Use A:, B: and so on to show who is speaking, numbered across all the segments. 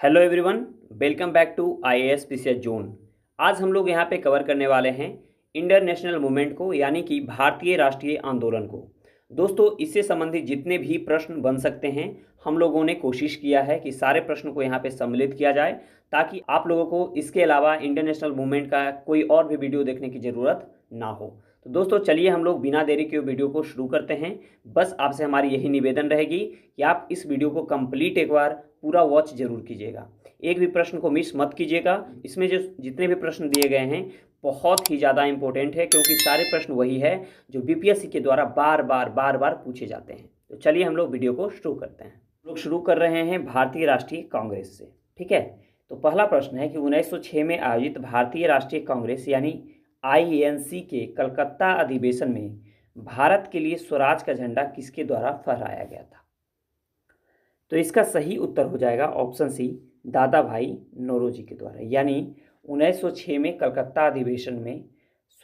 A: Hello everyone, welcome back to IAS PCS zone. आज हम लोग यहाँ पे कवर करने वाले हैं इंडियन नेशनल मूवमेंट को, यानी कि भारतीय राष्ट्रीय आंदोलन को। दोस्तों, इससे संबंधित जितने भी प्रश्न बन सकते हैं, हम लोगों ने कोशिश किया है कि सारे प्रश्न को यहाँ पे सम्मिलित किया जाए, ताकि आप लोगों को इसके अलावा इंडियन नेशनल मूवमेंट का कोई और भी वीडियो देखने की ज़रूरत ना हो। तो दोस्तों, चलिए हम लोग बिना देरी के वीडियो को शुरू करते हैं। बस आपसे हमारी यही निवेदन रहेगी कि आप इस वीडियो को कंप्लीट एक बार पूरा वॉच जरूर कीजिएगा, एक भी प्रश्न को मिस मत कीजिएगा। इसमें जो जितने भी प्रश्न दिए गए हैं बहुत ही ज़्यादा इंपॉर्टेंट है, क्योंकि सारे प्रश्न वही है जो बीपीएससी के द्वारा बार बार पूछे जाते हैं। तो चलिए हम लोग वीडियो को शुरू करते हैं। लोग शुरू कर रहे हैं भारतीय राष्ट्रीय कांग्रेस से। ठीक है, तो पहला प्रश्न है कि 1906 में आयोजित भारतीय राष्ट्रीय कांग्रेस यानी आईएनसी के कलकत्ता अधिवेशन में भारत के लिए स्वराज का झंडा किसके द्वारा फहराया गया था? तो इसका सही उत्तर हो जाएगा ऑप्शन सी, दादा भाई नौरोजी के द्वारा। यानी 1906 में कलकत्ता अधिवेशन में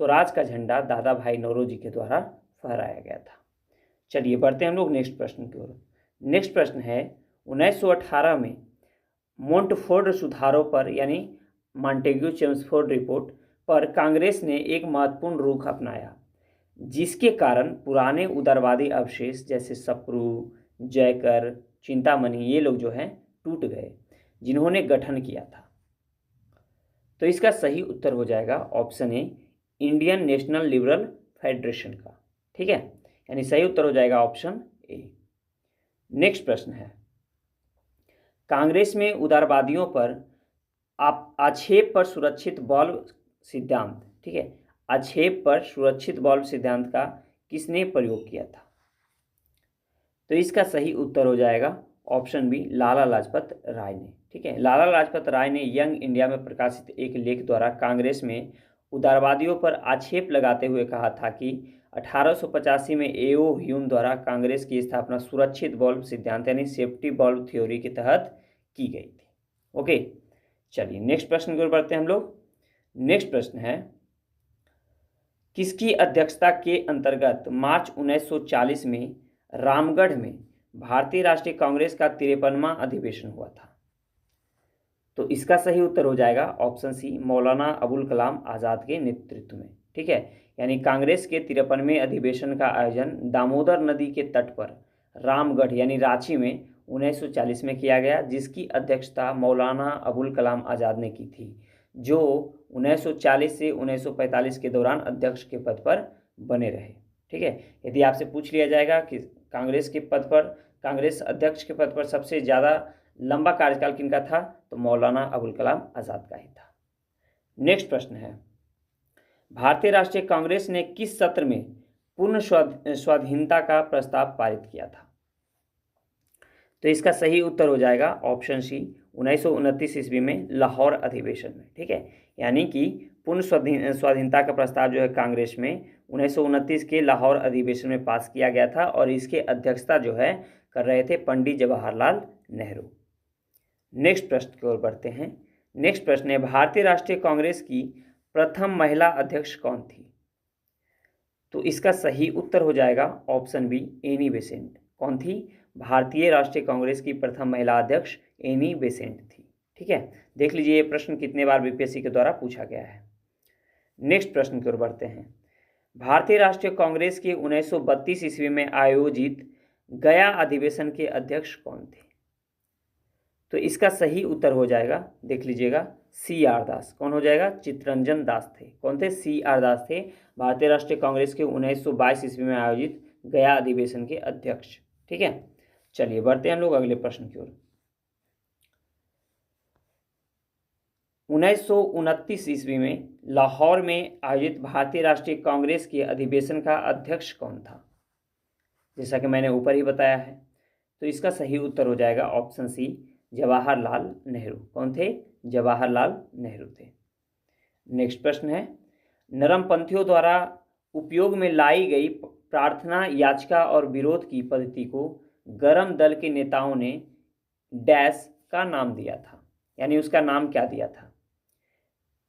A: स्वराज का झंडा दादा भाई नौरोजी के द्वारा फहराया गया था। चलिए बढ़ते हैं हम लोग नेक्स्ट प्रश्न की ओर। नेक्स्ट प्रश्न है 1918 में मोंटफोर्ड सुधारों पर यानी मॉन्टेग्यू चेम्सफोर्ड रिपोर्ट पर कांग्रेस ने एक महत्वपूर्ण रुख अपनाया, जिसके कारण पुराने उदारवादी अवशेष जैसे सप्रू, जयकर, चिंतामणि ये लोग जो हैं टूट गए, जिन्होंने गठन किया था। तो इसका सही उत्तर हो जाएगा ऑप्शन ए, इंडियन नेशनल लिबरल फेडरेशन का। ठीक है, यानी सही उत्तर हो जाएगा ऑप्शन ए। नेक्स्ट प्रश्न है, कांग्रेस में उदारवादियों पर आक्षेप पर सुरक्षित बॉल्व सिद्धांत, ठीक है, आक्षेप पर सुरक्षित बॉल्व सिद्धांत का किसने प्रयोग किया था? तो इसका सही उत्तर हो जाएगा ऑप्शन बी, लाला लाजपत राय ने। ठीक है, लाला लाजपत राय ने यंग इंडिया में प्रकाशित एक लेख द्वारा कांग्रेस में उदारवादियों पर आक्षेप लगाते हुए कहा था कि 1885 में एओ ह्यूम द्वारा कांग्रेस की स्थापना सुरक्षित बॉल्व सिद्धांत यानी सेफ्टी बॉल्व थ्योरी के तहत की गई थी। ओके, चलिए नेक्स्ट प्रश्न की ओर बढ़ते हैं हम लोग। नेक्स्ट प्रश्न है, किसकी अध्यक्षता के अंतर्गत मार्च 1940 में रामगढ़ में भारतीय राष्ट्रीय कांग्रेस का 53वां अधिवेशन हुआ था? तो इसका सही उत्तर हो जाएगा ऑप्शन सी, मौलाना अबुल कलाम आज़ाद के नेतृत्व में। ठीक है, यानी कांग्रेस के 53वें अधिवेशन का आयोजन दामोदर नदी के तट पर रामगढ़ यानी रांची में 1940 में किया गया, जिसकी अध्यक्षता मौलाना अबुल कलाम आज़ाद ने की थी, जो 1940 से 1945 के दौरान अध्यक्ष के पद पर बने रहे। ठीक है, यदि आपसे पूछ लिया जाएगा कि कांग्रेस के पद पर, कांग्रेस अध्यक्ष के पद पर सबसे ज़्यादा लंबा कार्यकाल किनका था, तो मौलाना अबुल कलाम आज़ाद का ही था। नेक्स्ट प्रश्न है, भारतीय राष्ट्रीय कांग्रेस ने किस सत्र में पूर्ण स्वाधीनता का प्रस्ताव पारित किया था? तो इसका सही उत्तर हो जाएगा ऑप्शन सी, 1929 ईस्वी में लाहौर अधिवेशन में। ठीक है, यानी कि पूर्ण स्वाधीनता का प्रस्ताव जो है कांग्रेस में 1929 के लाहौर अधिवेशन में पास किया गया था, और इसके अध्यक्षता जो है कर रहे थे पंडित जवाहरलाल नेहरू। नेक्स्ट प्रश्न की ओर बढ़ते हैं। नेक्स्ट प्रश्न है, भारतीय राष्ट्रीय कांग्रेस की प्रथम महिला अध्यक्ष कौन थी? तो इसका सही उत्तर हो जाएगा ऑप्शन बी, एनी बेसेंट। कौन थी? भारतीय राष्ट्रीय कांग्रेस की प्रथम महिला अध्यक्ष एनी बेसेंट थी। ठीक है, देख लीजिए ये प्रश्न कितने बार बीपीएससी के द्वारा पूछा गया है। नेक्स्ट प्रश्न की ओर बढ़ते हैं, भारतीय राष्ट्रीय कांग्रेस के 1932 ईस्वी में आयोजित गया अधिवेशन के अध्यक्ष कौन थे? तो इसका सही उत्तर हो जाएगा, देख लीजिएगा, सी आर दास। कौन हो जाएगा? चित्तरंजन दास थे। कौन थे? सी आर दास थे, भारतीय राष्ट्रीय कांग्रेस के 1922 ईस्वी में आयोजित गया अधिवेशन के अध्यक्ष। ठीक है, चलिए बढ़ते हैं हम लोग अगले प्रश्न की ओर। 1929 ईस्वी में लाहौर में आयोजित भारतीय राष्ट्रीय कांग्रेस के अधिवेशन का अध्यक्ष कौन था? जैसा कि मैंने ऊपर ही बताया है, तो इसका सही उत्तर हो जाएगा ऑप्शन सी, जवाहरलाल नेहरू। कौन थे? जवाहरलाल नेहरू थे। नेक्स्ट प्रश्न है, नरमपंथियों द्वारा उपयोग में लाई गई प्रार्थना याचिका और विरोध की पद्धति को गरम दल के नेताओं ने डैश का नाम दिया था, यानी उसका नाम क्या दिया था?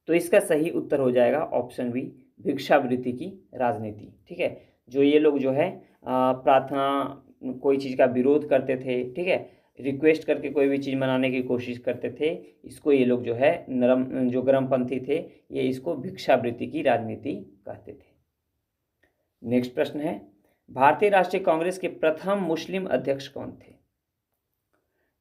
A: तो इसका सही उत्तर हो जाएगा ऑप्शन बी, भिक्षावृत्ति की राजनीति। ठीक है, जो ये लोग जो है प्रार्थना कोई चीज़ का विरोध करते थे, ठीक है, रिक्वेस्ट करके कोई भी चीज़ मनाने की कोशिश करते थे, इसको ये लोग जो है जो गर्मपंथी थे ये इसको भिक्षावृत्ति की राजनीति कहते थे। नेक्स्ट प्रश्न है, भारतीय राष्ट्रीय कांग्रेस के प्रथम मुस्लिम अध्यक्ष कौन थे?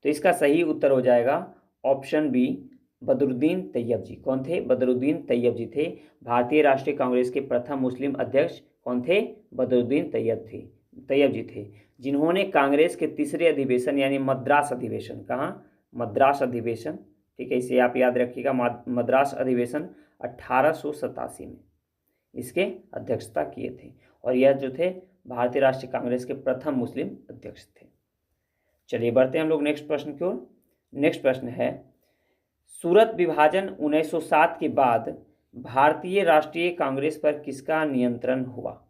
A: तो इसका सही उत्तर हो जाएगा ऑप्शन बी, बदरुद्दीन तैयब जी। कौन थे? बदरुद्दीन तैयब जी थे। भारतीय राष्ट्रीय कांग्रेस के प्रथम मुस्लिम अध्यक्ष कौन थे? बदरुद्दीन तैयब जी थे, जिन्होंने कांग्रेस के तीसरे अधिवेशन यानी मद्रास अधिवेशन, कहाँ? मद्रास अधिवेशन, ठीक है, इसे आप याद रखिएगा, मद्रास अधिवेशन 1887 में इसके अध्यक्षता किए थे, और यह जो थे भारतीय राष्ट्रीय कांग्रेस के प्रथम मुस्लिम अध्यक्ष थे। चलिए बढ़ते हैं हम लोग नेक्स्ट प्रश्न की ओर। नेक्स्ट प्रश्न है, सूरत विभाजन 1907 के बाद भारतीय राष्ट्रीय कांग्रेस पर किसका नियंत्रण हुआ?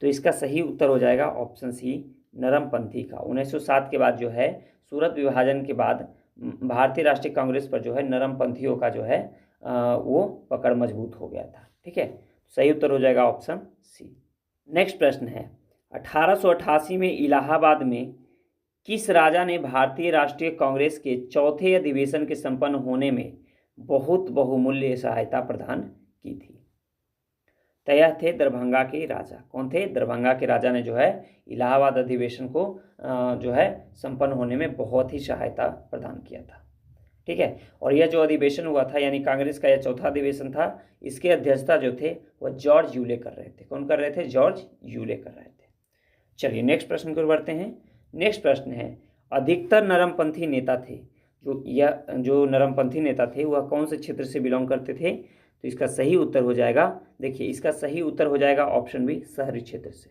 A: तो इसका सही उत्तर हो जाएगा ऑप्शन सी, नरमपंथी का। 1907 के बाद जो है सूरत विभाजन के बाद भारतीय राष्ट्रीय कांग्रेस पर जो है नरमपंथियों का जो है वो पकड़ मजबूत हो गया था। ठीक है, सही उत्तर हो जाएगा ऑप्शन सी। नेक्स्ट प्रश्न है, 1888 में इलाहाबाद में किस राजा ने भारतीय राष्ट्रीय कांग्रेस के चौथे अधिवेशन के संपन्न होने में बहुत बहुमूल्य सहायता प्रदान की थी? तो यह थे दरभंगा के राजा। कौन थे? दरभंगा के राजा ने जो है इलाहाबाद अधिवेशन को जो है संपन्न होने में बहुत ही सहायता प्रदान किया था। ठीक है, और यह जो अधिवेशन हुआ था यानी कांग्रेस का यह चौथा अधिवेशन था, इसके अध्यक्षता जो थे वह जॉर्ज यूले कर रहे थे। कौन कर रहे थे? जॉर्ज यूले कर रहे थे। चलिए नेक्स्ट प्रश्न की ओर बढ़ते हैं। नेक्स्ट प्रश्न है, अधिकतर नरमपंथी नेता थे, जो नरमपंथी नेता थे वह कौन से क्षेत्र से बिलोंग करते थे? तो इसका सही उत्तर हो जाएगा, देखिए इसका सही उत्तर हो जाएगा ऑप्शन बी, शहरी क्षेत्र से।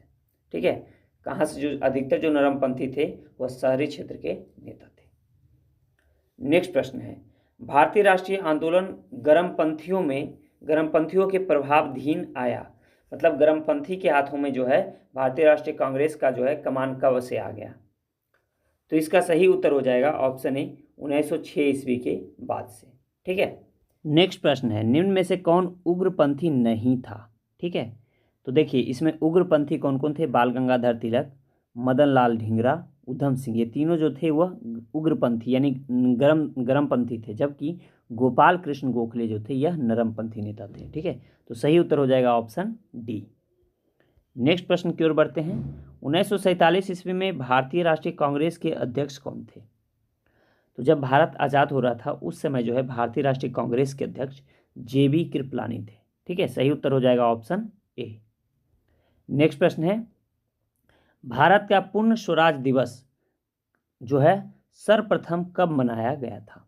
A: ठीक है, कहाँ से जो अधिकतर जो नरमपंथी थे वह शहरी क्षेत्र के नेता थे। नेक्स्ट प्रश्न है, भारतीय राष्ट्रीय आंदोलन गर्मपंथियों के प्रभावधीन आया, मतलब गर्मपंथी के हाथों में जो है भारतीय राष्ट्रीय कांग्रेस का जो है कमान कब से आ गया? तो इसका सही उत्तर हो जाएगा ऑप्शन ए, 1906 ईस्वी के बाद से। ठीक है, नेक्स्ट प्रश्न है, निम्न में से कौन उग्रपंथी नहीं था? ठीक है, तो देखिए इसमें उग्रपंथी कौन कौन थे? बाल गंगाधर तिलक, मदन लाल ढींगरा, उधम सिंह, ये तीनों जो थे वह उग्रपंथी यानी गर्मपंथी थे, जबकि गोपाल कृष्ण गोखले जो थे यह नरमपंथी नेता थे। ठीक है, तो सही उत्तर हो जाएगा ऑप्शन डी। नेक्स्ट प्रश्न की ओर बढ़ते हैं। 1947 ईस्वी में भारतीय राष्ट्रीय कांग्रेस के अध्यक्ष कौन थे? तो जब भारत आज़ाद हो रहा था उस समय जो है भारतीय राष्ट्रीय कांग्रेस के अध्यक्ष JB कृपलानी थे। ठीक है, सही उत्तर हो जाएगा ऑप्शन ए। नेक्स्ट प्रश्न है, भारत का पूर्ण स्वराज दिवस जो है सर्वप्रथम कब मनाया गया था?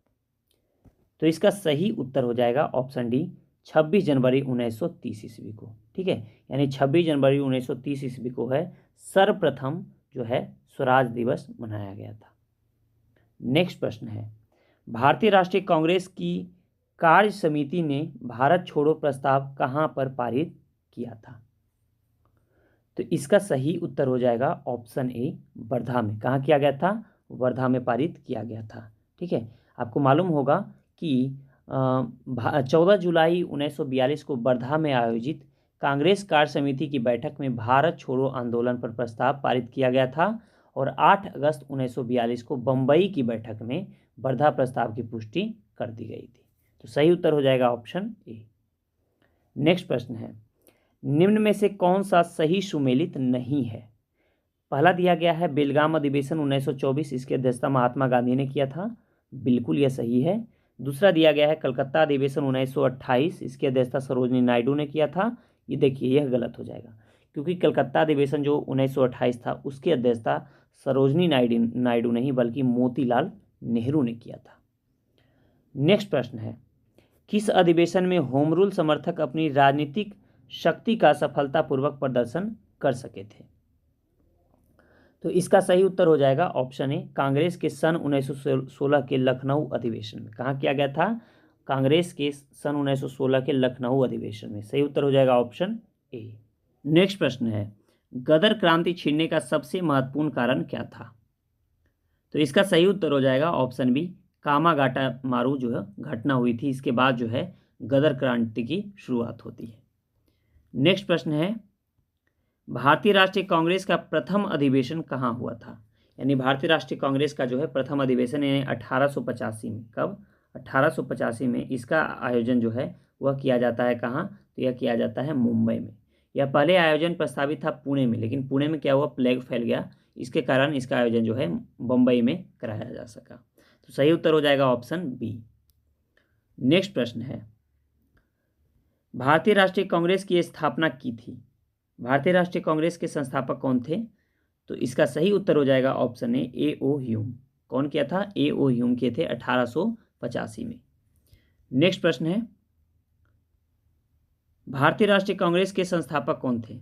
A: तो इसका सही उत्तर हो जाएगा ऑप्शन डी, 26 जनवरी 1930 ईस्वी को। ठीक है, यानी 26 जनवरी 1930 ईस्वी को है सर्वप्रथम जो है स्वराज दिवस मनाया गया था। नेक्स्ट प्रश्न है, भारतीय राष्ट्रीय कांग्रेस की कार्य समिति ने भारत छोड़ो प्रस्ताव कहाँ पर पारित किया था? तो इसका सही उत्तर हो जाएगा ऑप्शन ए, वर्धा में। कहाँ किया गया था? वर्धा में पारित किया गया था। ठीक है, आपको मालूम होगा कि 14 जुलाई 1942 को वर्धा में आयोजित कांग्रेस कार्य समिति की बैठक में भारत छोड़ो आंदोलन पर प्रस्ताव पारित किया गया था, और 8 अगस्त 1942 को बम्बई की बैठक में वर्धा प्रस्ताव की पुष्टि कर दी गई थी। तो सही उत्तर हो जाएगा ऑप्शन ए। नेक्स्ट प्रश्न है, निम्न में से कौन सा सही सुमेलित नहीं है? पहला दिया गया है बेलगाम अधिवेशन 1924, इसकी अध्यक्षता महात्मा गांधी ने किया था, बिल्कुल यह सही है। दूसरा दिया गया है कलकत्ता अधिवेशन 1928, इसकी अध्यक्षता सरोजनी नायडू ने किया था, ये देखिए यह गलत हो जाएगा, क्योंकि कलकत्ता अधिवेशन जो 1928 था उसकी अध्यक्षता सरोजनी नायडू नहीं बल्कि मोतीलाल नेहरू ने किया था। नेक्स्ट प्रश्न है, किस अधिवेशन में होम रूल समर्थक अपनी राजनीतिक शक्ति का सफलतापूर्वक प्रदर्शन कर सके थे? तो इसका सही उत्तर हो जाएगा ऑप्शन ए, कांग्रेस के सन 1916 के लखनऊ अधिवेशन में। कहाँ किया गया था? कांग्रेस के सन 1916 के लखनऊ अधिवेशन में। सही उत्तर हो जाएगा ऑप्शन ए। नेक्स्ट प्रश्न है, गदर क्रांति छिड़ने का सबसे महत्वपूर्ण कारण क्या था? तो इसका सही उत्तर हो जाएगा ऑप्शन बी, कामागाटा मारू जो है घटना हुई थी, इसके बाद जो है गदर क्रांति की शुरुआत होती है। नेक्स्ट प्रश्न है, भारतीय राष्ट्रीय कांग्रेस का प्रथम अधिवेशन कहाँ हुआ था? यानी भारतीय राष्ट्रीय कांग्रेस का जो है प्रथम अधिवेशन यानी 1885 में, कब 1885 में इसका आयोजन जो है वह किया जाता है कहाँ, तो यह किया जाता है मुंबई में। यह पहले आयोजन प्रस्तावित था पुणे में, लेकिन पुणे में क्या हुआ, प्लेग फैल गया, इसके कारण इसका आयोजन जो है बम्बई में कराया जा सका। तो सही उत्तर हो जाएगा ऑप्शन बी। नेक्स्ट प्रश्न है, भारतीय राष्ट्रीय कांग्रेस की स्थापना की थी, भारतीय राष्ट्रीय कांग्रेस के संस्थापक कौन थे, तो इसका सही उत्तर हो जाएगा ऑप्शन ए ओ ह्यूम। कौन किया था, ए ओ ह्यूम किए थे 1885 में। नेक्स्ट प्रश्न है, भारतीय राष्ट्रीय कांग्रेस के संस्थापक कौन थे,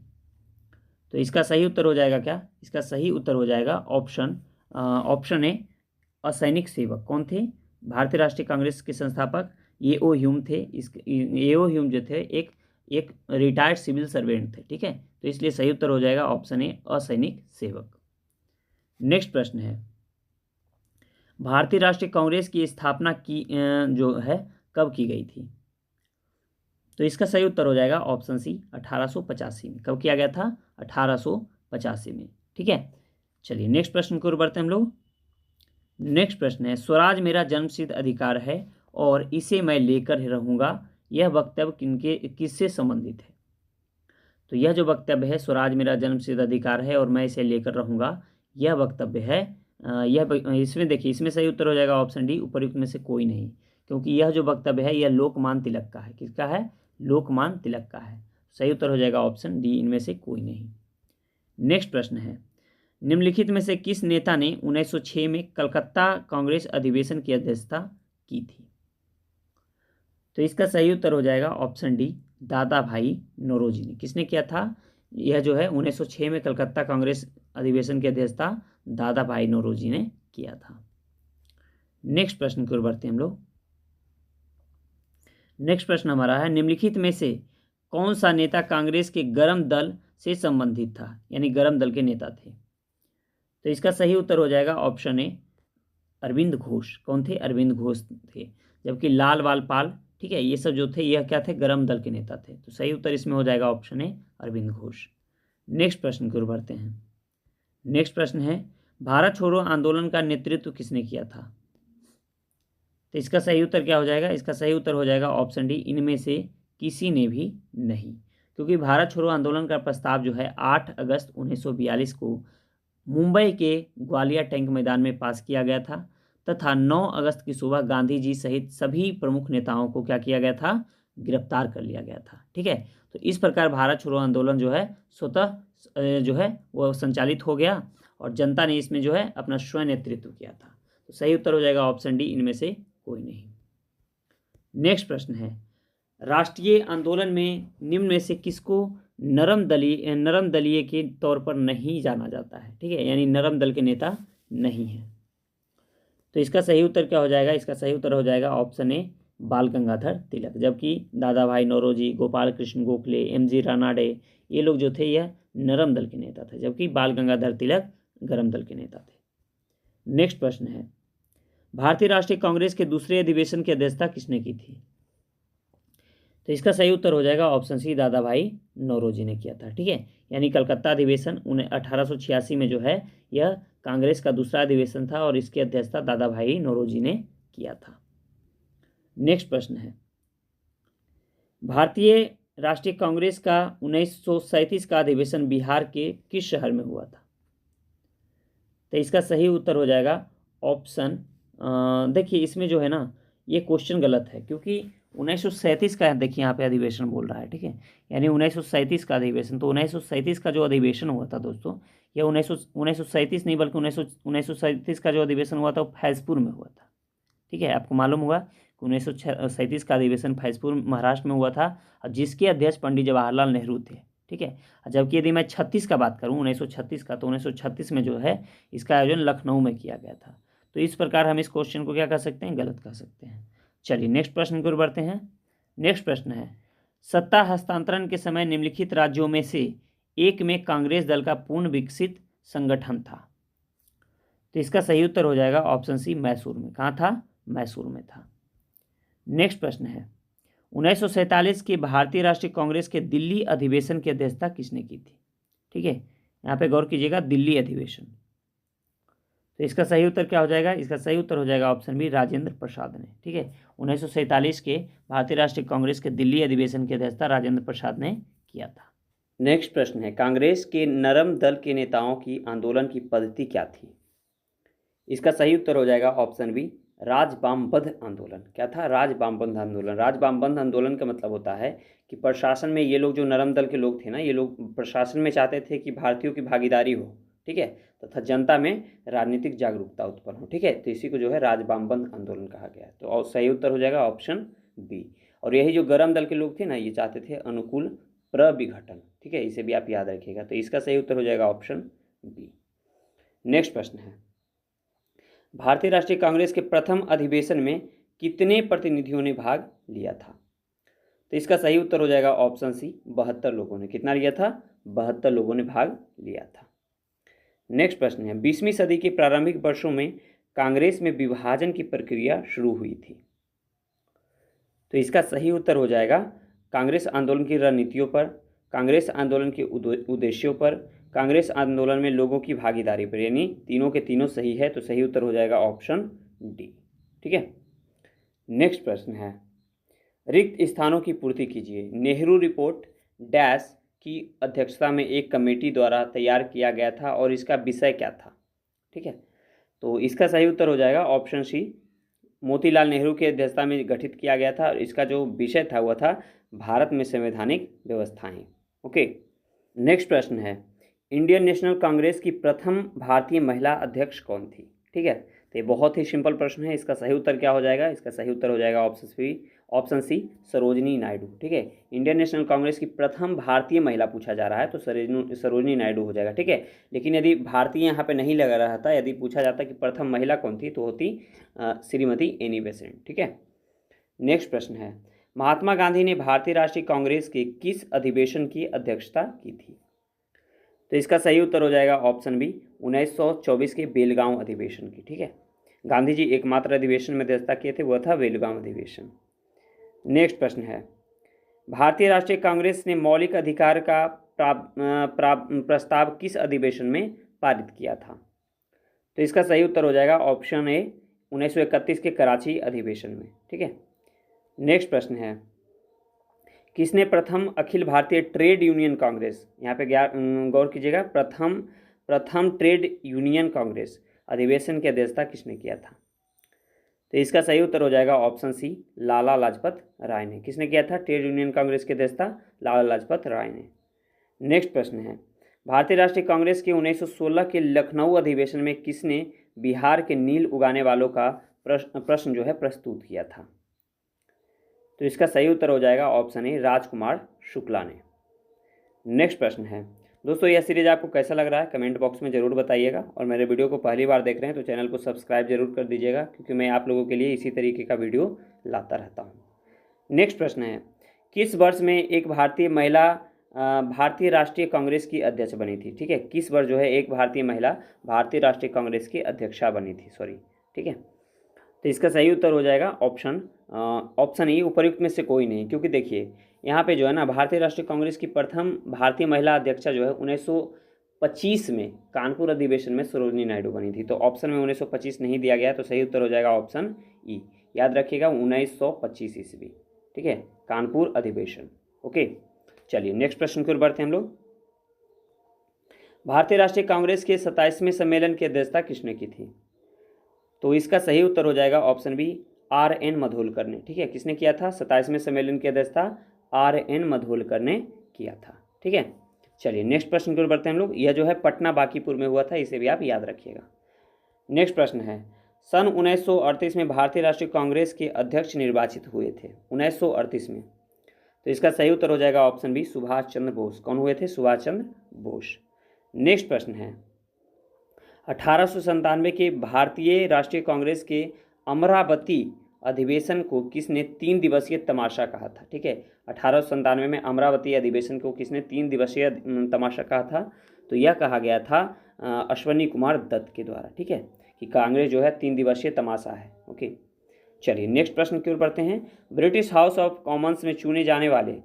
A: तो इसका सही उत्तर हो जाएगा क्या, इसका सही उत्तर हो जाएगा ऑप्शन ए असैनिक सेवक। कौन थे भारतीय राष्ट्रीय कांग्रेस के संस्थापक, ए ओ ह्यूम थे। ए ओ ह्यूम जो थे एक रिटायर्ड सिविल सर्वेंट थे, ठीक है, तो इसलिए सही उत्तर हो जाएगा ऑप्शन ए असैनिक सेवक। नेक्स्ट प्रश्न है, भारतीय राष्ट्रीय कांग्रेस की स्थापना की जो है कब की गई थी, तो इसका सही उत्तर हो जाएगा ऑप्शन सी 1885 में। कब किया गया था, 1885 में, ठीक है। चलिए नेक्स्ट प्रश्न की ओर बढ़ते हैं हम लोग। नेक्स्ट प्रश्न है, स्वराज मेरा जन्मसिद्ध अधिकार है और इसे मैं लेकर रहूंगा, यह वक्तव्य किससे संबंधित है, तो यह जो वक्तव्य है स्वराज मेरा जन्मसिद्ध अधिकार है और मैं इसे लेकर रहूंगा, यह वक्तव्य है इसमें देखिए, इसमें सही उत्तर हो जाएगा ऑप्शन डी उपर्युक्त में से कोई नहीं, क्योंकि यह जो वक्तव्य है यह लोकमान्य तिलक का है। किसका है, लोकमान्य तिलक का है। सही उत्तर हो जाएगा ऑप्शन डी, इनमें से कोई नहीं। नेक्स्ट प्रश्न है, निम्नलिखित में से किस नेता ने 1906 में कलकत्ता कांग्रेस अधिवेशन की अध्यक्षता की थी, तो इसका सही उत्तर हो जाएगा ऑप्शन डी दादा भाई नौरोजी ने। किसने किया था, यह जो है 1906 में कलकत्ता कांग्रेस अधिवेशन की अध्यक्षता दादा भाई नौरोजी ने किया था। नेक्स्ट प्रश्न की ओर बढ़ते हैं हम लोग। नेक्स्ट प्रश्न हमारा है, निम्नलिखित में से कौन सा नेता कांग्रेस के गरम दल से संबंधित था, यानी गरम दल के नेता थे, तो इसका सही उत्तर हो जाएगा ऑप्शन ए अरविंद घोष। कौन थे, अरविंद घोष थे। जबकि लाल बाल पाल, ठीक है, ये सब जो थे यह क्या थे, गरम दल के नेता थे। तो सही उत्तर इसमें हो जाएगा option A Arvind Ghosh. Next प्रश्न की ओर बढ़ते हैं। नेक्स्ट प्रश्न है, भारत छोड़ो आंदोलन का नेतृत्व किसने किया था, तो इसका सही उत्तर क्या हो जाएगा, इसका सही उत्तर हो जाएगा ऑप्शन डी इनमें से किसी ने भी नहीं, क्योंकि भारत छोड़ो आंदोलन का प्रस्ताव जो है 8 अगस्त 1942 को मुंबई के ग्वालियर टैंक मैदान में पास किया गया था तथा 9 अगस्त की सुबह गांधी जी सहित सभी प्रमुख नेताओं को क्या किया गया था, गिरफ्तार कर लिया गया था, ठीक है। तो इस प्रकार भारत छोड़ो आंदोलन जो है स्वतः जो है वह संचालित हो गया और जनता ने इसमें जो है अपना स्वयं नेतृत्व किया था। तो सही उत्तर हो जाएगा ऑप्शन डी, इनमें से कोई नहीं। नेक्स्ट प्रश्न है, राष्ट्रीय आंदोलन में निम्न में से किसको नरम दलीय के तौर पर नहीं जाना जाता है, ठीक है, यानी नरम दल के नेता नहीं है, तो इसका सही उत्तर क्या हो जाएगा, इसका सही उत्तर हो जाएगा ऑप्शन ए बाल गंगाधर तिलक। जबकि दादा भाई नौरोजी, गोपाल कृष्ण गोखले, एम.जी. रानाडे, ये लोग जो थे यह नरम दल के नेता थे, जबकि बाल गंगाधर तिलक गरम दल के नेता थे। नेक्स्ट प्रश्न है, भारतीय राष्ट्रीय कांग्रेस के दूसरे अधिवेशन की अध्यक्षता किसने की थी, तो इसका सही उत्तर हो जाएगा ऑप्शन सी दादा भाई नौरोजी ने किया था, ठीक है। यानी कलकत्ता अधिवेशन 1886 में जो है यह कांग्रेस का दूसरा अधिवेशन था और इसकी अध्यक्षता दादा भाई नौरोजी ने किया था। नेक्स्ट प्रश्न है, भारतीय राष्ट्रीय कांग्रेस का 1937 का अधिवेशन बिहार के किस शहर में हुआ था, तो इसका सही उत्तर हो जाएगा ऑप्शन देखिए इसमें जो है ना ये क्वेश्चन गलत है, क्योंकि 1937 का देखिए यहाँ पे अधिवेशन बोल रहा है, ठीक है, यानी 1937 का अधिवेशन। तो 1937 का जो अधिवेशन हुआ था दोस्तों, यह 1937 नहीं बल्कि 1937 का जो अधिवेशन हुआ था वो फैजपुर में हुआ था, ठीक है। आपको मालूम होगा कि 1937 का अधिवेशन फैजपुर महाराष्ट्र में हुआ था और जिसके अध्यक्ष पंडित जवाहरलाल नेहरू थे, ठीक है। जबकि यदि मैं 36 का बात करूँ 1936 का, तो 1936 में जो है इसका आयोजन लखनऊ में किया गया था। तो इस प्रकार हम इस क्वेश्चन को क्या कर सकते हैं, गलत कर सकते हैं। चलिए नेक्स्ट प्रश्न की ओर बढ़ते हैं। नेक्स्ट प्रश्न है, सत्ता हस्तांतरण के समय निम्नलिखित राज्यों में से एक में कांग्रेस दल का पूर्ण विकसित संगठन था, तो इसका सही उत्तर हो जाएगा ऑप्शन सी मैसूर में। कहाँ था, मैसूर में था। नेक्स्ट प्रश्न है, 1947 के भारतीय राष्ट्रीय कांग्रेस के दिल्ली अधिवेशन की अध्यक्षता किसने की थी, ठीक है, यहाँ पे गौर कीजिएगा, दिल्ली अधिवेशन।
B: तो इसका सही उत्तर क्या हो जाएगा? इसका सही उत्तर हो जाएगा ऑप्शन बी, राजेंद्र प्रसाद ने। ठीक है, 1947 के भारतीय राष्ट्रीय कांग्रेस के दिल्ली अधिवेशन की अध्यक्षता राजेंद्र प्रसाद ने किया था।
A: नेक्स्ट प्रश्न है, कांग्रेस के नरम दल के नेताओं की आंदोलन की पद्धति क्या थी? इसका सही उत्तर हो जाएगा ऑप्शन बी, राज वामपंथ आंदोलन। क्या था? राज वामपंथ आंदोलन। राज वामपंथ आंदोलन का मतलब होता है कि प्रशासन में ये लोग, जो नरम दल के लोग थे ना, ये लोग प्रशासन में चाहते थे कि भारतीयों की भागीदारी हो, ठीक है, तथा जनता में राजनीतिक जागरूकता उत्पन्न हो। ठीक है, तो इसी को जो है राज वामपंथ आंदोलन कहा गया है। तो सही उत्तर हो जाएगा ऑप्शन बी। और यही जो गरम दल के लोग थे ना, ये चाहते थे अनुकूल प्रविघटन। ठीक है, इसे भी आप याद रखिएगा। तो इसका सही उत्तर हो जाएगा ऑप्शन बी। नेक्स्ट प्रश्न है, भारतीय राष्ट्रीय कांग्रेस के प्रथम अधिवेशन में कितने प्रतिनिधियों ने भाग लिया था? तो इसका सही उत्तर हो जाएगा ऑप्शन सी, 72 लोगों ने। कितना लिया था? 72 लोगों ने भाग लिया था। नेक्स्ट प्रश्न है, 20वीं सदी के प्रारंभिक वर्षों में कांग्रेस में विभाजन की प्रक्रिया शुरू हुई थी। तो इसका सही उत्तर हो जाएगा कांग्रेस आंदोलन की रणनीतियों पर, कांग्रेस आंदोलन के उद्देश्यों पर, कांग्रेस आंदोलन में लोगों की भागीदारी पर, यानी तीनों के तीनों सही है। तो सही उत्तर हो जाएगा ऑप्शन डी। ठीक है, नेक्स्ट प्रश्न है, रिक्त स्थानों की पूर्ति कीजिए। नेहरू रिपोर्ट डैश की अध्यक्षता में एक कमेटी द्वारा तैयार किया गया था और इसका विषय क्या था? ठीक है, तो इसका सही उत्तर हो जाएगा ऑप्शन सी, मोतीलाल नेहरू की अध्यक्षता में गठित किया गया था और इसका जो विषय था वह था भारत में संवैधानिक व्यवस्थाएं। ओके, नेक्स्ट प्रश्न है, इंडियन नेशनल कांग्रेस की प्रथम भारतीय महिला अध्यक्ष कौन थी? ठीक है, तो ये बहुत ही सिंपल प्रश्न है। इसका सही उत्तर क्या हो जाएगा? इसका सही उत्तर हो जाएगा ऑप्शन सी, सरोजनी नायडू। ठीक है, इंडियन नेशनल कांग्रेस की प्रथम भारतीय महिला पूछा जा रहा है तो सरोजनी नायडू हो जाएगा। ठीक है, लेकिन यदि भारतीय यहाँ पे नहीं लगा रहा था, यदि पूछा जाता कि प्रथम महिला कौन थी, तो होती श्रीमती एनी बेसेंट। ठीक है, नेक्स्ट प्रश्न है, महात्मा गांधी ने भारतीय राष्ट्रीय कांग्रेस के किस अधिवेशन की अध्यक्षता की थी? तो इसका सही उत्तर हो जाएगा ऑप्शन बी, 1924 के बेलगांव अधिवेशन की। ठीक है, गांधी जी एकमात्र अधिवेशन में अध्यक्षता किए थे, वह था बेलगांव अधिवेशन। नेक्स्ट प्रश्न है, भारतीय राष्ट्रीय कांग्रेस ने मौलिक अधिकार का प्रस्ताव किस अधिवेशन में पारित किया था? तो इसका सही उत्तर हो जाएगा ऑप्शन ए, 1931 के कराची अधिवेशन में। ठीक है, नेक्स्ट प्रश्न है, किसने प्रथम अखिल भारतीय ट्रेड यूनियन कांग्रेस, यहाँ पे गौर कीजिएगा, प्रथम ट्रेड यूनियन कांग्रेस अधिवेशन की अध्यक्षता किसने किया था? तो इसका सही उत्तर हो जाएगा ऑप्शन सी, लाला लाजपत राय ने। किसने किया था ट्रेड यूनियन कांग्रेस की अध्यक्षता? लाला लाजपत राय ने। नेक्स्ट प्रश्न है, भारतीय राष्ट्रीय कांग्रेस के 1916 के लखनऊ अधिवेशन में किसने बिहार के नील उगाने वालों का प्रश्न जो है प्रस्तुत किया था? तो इसका सही उत्तर हो जाएगा ऑप्शन ए, राजकुमार शुक्ला ने। नेक्स्ट प्रश्न है, दोस्तों यह सीरीज आपको कैसा लग रहा है कमेंट बॉक्स में ज़रूर बताइएगा, और मेरे वीडियो को पहली बार देख रहे हैं तो चैनल को सब्सक्राइब जरूर कर दीजिएगा, क्योंकि मैं आप लोगों के लिए इसी तरीके का वीडियो लाता रहता हूँ। नेक्स्ट प्रश्न है, किस वर्ष में एक भारतीय महिला भारतीय राष्ट्रीय कांग्रेस की अध्यक्ष बनी थी? ठीक है, किस वर्ष जो है एक भारतीय महिला भारतीय राष्ट्रीय कांग्रेस की अध्यक्षा बनी थी, सॉरी। ठीक है, तो इसका सही उत्तर हो जाएगा ऑप्शन ई, उपर्युक्त में से कोई नहीं। क्योंकि देखिए यहाँ पे जो है ना, भारतीय राष्ट्रीय कांग्रेस की प्रथम भारतीय महिला अध्यक्षा जो है 1925 में कानपुर अधिवेशन में सरोजनी नायडू बनी थी। तो ऑप्शन में 1925 नहीं दिया गया, तो सही उत्तर हो जाएगा ऑप्शन ई। याद रखिएगा 1925 ईस्वी। ठीक है, कानपुर अधिवेशन। ओके, चलिए नेक्स्ट प्रश्न की ओर बढ़ते हैं हम लोग। भारतीय राष्ट्रीय कांग्रेस के 27वें सम्मेलन की अध्यक्षता किसने की थी? तो इसका सही उत्तर हो जाएगा ऑप्शन बी, RN मधोलकर ने। ठीक है, किसने किया था 27वें सम्मेलन की अध्यक्षता? RN मधोलकर ने किया था। ठीक है, चलिए नेक्स्ट प्रश्न की ओर बढ़ते हैं हम लोग। यह जो है पटना बांकीपुर में हुआ था, इसे भी आप याद रखिएगा। नेक्स्ट प्रश्न है, सन 1938 में भारतीय राष्ट्रीय कांग्रेस के अध्यक्ष निर्वाचित हुए थे 1938 में। तो इसका सही उत्तर हो जाएगा ऑप्शन बी, सुभाष चंद्र बोस। कौन हुए थे? सुभाष चंद्र बोस। नेक्स्ट प्रश्न है, 1897 के भारतीय राष्ट्रीय कांग्रेस के अमरावती अधिवेशन को किसने 3 दिवसीय तमाशा कहा था? ठीक है, 1897 में अमरावती अधिवेशन को किसने 3 दिवसीय तमाशा कहा था? तो यह कहा गया था अश्वनी कुमार दत्त के द्वारा। ठीक है, कि कांग्रेस जो है 3 दिवसीय तमाशा है। ओके, चलिए नेक्स्ट प्रश्न की ओर बढ़ते हैं। ब्रिटिश हाउस ऑफ कॉमन्स में चुने जाने वाले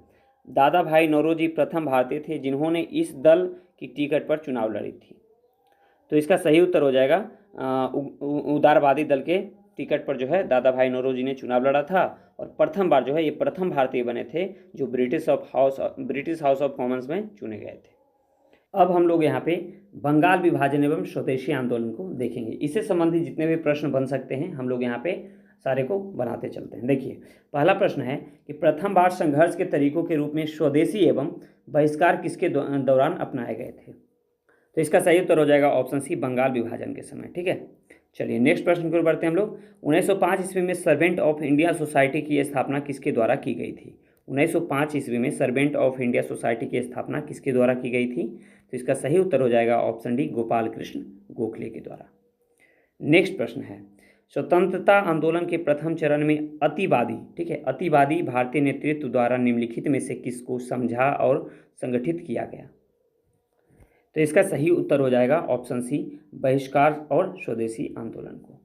A: दादा भाई नौरोजी प्रथम भारतीय थे जिन्होंने इस दल की टिकट पर चुनाव लड़ी थी। तो इसका सही उत्तर हो जाएगा उदारवादी दल के टिकट पर जो है दादा भाई नौरोजी ने चुनाव लड़ा था और प्रथम बार जो है ये प्रथम भारतीय बने थे जो ब्रिटिश हाउस ऑफ कॉमन्स में चुने गए थे। अब हम लोग यहाँ पे बंगाल विभाजन एवं स्वदेशी आंदोलन को देखेंगे। इससे संबंधित जितने भी प्रश्न बन सकते हैं हम लोग यहाँ पे सारे को बनाते चलते हैं। देखिए, पहला प्रश्न है कि प्रथम बार संघर्ष के तरीकों के रूप में स्वदेशी एवं बहिष्कार किसके दौरान अपनाए गए थे? तो इसका सही उत्तर हो जाएगा ऑप्शन सी, बंगाल विभाजन के समय। ठीक है, चलिए नेक्स्ट प्रश्न की ओर बढ़ते हैं हम लोग। 1905 ईस्वी में सर्वेंट ऑफ इंडिया सोसाइटी की स्थापना किसके द्वारा की गई थी? 1905 ईस्वी में सर्वेंट ऑफ इंडिया सोसाइटी की स्थापना किसके द्वारा की गई थी? तो इसका सही उत्तर हो जाएगा ऑप्शन डी, गोपाल कृष्ण गोखले के द्वारा। नेक्स्ट प्रश्न है, स्वतंत्रता आंदोलन के प्रथम चरण में अतिवादी, ठीक है, अतिवादी भारतीय नेतृत्व द्वारा निम्नलिखित में से किसको समझा और संगठित किया गया? तो इसका सही उत्तर हो जाएगा ऑप्शन सी, बहिष्कार और स्वदेशी आंदोलन को।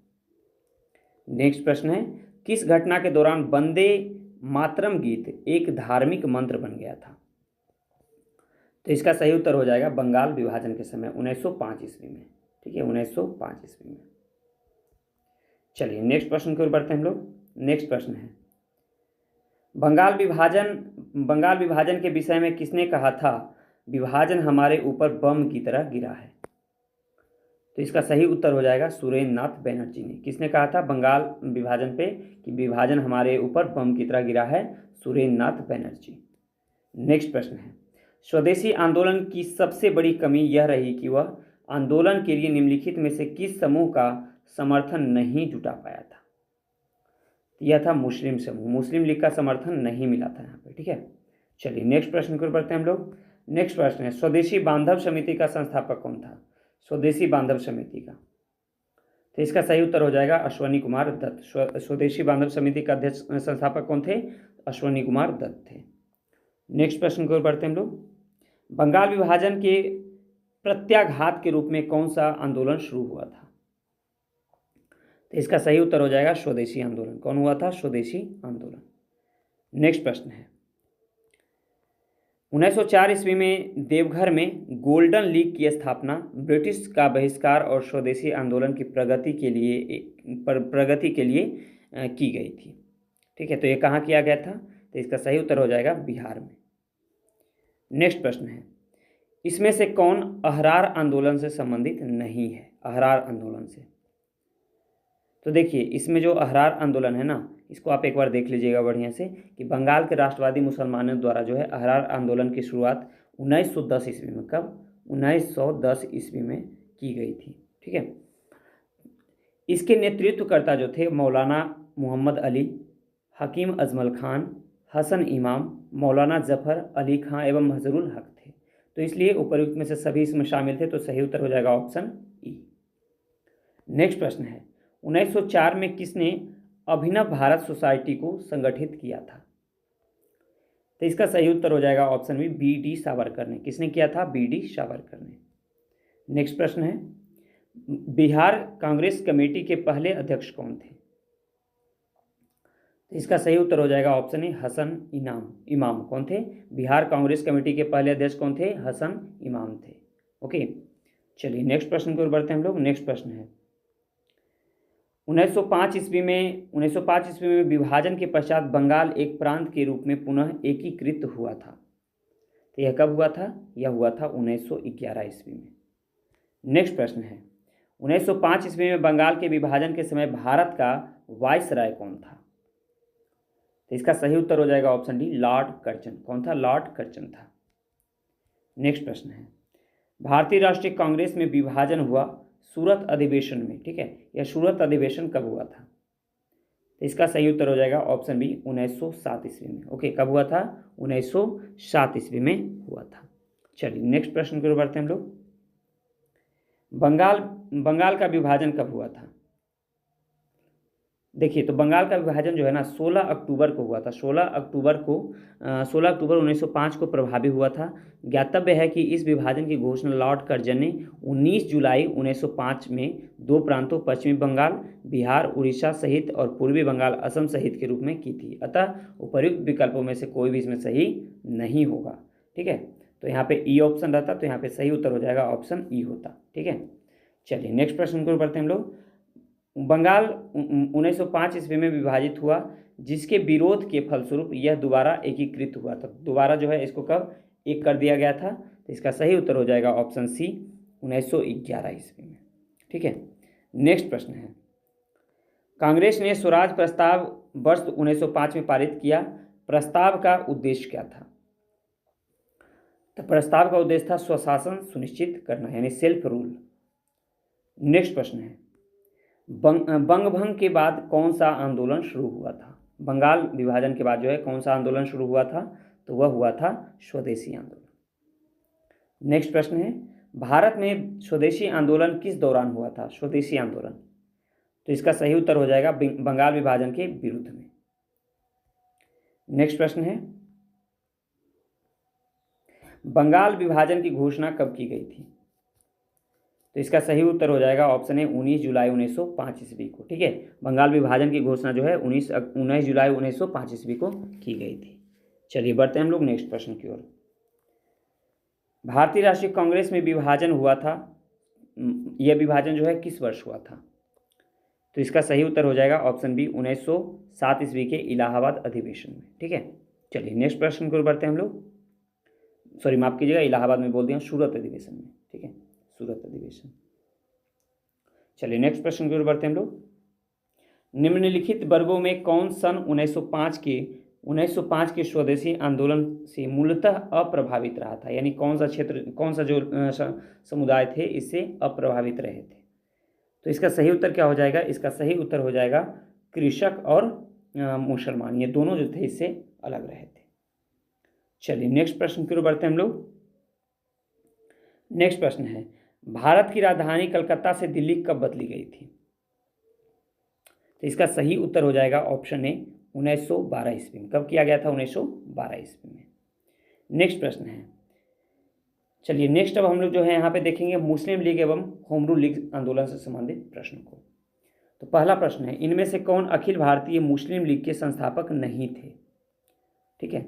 A: नेक्स्ट प्रश्न है, किस घटना के दौरान वंदे मातरम गीत एक धार्मिक मंत्र बन गया था? तो इसका सही उत्तर हो जाएगा बंगाल विभाजन के समय 1905 ईस्वी में। ठीक है, 1905 ईस्वी में। चलिए नेक्स्ट प्रश्न की ओर बढ़ते हैं हम लोग। नेक्स्ट प्रश्न है, बंगाल विभाजन के विषय में किसने कहा था विभाजन हमारे ऊपर बम की तरह गिरा है? तो इसका सही उत्तर हो जाएगा सुरेंद्र नाथ बनर्जी ने। किसने कहा था बंगाल विभाजन पे कि विभाजन हमारे ऊपर बम की तरह गिरा है? सुरेंद्र नाथ बनर्जी। नेक्स्ट प्रश्न है, स्वदेशी आंदोलन की सबसे बड़ी कमी यह रही कि वह आंदोलन के लिए निम्नलिखित में से किस समूह का समर्थन नहीं जुटा पाया था? यह था मुस्लिम समूह। मुस्लिम लीग का समर्थन नहीं मिला था यहाँ पे। ठीक है, चलिए नेक्स्ट प्रश्न की ओर बढ़ते हैं हम लोग। नेक्स्ट प्रश्न है, स्वदेशी बांधव समिति का संस्थापक कौन था? स्वदेशी बांधव समिति का, तो इसका सही उत्तर हो जाएगा अश्वनी कुमार दत्त। स्वदेशी बांधव समिति का अध्यक्ष संस्थापक कौन थे? अश्वनी कुमार दत्त थे। नेक्स्ट प्रश्न की ओर बढ़ते हैं हम लोग। बंगाल विभाजन के प्रत्याघात के रूप में कौन सा आंदोलन शुरू हुआ था? तो इसका सही उत्तर हो जाएगा स्वदेशी आंदोलन। कौन हुआ था? स्वदेशी आंदोलन। नेक्स्ट प्रश्न है, 1904 ईस्वी में देवघर में गोल्डन लीग की स्थापना ब्रिटिश का बहिष्कार और स्वदेशी आंदोलन की प्रगति के लिए की गई थी। ठीक है, तो ये कहाँ किया गया था? तो इसका सही उत्तर हो जाएगा बिहार में। नेक्स्ट प्रश्न है, इसमें से कौन अहरार आंदोलन से संबंधित नहीं है? अहरार आंदोलन से, तो देखिए इसमें जो अहरार आंदोलन है ना, इसको आप एक बार देख लीजिएगा बढ़िया से कि बंगाल के राष्ट्रवादी मुसलमानों द्वारा जो है अहरार आंदोलन की शुरुआत 1910 ईस्वी में, कब? 1910 ईस्वी में की गई थी। ठीक है, इसके नेतृत्वकर्ता जो थे मौलाना मोहम्मद अली, हकीम अजमल खान, हसन इमाम, मौलाना जफ़र अली खां एवं मजहरुल हक थे। तो इसलिए उपर्युक्त में से सभी इसमें शामिल थे, तो सही उत्तर हो जाएगा ऑप्शन ई। नेक्स्ट प्रश्न है, 1904 में किसने अभिनव भारत सोसाइटी को संगठित किया था? तो इसका सही उत्तर हो जाएगा ऑप्शन बी, बी.डी. सावरकर ने। किसने किया था? बी.डी. सावरकर ने। नेक्स्ट प्रश्न है, बिहार कांग्रेस कमेटी के पहले अध्यक्ष कौन थे? तो इसका सही उत्तर हो जाएगा ऑप्शन ए, हसन इमाम। कौन थे? बिहार कांग्रेस कमेटी के पहले अध्यक्ष कौन थे? हसन इमाम थे। ओके, चलिए नेक्स्ट प्रश्न की ओर बढ़ते हैं हम लोग। नेक्स्ट प्रश्न है, 1905 ईस्वी में विभाजन के पश्चात बंगाल एक प्रांत के रूप में पुनः एकीकृत हुआ था। तो यह कब हुआ था? यह हुआ था 1911 ईस्वी में। नेक्स्ट प्रश्न है, 1905 ईस्वी में बंगाल के विभाजन के समय भारत का वायसराय कौन था? तो इसका सही उत्तर हो जाएगा ऑप्शन डी, लॉर्ड कर्जन। कौन था? लॉर्ड कर्जन था। नेक्स्ट प्रश्न है, भारतीय राष्ट्रीय कांग्रेस में विभाजन हुआ सूरत अधिवेशन में। ठीक है, यह सूरत अधिवेशन कब हुआ था? तो इसका सही उत्तर हो जाएगा ऑप्शन बी, 1907 ईस्वी में। ओके, कब हुआ था? 1907 ईस्वी में हुआ था। चलिए नेक्स्ट प्रश्न की ओर बढ़ते हैं हम लोग। बंगाल का विभाजन कब हुआ था? देखिए, तो बंगाल का विभाजन जो है ना 16 अक्टूबर को हुआ था। 16 अक्टूबर 1905 को प्रभावी हुआ था। ज्ञातव्य है कि इस विभाजन की घोषणा लॉर्ड कर्जन ने 19 जुलाई 1905 में दो प्रांतों पश्चिमी बंगाल बिहार उड़ीसा सहित और पूर्वी बंगाल असम सहित के रूप में की थी। अतः उपर्युक्त विकल्पों में से कोई भी इसमें सही नहीं होगा। ठीक है, तो यहाँ पे ई ऑप्शन रहता, तो यहाँ पे सही उत्तर हो जाएगा ऑप्शन ई होता। ठीक है, चलिए नेक्स्ट प्रश्न की ओर बढ़ते हैं हम लोग। बंगाल 1905 ईस्वी में विभाजित हुआ, जिसके विरोध के फलस्वरूप यह दोबारा एकीकृत हुआ था। दोबारा जो है इसको कब एक कर दिया गया था? तो इसका सही उत्तर हो जाएगा ऑप्शन सी, 1911 ईस्वी में। ठीक है, नेक्स्ट प्रश्न है, कांग्रेस ने स्वराज प्रस्ताव वर्ष 1905 में पारित किया। प्रस्ताव का उद्देश्य क्या था? तो प्रस्ताव का उद्देश्य था स्वशासन सुनिश्चित करना, यानी सेल्फ रूल। नेक्स्ट प्रश्न है, बंगभंग के बाद कौन सा आंदोलन शुरू हुआ था? बंगाल विभाजन के बाद जो है कौन सा आंदोलन शुरू हुआ था? तो वह हुआ था स्वदेशी आंदोलन। नेक्स्ट प्रश्न है, भारत में स्वदेशी आंदोलन किस दौरान हुआ था? स्वदेशी आंदोलन, तो इसका सही उत्तर हो जाएगा बंगाल विभाजन के विरुद्ध में। नेक्स्ट प्रश्न है, बंगाल विभाजन की घोषणा कब की गई थी? तो इसका सही उत्तर हो जाएगा ऑप्शन है 19 जुलाई 1905 ईस्वी को। ठीक है, बंगाल विभाजन की घोषणा जो है 19 जुलाई 1905 ईस्वी को की गई थी। चलिए बढ़ते हैं हम लोग नेक्स्ट प्रश्न की ओर। भारतीय राष्ट्रीय कांग्रेस में विभाजन हुआ था, यह विभाजन जो है किस वर्ष हुआ था? तो इसका सही उत्तर हो जाएगा ऑप्शन बी, 1907 ईस्वी के इलाहाबाद अधिवेशन में। ठीक है, चलिए नेक्स्ट प्रश्न की ओर बढ़ते हैं हम लोग। सॉरी माफ कीजिएगा, इलाहाबाद में बोल दिया, सूरत अधिवेशन में। ठीक है, सूरत अधिवेशन। चलिए नेक्स्ट प्रश्न की ओर बढ़ते हैं हम लोग। निम्नलिखित वर्गों में कौन सन 1905 के स्वदेशी आंदोलन से मूलतः अप्रभावित रहा था? यानी कौन सा क्षेत्र, कौन सा जो समुदाय थे इससे अप्रभावित रहे थे? तो इसका सही उत्तर क्या हो जाएगा? इसका सही उत्तर हो जाएगा कृषक और मुसलमान, ये दोनों जो थे इससे अलग रहे थे। चलिए नेक्स्ट प्रश्न की ओर बढ़ते हैं हम लोग। नेक्स्ट प्रश्न है, भारत की राजधानी कलकत्ता से दिल्ली कब बदली गई थी? तो इसका सही उत्तर हो जाएगा ऑप्शन ए, 1912 ईस्वी में। कब किया गया था? 1912 ईस्वी में। नेक्स्ट प्रश्न है, चलिए नेक्स्ट अब हम लोग जो है यहाँ पे देखेंगे मुस्लिम लीग एवं होम रूल लीग आंदोलन से संबंधित प्रश्न को। तो पहला प्रश्न है, इनमें से कौन अखिल भारतीय मुस्लिम लीग के संस्थापक नहीं थे? ठीक है,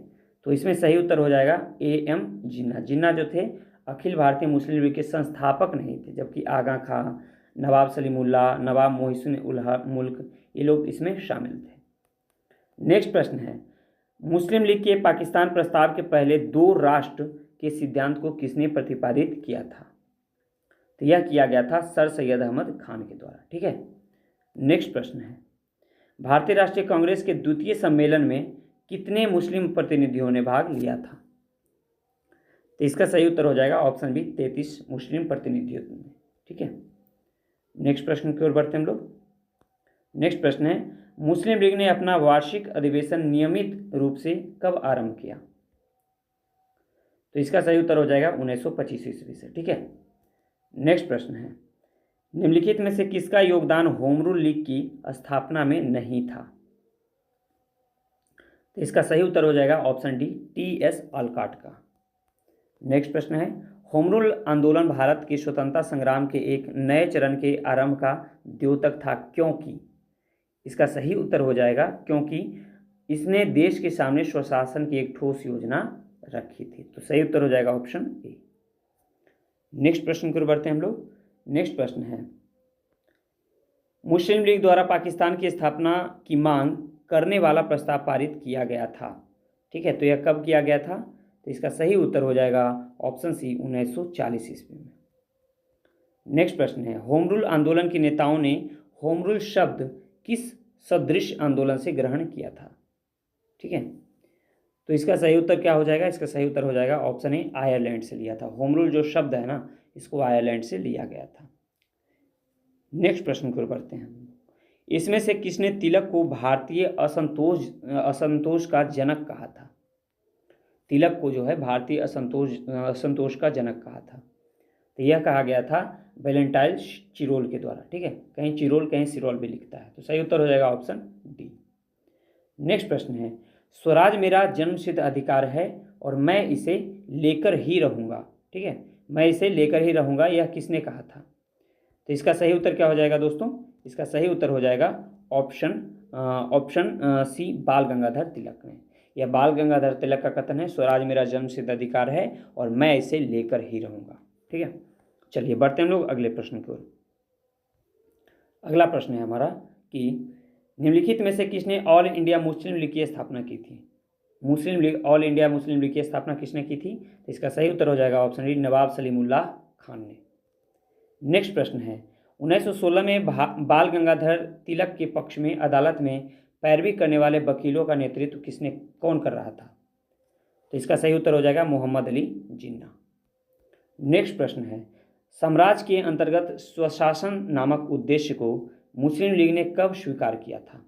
A: तो इसमें सही उत्तर हो जाएगा A.M. जिन्ना। जिन्ना जो थे अखिल भारतीय मुस्लिम लीग के संस्थापक नहीं थे, जबकि आगा खां, नवाब सलीमुल्लाह, नवाब मोहसिन उल मुल्क, ये लोग इसमें शामिल थे। नेक्स्ट प्रश्न है, मुस्लिम लीग के पाकिस्तान प्रस्ताव के पहले 2 राष्ट्र के सिद्धांत को किसने प्रतिपादित किया था? तो यह किया गया था सर सैयद अहमद खान के द्वारा। ठीक है, नेक्स्ट प्रश्न है, भारतीय राष्ट्रीय कांग्रेस के द्वितीय सम्मेलन में कितने मुस्लिम प्रतिनिधियों ने भाग लिया था? तो इसका सही उत्तर हो जाएगा ऑप्शन बी, 33 मुस्लिम प्रतिनिधियों ने। ठीक है, नेक्स्ट प्रश्न की ओर बढ़ते हम लोग। नेक्स्ट प्रश्न है, मुस्लिम लीग ने अपना वार्षिक अधिवेशन नियमित रूप से कब आरंभ किया? तो इसका सही उत्तर हो जाएगा 1925 ईस्वी से। ठीक है, नेक्स्ट प्रश्न है, निम्नलिखित में से किसका योगदान होम रूल लीग की स्थापना में नहीं था? तो इसका सही उत्तर हो जाएगा ऑप्शन डी, T.S. ऑलकॉट का। नेक्स्ट प्रश्न है, होम रूल आंदोलन भारत के स्वतंत्रता संग्राम के एक नए चरण के आरंभ का द्योतक था, क्योंकि? इसका सही उत्तर हो जाएगा क्योंकि इसने देश के सामने स्वशासन की एक ठोस योजना रखी थी। तो सही उत्तर हो जाएगा ऑप्शन ए। नेक्स्ट प्रश्न की ओर बढ़ते हैं हम लोग। नेक्स्ट प्रश्न है, मुस्लिम लीग द्वारा पाकिस्तान की स्थापना की मांग करने वाला प्रस्ताव पारित किया गया था। ठीक है, तो यह कब किया गया था? तो इसका सही उत्तर हो जाएगा ऑप्शन सी, 1940 ईस्वी में। नेक्स्ट प्रश्न है, होम रूल आंदोलन के नेताओं ने होम रूल शब्द किस सदृश आंदोलन से ग्रहण किया था? ठीक है, तो इसका सही उत्तर क्या हो जाएगा? इसका सही उत्तर हो जाएगा ऑप्शन ए, आयरलैंड से लिया था। होम रूल जो शब्द है ना, इसको आयरलैंड से लिया गया था। नेक्स्ट प्रश्न की ओर बढ़ते हैं। इसमें से किसने तिलक को भारतीय असंतोष का जनक कहा था? तिलक को जो है भारतीय असंतोष का जनक कहा था। तो यह कहा गया था वैलेंटाइन चिरोल के द्वारा। ठीक है, कहीं चिरोल कहीं सिरोल भी लिखता है। तो सही उत्तर हो जाएगा ऑप्शन डी। नेक्स्ट प्रश्न है, स्वराज मेरा जन्मसिद्ध अधिकार है और मैं इसे लेकर ही रहूँगा। ठीक है, मैं इसे लेकर ही रहूँगा, यह किसने कहा था? तो इसका सही उत्तर क्या हो जाएगा दोस्तों? इसका सही उत्तर हो जाएगा ऑप्शन सी, बाल गंगाधर तिलक ने। यह बाल गंगाधर तिलक का कथन है, स्वराज मेरा जन्मसिद्ध अधिकार है और मैं इसे लेकर ही रहूँगा। ठीक है, चलिए बढ़ते हैं हम लोग अगले प्रश्न की ओर।
B: अगला प्रश्न है हमारा कि निम्नलिखित में से किसने ऑल इंडिया मुस्लिम लीग की स्थापना की थी? मुस्लिम लीग, ऑल इंडिया मुस्लिम लीग की स्थापना किसने की थी? तो इसका सही उत्तर हो जाएगा ऑप्शन डी, नवाब सलीमुल्लाह खान ने। नेक्स्ट प्रश्न है 1916 में बाल गंगाधर तिलक के पक्ष में अदालत में पैरवी करने वाले वकीलों का नेतृत्व कौन कर रहा था? तो इसका सही उत्तर हो जाएगा मोहम्मद अली जिन्ना। नेक्स्ट प्रश्न है साम्राज्य के अंतर्गत स्वशासन नामक उद्देश्य को मुस्लिम लीग ने कब स्वीकार किया था?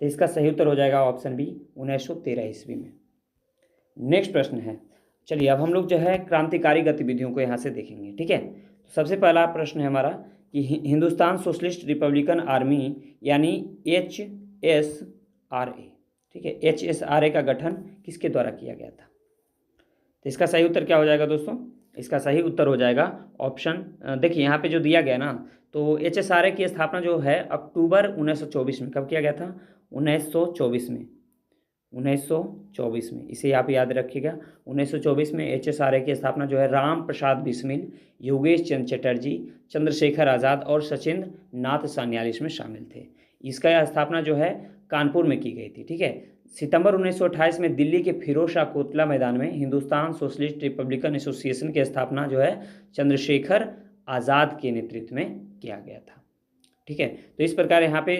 B: तो इसका सही उत्तर हो जाएगा ऑप्शन बी, 1913 ईस्वी में। नेक्स्ट प्रश्न है, चलिए अब हम लोग जो है क्रांतिकारी गतिविधियों को यहाँ से देखेंगे। ठीक है, तो सबसे पहला प्रश्न है हमारा कि हिंदुस्तान सोशलिस्ट रिपब्लिकन आर्मी यानी HSRA, ठीक है, HSRA का गठन किसके द्वारा किया गया था? तो इसका सही उत्तर क्या हो जाएगा दोस्तों? इसका सही उत्तर हो जाएगा ऑप्शन, देखिए यहाँ पे जो दिया गया ना, तो HSRA की स्थापना जो है अक्टूबर 1924 में, कब किया गया था? 1924 में, 1924 में, इसे आप याद रखिएगा। 1924 में HSRA की स्थापना जो है राम प्रसाद बिस्मिल, योगेश चंद्र चटर्जी, चंद्रशेखर आज़ाद और सचिंद्र नाथ सान्याल इसमें शामिल थे। इसका स्थापना जो है कानपुर में की गई थी। ठीक है, सितंबर 1928 में दिल्ली के फिरोज शाह कोतला मैदान में हिंदुस्तान सोशलिस्ट रिपब्लिकन एसोसिएशन की स्थापना जो है चंद्रशेखर आज़ाद के नेतृत्व में किया गया था। ठीक है, तो इस प्रकार यहाँ पे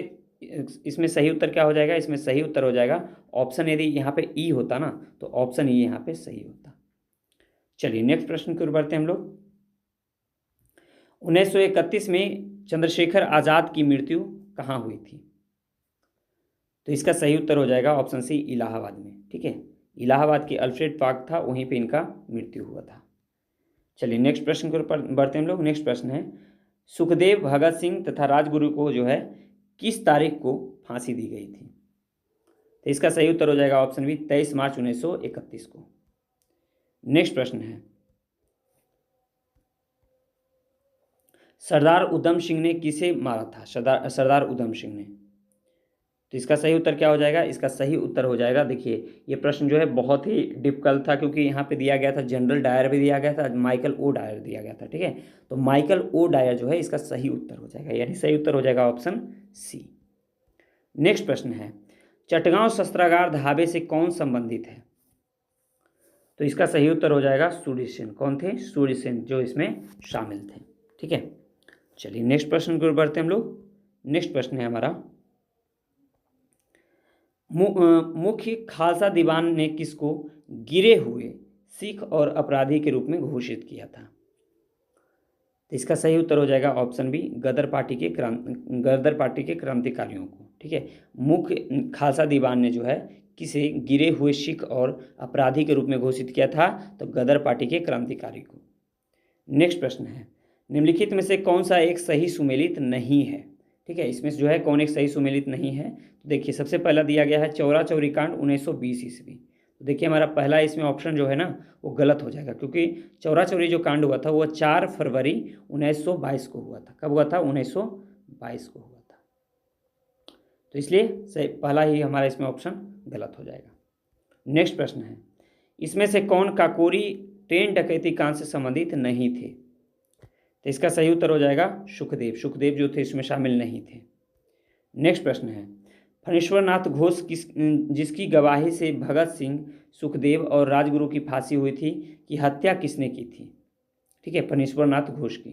B: इसमें सही उत्तर क्या हो जाएगा? इसमें सही उत्तर हो जाएगा ऑप्शन, यदि यहाँ पे ई होता ना तो ऑप्शन ई यहाँ पे सही होता। चलिए नेक्स्ट प्रश्न की ओर बढ़ते हैं हम लोग। 1931 में चंद्रशेखर आज़ाद की मृत्यु कहाँ हुई थी? तो इसका सही उत्तर हो जाएगा ऑप्शन सी, इलाहाबाद में। ठीक है, इलाहाबाद की अल्फ्रेड पार्क था, वहीं पे इनका मृत्यु हुआ था। चलिए नेक्स्ट प्रश्न की ओर बढ़ते हैं हम लोग। नेक्स्ट प्रश्न है सुखदेव, भगत सिंह तथा राजगुरु को जो है किस तारीख को फांसी दी गई थी? तो इसका सही उत्तर हो जाएगा ऑप्शन बी, 23 मार्च 1931 को। नेक्स्ट प्रश्न है सरदार उधम सिंह ने किसे मारा था? सरदार उधम सिंह ने, तो इसका सही उत्तर क्या हो जाएगा? इसका सही उत्तर हो जाएगा, देखिए ये प्रश्न जो है बहुत ही डिफिकल्ट था, क्योंकि यहाँ पे दिया गया था जनरल डायर भी दिया गया था, माइकल ओ डायर दिया गया था। ठीक है, तो माइकल ओ डायर जो है इसका सही उत्तर हो जाएगा, यानी सही उत्तर हो जाएगा ऑप्शन सी। नेक्स्ट प्रश्न है चटगांव शस्त्रागार ढाबे से कौन संबंधित है? तो इसका सही उत्तर हो जाएगा सूर्य सेन। कौन थे? सूर्य सेन, जो इसमें शामिल थे। ठीक है, चलिए नेक्स्ट प्रश्न की ओर बढ़ते हैं हम लोग। नेक्स्ट प्रश्न है हमारा मुख्य खालसा दीवान ने किसको गिरे हुए सिख और अपराधी के रूप में घोषित किया था? तो इसका सही उत्तर हो जाएगा ऑप्शन बी, गदर पार्टी के क्रांतिकारियों को। ठीक है, मुख्य खालसा दीवान ने जो है किसे गिरे हुए सिख और अपराधी के रूप में घोषित किया था? तो गदर पार्टी के क्रांतिकारी को। नेक्स्ट प्रश्न है निम्नलिखित में से कौन सा एक सही सुमेलित नहीं है? ठीक है, इसमें जो है कौन एक सही सुमेलित नहीं है? तो देखिए सबसे पहला दिया गया है चौरा चौरी कांड 1920 ईस्वी। तो देखिए हमारा पहला इसमें ऑप्शन जो है ना वो गलत हो जाएगा, क्योंकि चौरा चौरी जो कांड हुआ था वो 4 फरवरी 1922 को हुआ था। कब हुआ था? 1922 को हुआ था। तो इसलिए पहला ही हमारा इसमें ऑप्शन गलत हो जाएगा। नेक्स्ट प्रश्न है इसमें से कौन काकोरी ट्रेन डकैती कांड से संबंधित नहीं थे? तो इसका सही उत्तर हो जाएगा सुखदेव जो थे इसमें शामिल नहीं थे। नेक्स्ट प्रश्न है फणीश्वरनाथ घोष जिसकी गवाही से भगत सिंह, सुखदेव और राजगुरु की फांसी हुई थी कि हत्या किसने की थी? ठीक है, फणीश्वरनाथ घोष की।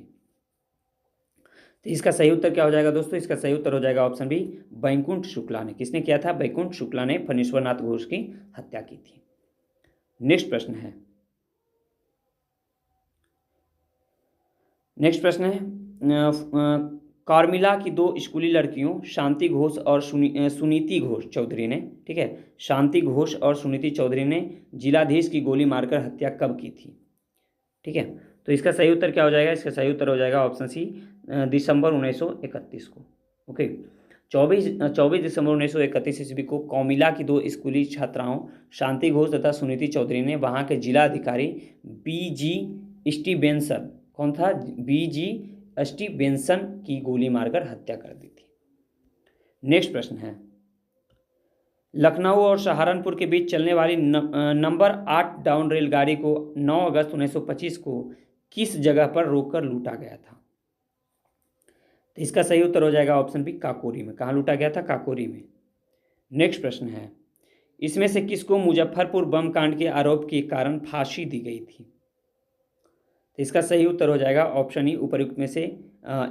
B: तो इसका सही उत्तर क्या हो जाएगा दोस्तों? इसका सही उत्तर हो जाएगा ऑप्शन बी, बैकुंठ शुक्ला ने। किसने किया था? बैकुंठ शुक्ला ने फणीश्वरनाथ घोष की हत्या की थी। नेक्स्ट प्रश्न है कार्मिला की 2 स्कूली लड़कियों शांति घोष और सुनीति घोष चौधरी ने, ठीक है, शांति घोष और सुनीति चौधरी ने जिलाधीश की गोली मारकर हत्या कब की थी? ठीक है, तो इसका सही उत्तर क्या हो जाएगा? इसका सही उत्तर हो जाएगा ऑप्शन सी, दिसंबर 1931 को। ओके, 24 दिसंबर 1931 ईस्वी को कौमिला की 2 स्कूली छात्राओं शांति घोष तथा सुनीति चौधरी ने वहाँ के जिलाधिकारी BG स्टीवेंसन, कौन था? BG स्टीवेंसन की गोली मारकर हत्या कर दी थी। नेक्स्ट प्रश्न है लखनऊ और सहारनपुर के बीच चलने वाली नंबर 8 डाउन रेलगाड़ी को 9 अगस्त 1925 को किस जगह पर रोककर लूटा गया था? तो इसका सही उत्तर हो जाएगा ऑप्शन बी, काकोरी में। कहाँ लूटा गया था? काकोरी में। नेक्स्ट प्रश्न है, इसमें से किसको मुजफ्फरपुर बम कांड के आरोप के कारण फांसी दी गई थी? तो इसका सही उत्तर हो जाएगा ऑप्शन ई, उपर्युक्त में से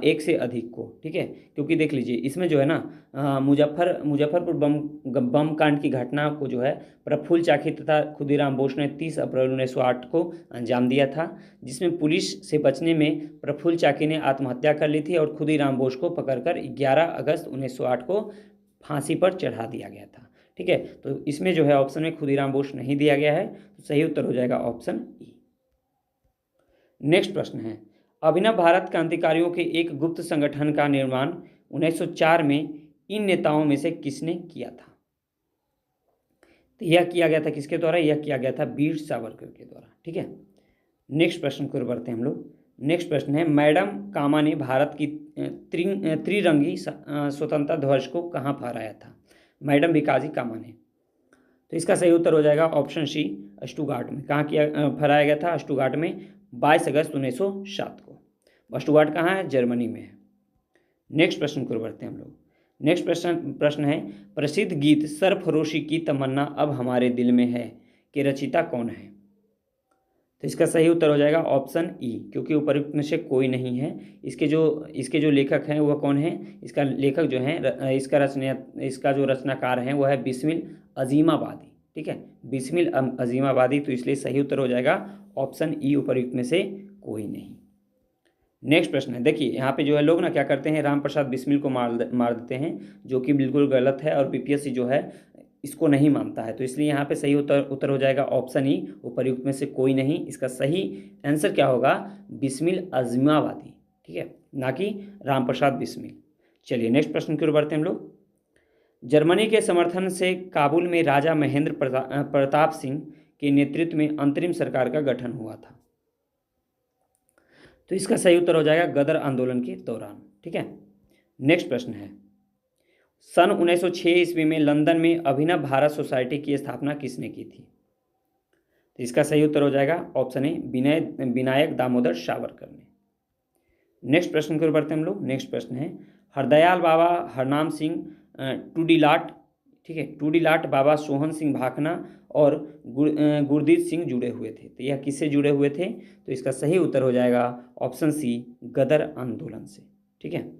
B: एक से अधिक को। ठीक है, क्योंकि देख लीजिए इसमें जो है ना मुजफ्फरपुर बम कांड की घटना को जो है प्रफुल्ल चाकी तथा खुदीराम बोस ने 30 अप्रैल 1908 को अंजाम दिया था, जिसमें पुलिस से बचने में प्रफुल्ल चाकी ने आत्महत्या कर ली थी और खुदीराम बोस को पकड़कर 11 अगस्त 1908 को फांसी पर चढ़ा दिया गया था। ठीक है, तो इसमें जो है ऑप्शन में खुदीराम बोस नहीं दिया गया है, तो सही उत्तर हो जाएगा ऑप्शन ई। नेक्स्ट प्रश्न है, अभिनव भारत क्रांतिकारियों के एक गुप्त संगठन का निर्माण 1904 में इन नेताओं में से किसने किया था? तो यह किया गया था किसके द्वारा? यह किया गया था वीर सावरकर के द्वारा। ठीक है, नेक्स्ट प्रश्न को बढ़ते हैं हम लोग। नेक्स्ट प्रश्न है, मैडम कामा ने भारत की त्रिरंगी स्वतंत्रता ध्वज को कहाँ फहराया था? मैडम भिकाजी कामा ने। तो इसका सही उत्तर हो जाएगा ऑप्शन सी, स्टुगार्ट में। कहाँ किया फहराया गया था? स्टुगार्ट में 22 अगस्त 1907 को। स्टुगार्ट कहाँ है? जर्मनी में है। नेक्स्ट प्रश्न को बढ़ते हैं हम लोग। नेक्स्ट प्रश्न है, प्रसिद्ध गीत सरफरोशी की तमन्ना अब हमारे दिल में है के रचयिता कौन है? तो इसका सही उत्तर हो जाएगा ऑप्शन ई, क्योंकि उपर्युक्त में से कोई नहीं है। इसके जो लेखक हैं वह कौन है? इसका लेखक जो है, इसका जो रचनाकार है वह है बिस्मिल अजीमाबादी। ठीक है, बिस्मिल अजीमाबादी। तो इसलिए सही उत्तर हो जाएगा ऑप्शन ई, उपर्युक्त में से कोई नहीं। नेक्स्ट प्रश्न है, देखिए यहाँ पे जो है लोग ना क्या करते हैं, राम प्रसाद बिस्मिल को मार देते हैं, जो कि बिल्कुल गलत है और बीपीएससी जो है इसको नहीं मानता है। तो इसलिए यहाँ पे सही उत्तर हो जाएगा ऑप्शन ई, उपर्युक्त में से कोई नहीं। इसका सही आंसर क्या होगा? बिस्मिल अजीमाबादी। ठीक है, ना कि राम प्रसाद बिस्मिल। चलिए नेक्स्ट प्रश्न की ओर बढ़ते हैं हम लोग। जर्मनी के समर्थन से काबुल में राजा महेंद्र प्रताप सिंह के नेतृत्व में अंतरिम सरकार का गठन हुआ था। तो इसका सही उत्तर हो जाएगा गदर आंदोलन के दौरान। ठीक है, नेक्स्ट प्रश्न है, सन 1906 ईस्वी में लंदन में अभिनव भारत सोसाइटी की स्थापना किसने की थी? तो इसका सही उत्तर हो जाएगा ऑप्शन ए, विनायक दामोदर सावरकर ने। नेक्स्ट प्रश्न की ओर बढ़ते हैं हम लोग। नेक्स्ट प्रश्न है, हरदयाल बाबा हरनाम सिंह टूडीलाट, ठीक है, टूडीलाट बाबा सोहन सिंह भाखना और गुरदीत सिंह जुड़े हुए थे। तो यह किससे जुड़े हुए थे? तो इसका सही उत्तर हो जाएगा ऑप्शन सी, गदर आंदोलन से। ठीक है,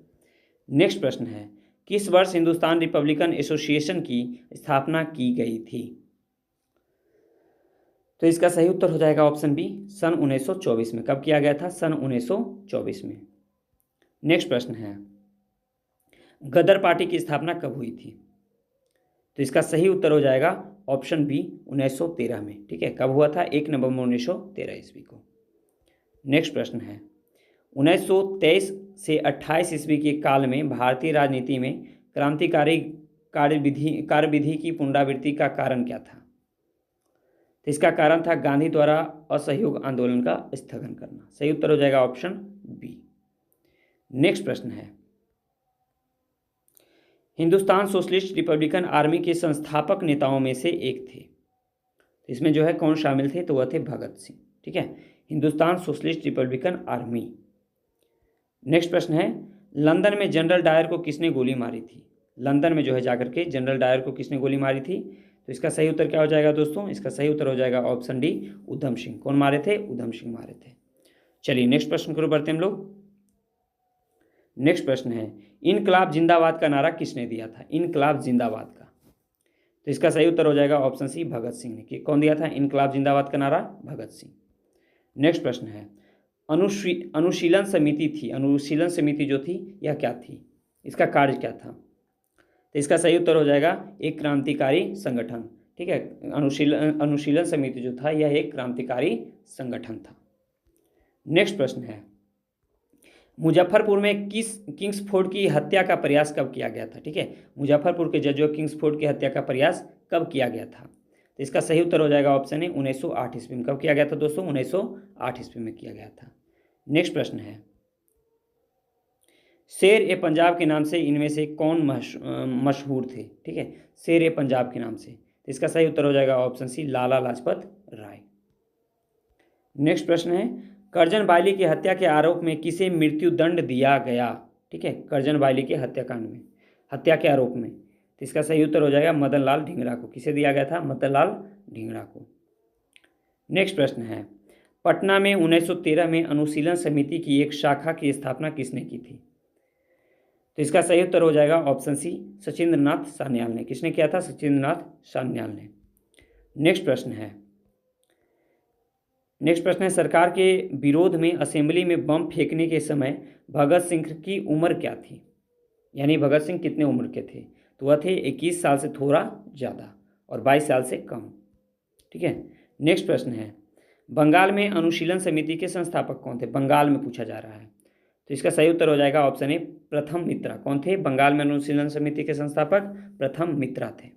B: नेक्स्ट प्रश्न है, किस वर्ष हिंदुस्तान रिपब्लिकन एसोसिएशन की स्थापना की गई थी? तो इसका सही उत्तर हो जाएगा ऑप्शन बी, सन 1924 में। कब किया गया था? सन 1924 में। नेक्स्ट प्रश्न है, गदर पार्टी की स्थापना कब हुई थी? तो इसका सही उत्तर हो जाएगा ऑप्शन बी, 1913 में। ठीक है, कब हुआ था? 1 नवंबर 1913 ईस्वी को। नेक्स्ट प्रश्न है, 1923 से 28 ईस्वी के काल में भारतीय राजनीति में क्रांतिकारी कार्यविधि की पुनरावृत्ति का कारण क्या था? तो इसका कारण था गांधी द्वारा असहयोग आंदोलन का स्थगन करना। सही उत्तर हो जाएगा ऑप्शन बी। नेक्स्ट प्रश्न है, हिंदुस्तान सोशलिस्ट रिपब्लिकन आर्मी के संस्थापक नेताओं में से एक थे। तो इसमें जो है कौन शामिल थे? तो वह थे भगत सिंह। ठीक है, Hindustan socialist Republican army. Next प्रश्न है, लंदन में जनरल डायर को किसने गोली मारी थी? लंदन में जो है जाकर के जनरल डायर को किसने गोली मारी थी? तो इसका सही उत्तर क्या हो जाएगा दोस्तों? इसका सही उत्तर हो जाएगा ऑप्शन डी, उधम सिंह। कौन मारे थे? उधम सिंह मारे थे। चलिए नेक्स्ट प्रश्न को बढ़ते हैं हम लोग। नेक्स्ट प्रश्न है, इनकलाब जिंदाबाद का नारा किसने दिया था? इनकलाब जिंदाबाद का। तो इसका सही उत्तर हो जाएगा ऑप्शन सी, भगत सिंह ने। कि कौन दिया था इनकलाब जिंदाबाद का नारा? भगत सिंह। नेक्स्ट प्रश्न है, अनुशीलन समिति थी, अनुशीलन समिति जो थी यह क्या थी? इसका कार्य क्या था? तो इसका सही उत्तर हो जाएगा एक क्रांतिकारी संगठन। ठीक है, अनुशीलन समिति जो था यह एक क्रांतिकारी संगठन था। नेक्स्ट प्रश्न है, मुजफ्फरपुर में किंग्सफोर्ड की हत्या का प्रयास कब किया गया था? ठीक है, मुजफ्फरपुर के जजों किंग्सफोर्ड की हत्या का प्रयास कब किया गया था? तो इसका सही उत्तर हो जाएगा ऑप्शन ए, 1908 ईस्वी में। कब किया गया था दोस्तों? 1908 ईस्वी में किया गया था। नेक्स्ट प्रश्न है, शेर ए पंजाब के नाम से इनमें से कौन मशहूर थे? ठीक है, शेर ए पंजाब के नाम से। तो इसका सही उत्तर हो जाएगा ऑप्शन सी, लाला लाजपत राय। नेक्स्ट प्रश्न है, करजन बाइली की हत्या के आरोप में किसे मृत्यु दंड दिया गया? ठीक है, करजन वायली के हत्याकांड में, हत्या के आरोप में। तो इसका सही उत्तर हो जाएगा मदन लाल ढींगरा को। किसे दिया गया था? मदन लाल ढींगरा को। नेक्स्ट प्रश्न है, पटना में 1913 में अनुशीलन समिति की एक शाखा की स्थापना किसने की थी? तो इसका सही उत्तर हो जाएगा ऑप्शन सी, सचिंद्र नाथ सान्याल ने। किसने किया था? सचिंद्र नाथ सान्याल ने। नेक्स्ट प्रश्न है, सरकार के विरोध में असेंबली में बम फेंकने के समय भगत सिंह की उम्र क्या थी? यानी भगत सिंह कितने उम्र के थे? तो वह थे 21 साल से थोड़ा ज़्यादा और 22 साल से कम। ठीक है। नेक्स्ट प्रश्न है, बंगाल में अनुशीलन समिति के संस्थापक कौन थे? बंगाल में पूछा जा रहा है। तो इसका सही उत्तर हो जाएगा ऑप्शन ए, प्रथम मित्रा। कौन थे बंगाल में अनुशीलन समिति के संस्थापक? प्रथम मित्रा थे।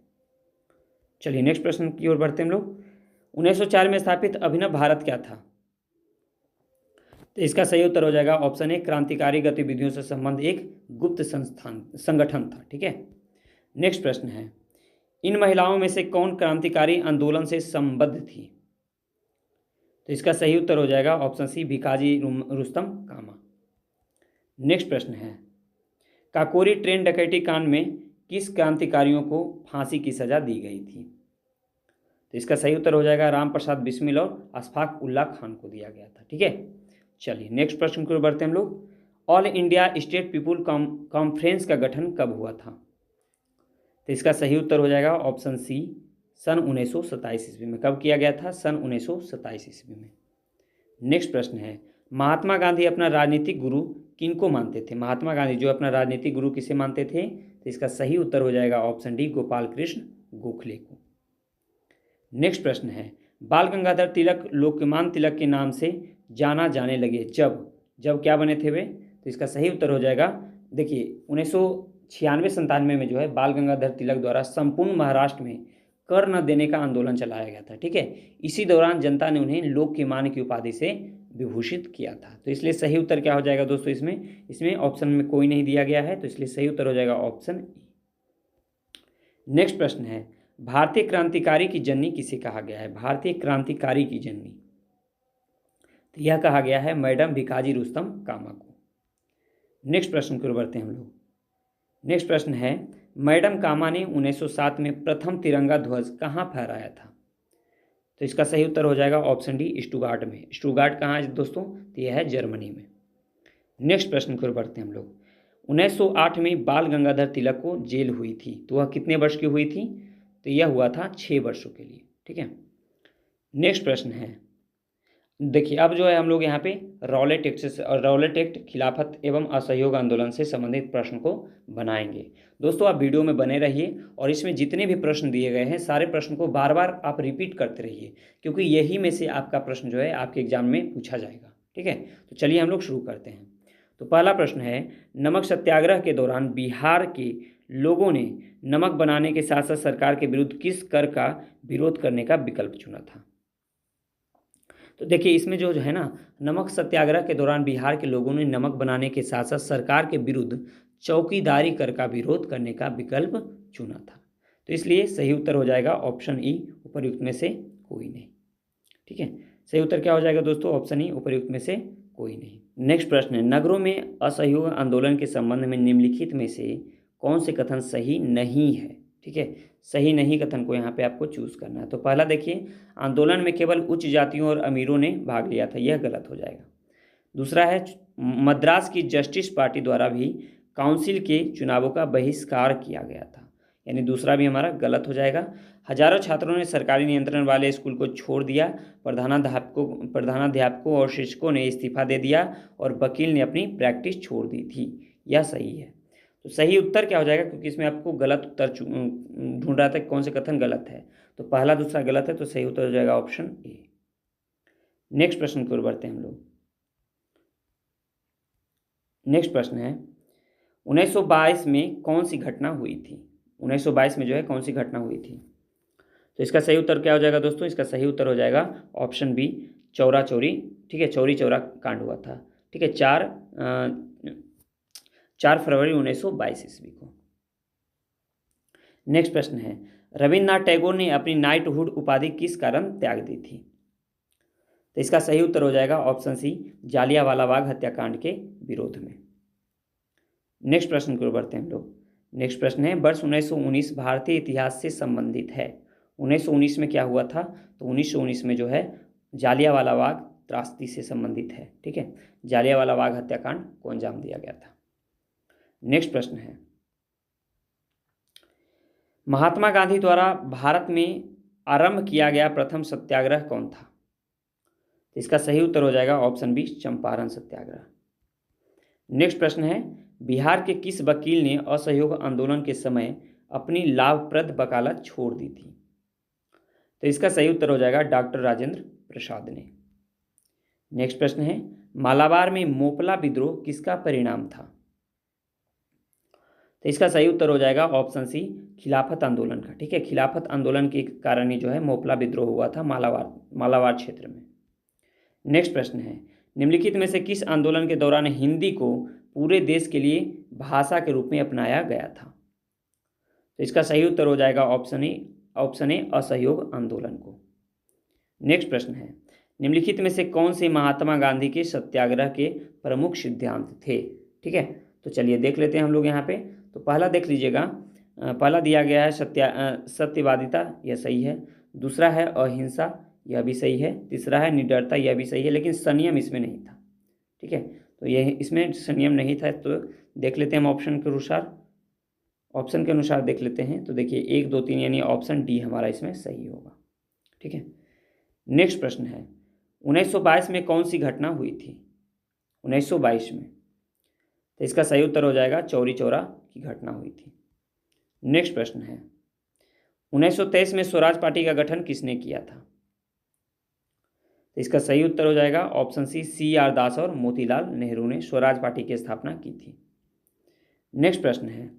B: चलिए नेक्स्ट प्रश्न की ओर बढ़ते हैं हम लोग। 1904 में स्थापित अभिनव भारत क्या था? तो इसका सही उत्तर हो जाएगा ऑप्शन ए, क्रांतिकारी गतिविधियों से संबंध एक गुप्त संगठन था। ठीक है। नेक्स्ट प्रश्न है, इन महिलाओं में से कौन क्रांतिकारी आंदोलन से संबद्ध थी? तो इसका सही उत्तर हो जाएगा ऑप्शन सी, भिकाजी रुस्तम कामा। नेक्स्ट प्रश्न है, काकोरी ट्रेन डकैती कांड में किस क्रांतिकारियों को फांसी की सजा दी गई थी? तो इसका सही उत्तर हो जाएगा राम प्रसाद बिस्मिल और अशफाक उल्लाह खान को दिया गया था। ठीक है। चलिए नेक्स्ट प्रश्न की ओर बढ़ते हैं हम लोग। All India state people conference का गठन कब हुआ था? तो इसका सही उत्तर हो जाएगा ऑप्शन सी, सन 1927 ईस्वी में। कब किया गया था? सन 1927 ईस्वी में। नेक्स्ट प्रश्न है, महात्मा गांधी अपना राजनीतिक गुरु किनको मानते थे? महात्मा गांधी जो अपना राजनीतिक गुरु किसे मानते थे? तो इसका सही उत्तर हो जाएगा ऑप्शन डी, गोपाल कृष्ण गोखले को। नेक्स्ट प्रश्न है, बाल गंगाधर तिलक लोकमान्य तिलक के नाम से जाना जाने लगे जब क्या बने थे वे? तो इसका सही उत्तर हो जाएगा, देखिए 1996-97 में जो है बाल गंगाधर तिलक द्वारा संपूर्ण महाराष्ट्र में कर न देने का आंदोलन चलाया गया था। ठीक है। इसी दौरान जनता ने उन्हें लोकमान्य की उपाधि से विभूषित किया था। तो इसलिए सही उत्तर क्या हो जाएगा दोस्तों? इसमें ऑप्शन में कोई नहीं दिया गया है, तो इसलिए सही उत्तर हो जाएगा ऑप्शन ई। नेक्स्ट प्रश्न है, भारतीय क्रांतिकारी की जननी किसे कहा गया है? भारतीय क्रांतिकारी की जननी, तो यह कहा गया है मैडम भिकाजी रुस्तम कामा को। नेक्स्ट प्रश्न की ओर बढ़ते हैं हम लोग। नेक्स्ट प्रश्न है, मैडम कामा ने 1907 में प्रथम तिरंगा ध्वज कहाँ फहराया था? तो इसका सही उत्तर हो जाएगा ऑप्शन डी, स्टुगार्ट में। स्टुगार्ट कहाँ है दोस्तों? तो यह है जर्मनी में। नेक्स्ट प्रश्न की ओर बढ़ते हैं हम लोग। 1908 में बाल गंगाधर तिलक को जेल हुई थी, तो वह कितने वर्ष की हुई थी? तो यह हुआ था 6 वर्षों के लिए। ठीक है। नेक्स्ट प्रश्न है, देखिए अब जो है हम लोग यहाँ पे रॉलेट एक्ट खिलाफत एवं असहयोग आंदोलन से संबंधित प्रश्न को बनाएंगे। दोस्तों आप वीडियो में बने रहिए और इसमें जितने भी प्रश्न दिए गए हैं सारे प्रश्न को बार बार आप रिपीट करते रहिए, क्योंकि यही में से आपका प्रश्न जो है आपके एग्जाम में पूछा जाएगा। ठीक है। तो चलिए हम लोग शुरू करते हैं। तो पहला प्रश्न है, नमक सत्याग्रह के दौरान बिहार के लोगों ने नमक बनाने के साथ साथ सरकार के विरुद्ध किस कर का विरोध करने का विकल्प चुना था? तो देखिए इसमें जो है ना, नमक सत्याग्रह के दौरान बिहार के लोगों ने नमक बनाने के साथ साथ सरकार के विरुद्ध चौकीदारी कर का विरोध करने का विकल्प चुना था। तो इसलिए सही उत्तर हो जाएगा ऑप्शन ई, उपर्युक्त में से कोई नहीं। ठीक है। सही उत्तर क्या हो जाएगा दोस्तों? ऑप्शन ई, उपर्युक्त में से कोई नहीं। नेक्स्ट प्रश्न है, नगरों में असहयोग आंदोलन के संबंध में निम्नलिखित में से कौन से कथन सही नहीं है? ठीक है। सही नहीं कथन को यहाँ पे आपको चूज करना है। तो पहला देखिए, आंदोलन में केवल उच्च जातियों और अमीरों ने भाग लिया था, यह गलत हो जाएगा। दूसरा है, मद्रास की जस्टिस पार्टी द्वारा भी काउंसिल के चुनावों का बहिष्कार किया गया था, यानी दूसरा भी हमारा गलत हो जाएगा। हजारों छात्रों ने सरकारी नियंत्रण वाले स्कूल को छोड़ दिया, प्रधानाध्यापकों और शिक्षकों ने इस्तीफा दे दिया और वकील ने अपनी प्रैक्टिस छोड़ दी थी, यह सही है। तो सही उत्तर क्या हो जाएगा, क्योंकि इसमें आपको गलत उत्तर ढूंढ रहा था कौन से कथन गलत है, तो पहला दूसरा गलत है, तो सही उत्तर हो जाएगा ऑप्शन ए। नेक्स्ट प्रश्न की ओर बढ़ते हैं हम लोग। नेक्स्ट प्रश्न है, 1922 में कौन सी घटना हुई थी? 1922 में जो है कौन सी घटना हुई थी? तो इसका सही उत्तर क्या हो जाएगा दोस्तों? इसका सही उत्तर हो जाएगा ऑप्शन बी, चौरा चौरी। ठीक है, चौरी चौरा कांड हुआ था। ठीक है, 4 फरवरी 1922 ईस्वी को। नेक्स्ट प्रश्न है, रविन्द्रनाथ टैगोर ने अपनी नाइटहुड उपाधि किस कारण त्याग दी थी? तो इसका सही उत्तर हो जाएगा ऑप्शन सी, जालियांवाला बाग हत्याकांड के विरोध में। नेक्स्ट प्रश्न की ओर बढ़ते हैं हम लोग। नेक्स्ट प्रश्न है, वर्ष 1919 भारतीय इतिहास से संबंधित है। 1919 में क्या हुआ था? तो 1919 में जो है जालियांवाला बाग त्रासदी से संबंधित है। ठीक है, जालियांवाला बाग हत्याकांड को अंजाम दिया गया था। नेक्स्ट प्रश्न है, महात्मा गांधी द्वारा भारत में आरंभ किया गया प्रथम सत्याग्रह कौन था? तो इसका सही उत्तर हो जाएगा ऑप्शन बी, चंपारण सत्याग्रह। नेक्स्ट प्रश्न है, बिहार के किस वकील ने असहयोग आंदोलन के समय अपनी लाभप्रद वकालत छोड़ दी थी? तो इसका सही उत्तर हो जाएगा डॉक्टर राजेंद्र प्रसाद ने। नेक्स्ट प्रश्न है, मालाबार में मोपला विद्रोह किसका परिणाम था? तो इसका सही उत्तर हो जाएगा ऑप्शन सी, खिलाफत आंदोलन का। ठीक है, खिलाफत आंदोलन के कारण ही जो है मोपला विद्रोह हुआ था मालाबार क्षेत्र में। नेक्स्ट प्रश्न है, निम्नलिखित में से किस आंदोलन के दौरान हिंदी को पूरे देश के लिए भाषा के रूप में अपनाया गया था? तो इसका सही उत्तर हो जाएगा ऑप्शन ए, असहयोग आंदोलन को। नेक्स्ट प्रश्न है, निम्नलिखित में से कौन से महात्मा गांधी के सत्याग्रह के प्रमुख सिद्धांत थे? ठीक है, तो चलिए देख लेते हैं हम लोग यहाँ पे। तो पहला देख लीजिएगा, पहला दिया गया है सत्यवादिता, यह सही है। दूसरा है अहिंसा, यह भी सही है। तीसरा है निडरता, यह भी सही है, लेकिन संयम इसमें नहीं था। ठीक है, तो यह इसमें संयम नहीं था। तो देख लेते हैं हम ऑप्शन के अनुसार देख लेते हैं। तो देखिए 1, 2, 3 यानी ऑप्शन डी हमारा इसमें सही होगा। ठीक है, नेक्स्ट प्रश्न है, 1922 में कौन सी घटना हुई थी? 1922 में, तो इसका सही उत्तर हो जाएगा चौरी चौरा की घटना हुई थी। नेक्स्ट प्रश्न है, 1923 में स्वराज पार्टी का गठन किसने किया था? तो इसका सही उत्तर हो जाएगा ऑप्शन सी, CR दास और मोतीलाल नेहरू ने स्वराज पार्टी की स्थापना की थी। नेक्स्ट प्रश्न है,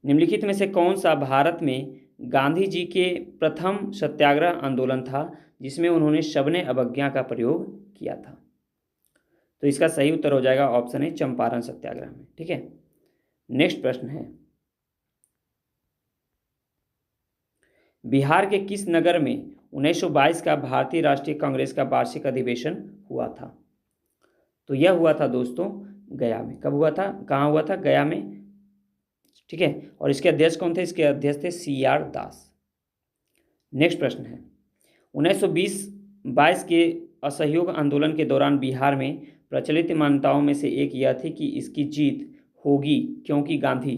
B: निम्नलिखित में से कौन सा भारत में गांधी जी के प्रथम सत्याग्रह आंदोलन था जिसमें उन्होंने सविनय अवज्ञा का प्रयोग किया था? तो इसका सही उत्तर हो जाएगा ऑप्शन ए, चंपारण सत्याग्रह में। ठीक है, नेक्स्ट प्रश्न है, बिहार के किस नगर में 1922 का भारतीय राष्ट्रीय कांग्रेस का वार्षिक अधिवेशन हुआ था? तो यह हुआ था दोस्तों गया में। कब हुआ था, कहाँ हुआ था? गया में। ठीक है, और इसके अध्यक्ष कौन थे? इसके अध्यक्ष थे CR दास। नेक्स्ट प्रश्न है, 1922 के असहयोग आंदोलन के दौरान बिहार में प्रचलित मान्यताओं में से एक यह थी कि इसकी जीत होगी क्योंकि गांधी,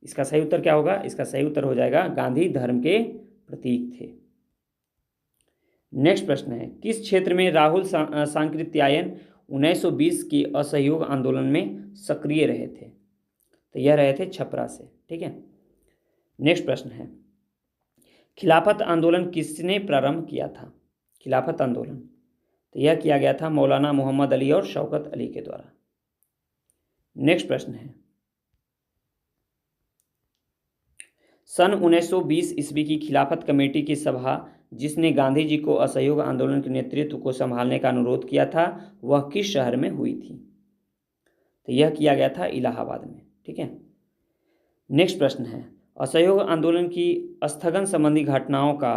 B: इसका सही उत्तर क्या होगा? इसका सही उत्तर हो जाएगा गांधी धर्म के प्रतीक थे। नेक्स्ट प्रश्न है, किस क्षेत्र में राहुल सांकृत्यायन 1920 के असहयोग आंदोलन में सक्रिय रहे थे? तो यह रहे थे छपरा से। ठीक है, नेक्स्ट प्रश्न है, खिलाफत आंदोलन किसने प्रारंभ किया था? खिलाफत आंदोलन, तो यह किया गया था मौलाना मोहम्मद अली और शौकत अली के द्वारा। नेक्स्ट प्रश्न है, सन 1920 ईस्वी की खिलाफत कमेटी की सभा जिसने गांधी जी को असहयोग आंदोलन के नेतृत्व को संभालने का अनुरोध किया था वह किस शहर में हुई थी? तो यह किया गया था इलाहाबाद में। ठीक है, नेक्स्ट प्रश्न है, असहयोग आंदोलन की स्थगन संबंधी घटनाओं का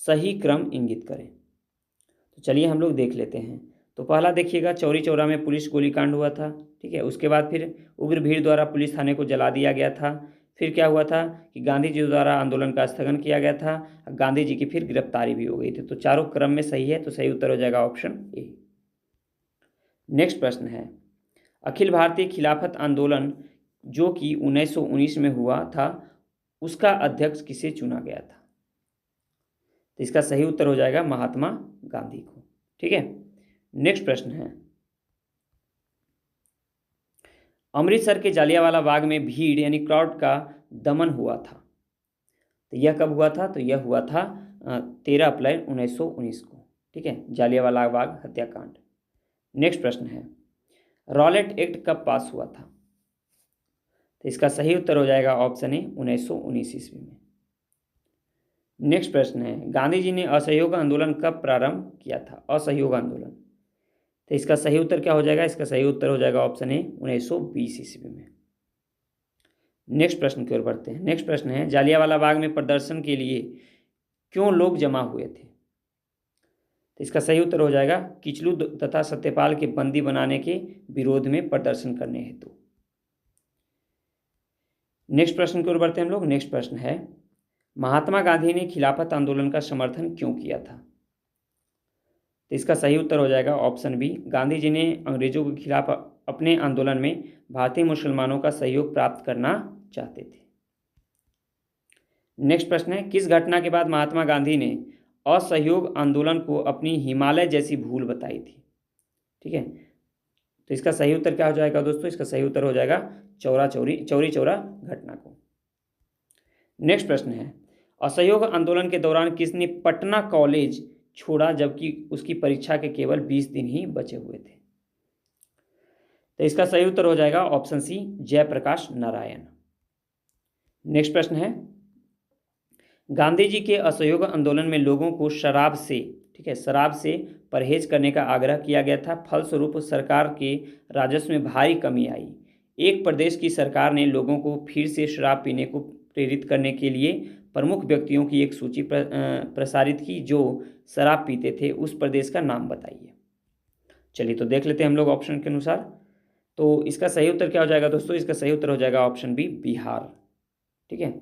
B: सही क्रम इंगित करें। तो चलिए हम लोग देख लेते हैं। तो पहला देखिएगा, चौरी चौरा में पुलिस गोलीकांड हुआ था। ठीक है, उसके बाद फिर उग्र भीड़ द्वारा पुलिस थाने को जला दिया गया था। फिर क्या हुआ था कि गांधी जी द्वारा आंदोलन का स्थगन किया गया था, गांधी जी की फिर गिरफ्तारी भी हो गई थी। तो चारों क्रम में सही है, तो सही उत्तर हो जाएगा ऑप्शन ए। नेक्स्ट प्रश्न है, अखिल भारतीय खिलाफत आंदोलन जो कि 1919 में हुआ था उसका अध्यक्ष किसे चुना गया था? तो इसका सही उत्तर हो जाएगा महात्मा गांधी को। ठीक है, नेक्स्ट प्रश्न है, अमृतसर के जालियांवाला बाग में भीड़ यानी क्राउड का दमन हुआ था। तो यह कब हुआ था? तो यह हुआ था 13 अप्रैल 1919 को। ठीक है, जालियांवाला बाग हत्याकांड। नेक्स्ट प्रश्न है, रॉलेट एक्ट कब पास हुआ था? तो इसका सही उत्तर हो जाएगा ऑप्शन ए, 1919 ईस्वी में। नेक्स्ट प्रश्न है, गांधी जी ने असहयोग आंदोलन कब प्रारंभ किया था? असहयोग आंदोलन, तो इसका सही उत्तर क्या हो जाएगा? इसका सही उत्तर हो जाएगा ऑप्शन ए, 1920 ईस्वी में। नेक्स्ट प्रश्न की ओर बढ़ते हैं। नेक्स्ट प्रश्न है, जालियांवाला बाग में प्रदर्शन के लिए क्यों लोग जमा हुए थे? तो इसका सही उत्तर हो जाएगा किचलू तथा सत्यपाल के बंदी बनाने के विरोध में प्रदर्शन करने हेतु। नेक्स्ट प्रश्न की ओर बढ़ते हैं हम लोग। नेक्स्ट प्रश्न है, महात्मा गांधी ने खिलाफत आंदोलन का समर्थन क्यों किया था? तो इसका सही उत्तर हो जाएगा ऑप्शन बी, गांधी जी ने अंग्रेजों के खिलाफ अपने आंदोलन में भारतीय मुसलमानों का सहयोग प्राप्त करना चाहते थे। नेक्स्ट प्रश्न है, किस घटना के बाद महात्मा गांधी ने असहयोग आंदोलन को अपनी हिमालय जैसी भूल बताई थी? ठीक है, तो इसका सही उत्तर क्या हो जाएगा दोस्तों? इसका सही उत्तर हो जाएगा चौरी चौरा घटना को। नेक्स्ट प्रश्न है, असहयोग आंदोलन के दौरान किसने पटना कॉलेज छोड़ा जबकि उसकी परीक्षा के केवल 20 दिन ही बचे हुए थे? तो इसका सही उत्तर हो जाएगा option C, Jayaprakash Narayan. Next प्रश्न है, गांधी जी के असहयोग आंदोलन में लोगों को शराब से, ठीक है, शराब से परहेज करने का आग्रह किया गया था। फलस्वरूप सरकार के राजस्व में भारी कमी आई। एक प्रदेश की सरकार ने लोगों को फिर से शराब पीने को प्रेरित करने के लिए प्रमुख व्यक्तियों की एक सूची प्रसारित की जो शराब पीते थे। उस प्रदेश का नाम बताइए। चलिए तो देख लेते हैं हम लोग ऑप्शन के अनुसार। तो इसका सही उत्तर क्या हो जाएगा दोस्तों? इसका सही उत्तर हो जाएगा ऑप्शन बी, बिहार। ठीक है,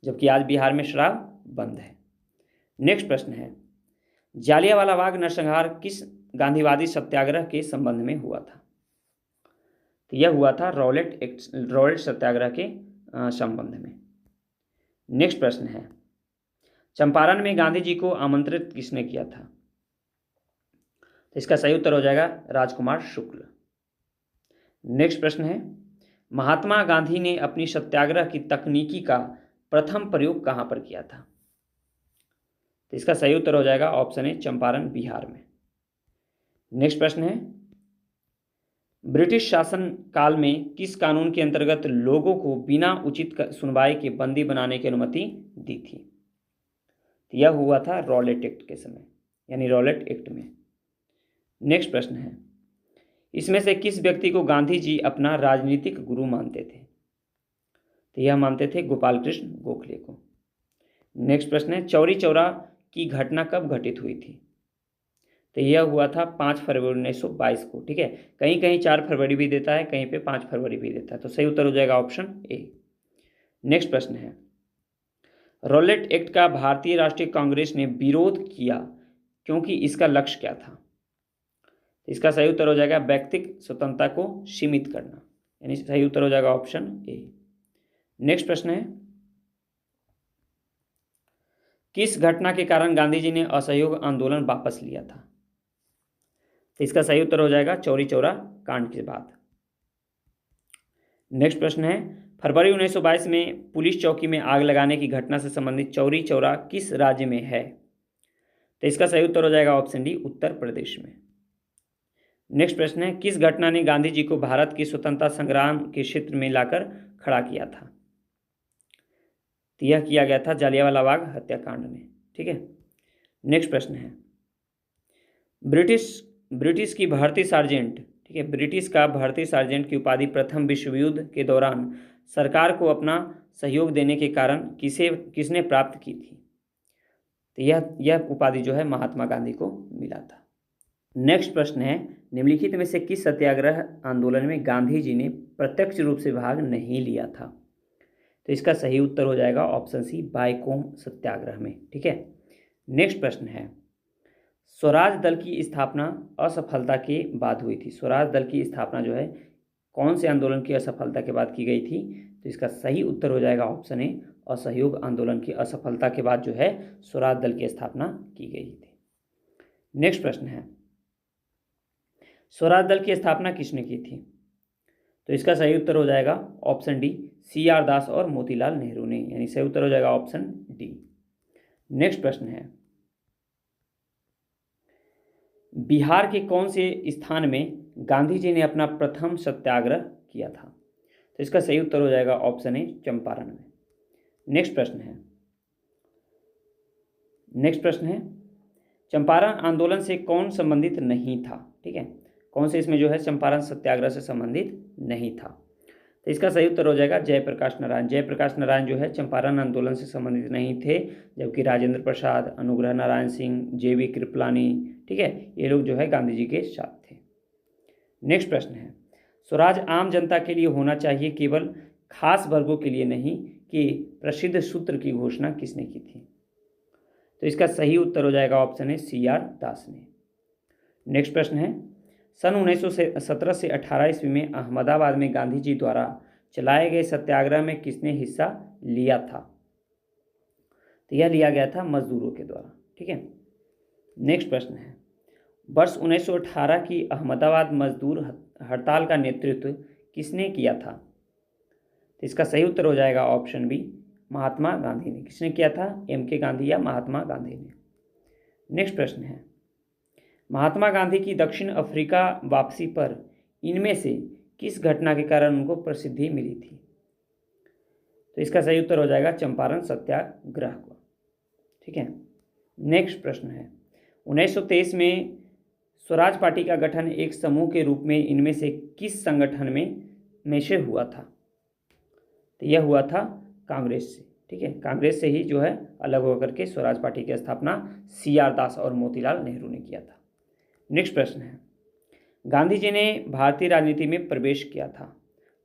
B: जबकि आज बिहार में शराब बंद है। नेक्स्ट प्रश्न है, जालियांवाला बाग नरसंहार किस गांधीवादी सत्याग्रह के संबंध में हुआ था? तो यह हुआ था रॉलेट सत्याग्रह के संबंध में। नेक्स्ट प्रश्न है, चंपारण में गांधी जी को आमंत्रित किसने किया था? तो इसका सही उत्तर हो जाएगा राजकुमार शुक्ल। नेक्स्ट प्रश्न है, महात्मा गांधी ने अपनी सत्याग्रह की तकनीकी का प्रथम प्रयोग कहां पर किया था? तो इसका सही उत्तर हो जाएगा ऑप्शन ए, चंपारण, बिहार में। नेक्स्ट प्रश्न है, ब्रिटिश शासन काल में किस कानून के अंतर्गत लोगों को बिना उचित सुनवाई के बंदी बनाने की अनुमति दी थी? तो यह हुआ था रॉलेट एक्ट के समय, यानी रॉलेट एक्ट में। नेक्स्ट प्रश्न है, इसमें से किस व्यक्ति को गांधी जी अपना राजनीतिक गुरु मानते थे? तो यह मानते थे गोपाल कृष्ण गोखले को। नेक्स्ट प्रश्न है, चौरी चौरा की घटना कब घटित हुई थी? तो यह हुआ था 5 फरवरी 1922 को। ठीक है, कहीं कहीं 4 फरवरी भी देता है, कहीं पे 5 फरवरी भी देता है, तो सही उत्तर हो जाएगा ऑप्शन ए। नेक्स्ट प्रश्न है, रॉलेट एक्ट का भारतीय राष्ट्रीय कांग्रेस ने विरोध किया क्योंकि इसका लक्ष्य क्या था? इसका सही उत्तर हो जाएगा व्यक्तिगत स्वतंत्रता को सीमित करना, यानी सही उत्तर हो जाएगा ऑप्शन ए। नेक्स्ट प्रश्न है, किस घटना के कारण गांधी जी ने असहयोग आंदोलन वापस लिया था? तो इसका सही उत्तर हो जाएगा चौरी चौरा कांड के बाद। नेक्स्ट प्रश्न है, फरवरी 1922 में पुलिस चौकी में आग लगाने की घटना से संबंधित चौरी चौरा किस राज्य में है? तो इसका सही उत्तर हो जाएगा ऑप्शन डी, उत्तर प्रदेश में। नेक्स्ट प्रश्न है, किस घटना ने गांधी जी को भारत की स्वतंत्रता संग्राम के क्षेत्र में लाकर खड़ा किया था? तो यह किया गया था जालियांवाला बाग हत्याकांड में। ठीक है, नेक्स्ट प्रश्न है, ब्रिटिश की भारतीय सार्जेंट, ठीक है, ब्रिटिश का भारतीय सार्जेंट की उपाधि प्रथम विश्व युद्ध के दौरान सरकार को अपना सहयोग देने के कारण किसने प्राप्त की थी? तो यह उपाधि जो है महात्मा गांधी को मिला था। नेक्स्ट प्रश्न है, निम्नलिखित में से किस सत्याग्रह आंदोलन में गांधी जी ने प्रत्यक्ष रूप से भाग नहीं लिया था? तो इसका सही उत्तर हो जाएगा ऑप्शन सी, बाईकोम सत्याग्रह में। ठीक है, नेक्स्ट प्रश्न है, स्वराज दल की स्थापना असफलता के बाद हुई थी। स्वराज दल की स्थापना जो है कौन से आंदोलन की असफलता के बाद की गई थी? तो इसका सही उत्तर हो जाएगा ऑप्शन ए, असहयोग आंदोलन की असफलता के बाद जो है स्वराज दल की स्थापना की गई थी। नेक्स्ट प्रश्न है, स्वराज दल की स्थापना किसने की थी? तो इसका सही उत्तर हो जाएगा ऑप्शन डी, CR दास और मोतीलाल नेहरू ने, यानी सही उत्तर हो जाएगा ऑप्शन डी। नेक्स्ट प्रश्न है, बिहार के कौन से स्थान में गांधी जी ने अपना प्रथम सत्याग्रह किया था? तो इसका सही उत्तर हो जाएगा ऑप्शन ए, चंपारण में। नेक्स्ट प्रश्न है, चंपारण आंदोलन से कौन संबंधित नहीं था? ठीक है, कौन से इसमें जो है चंपारण सत्याग्रह से संबंधित नहीं था? तो इसका सही उत्तर हो जाएगा जयप्रकाश नारायण। जयप्रकाश नारायण जो है चंपारण आंदोलन से संबंधित नहीं थे, जबकि राजेंद्र प्रसाद, अनुग्रह नारायण सिंह, JB कृपलानी, ठीक है, ये लोग जो है गांधी जी के साथ थे। नेक्स्ट प्रश्न है, स्वराज आम जनता के लिए होना चाहिए केवल खास वर्गों के लिए नहीं के प्रसिद्ध सूत्र की घोषणा किसने की थी? तो इसका सही उत्तर हो जाएगा ऑप्शन है CR दास ने। नेक्स्ट प्रश्न है, सन 1917 से 18 ईस्वी में अहमदाबाद में गांधी जी द्वारा चलाए गए सत्याग्रह में किसने हिस्सा लिया था? तो यह लिया गया था मजदूरों के द्वारा। ठीक है। नेक्स्ट प्रश्न है, वर्ष 1918 की अहमदाबाद मजदूर हड़ताल का नेतृत्व किसने किया था? तो इसका सही उत्तर हो जाएगा ऑप्शन बी, महात्मा गांधी ने। किसने किया था? MK गांधी या महात्मा गांधी ने। नेक्स्ट प्रश्न है, महात्मा गांधी की दक्षिण अफ्रीका वापसी पर इनमें से किस घटना के कारण उनको प्रसिद्धि मिली थी? तो इसका सही उत्तर हो जाएगा चंपारण सत्याग्रह को। ठीक है। नेक्स्ट प्रश्न है, 1923 में स्वराज पार्टी का गठन एक समूह के रूप में इनमें से किस संगठन में से हुआ था? तो यह हुआ था कांग्रेस से। ठीक है, कांग्रेस से ही जो है अलग होकर के स्वराज पार्टी की स्थापना CR दास और मोतीलाल नेहरू ने किया था। नेक्स्ट प्रश्न है, गांधी जी ने भारतीय राजनीति में प्रवेश किया था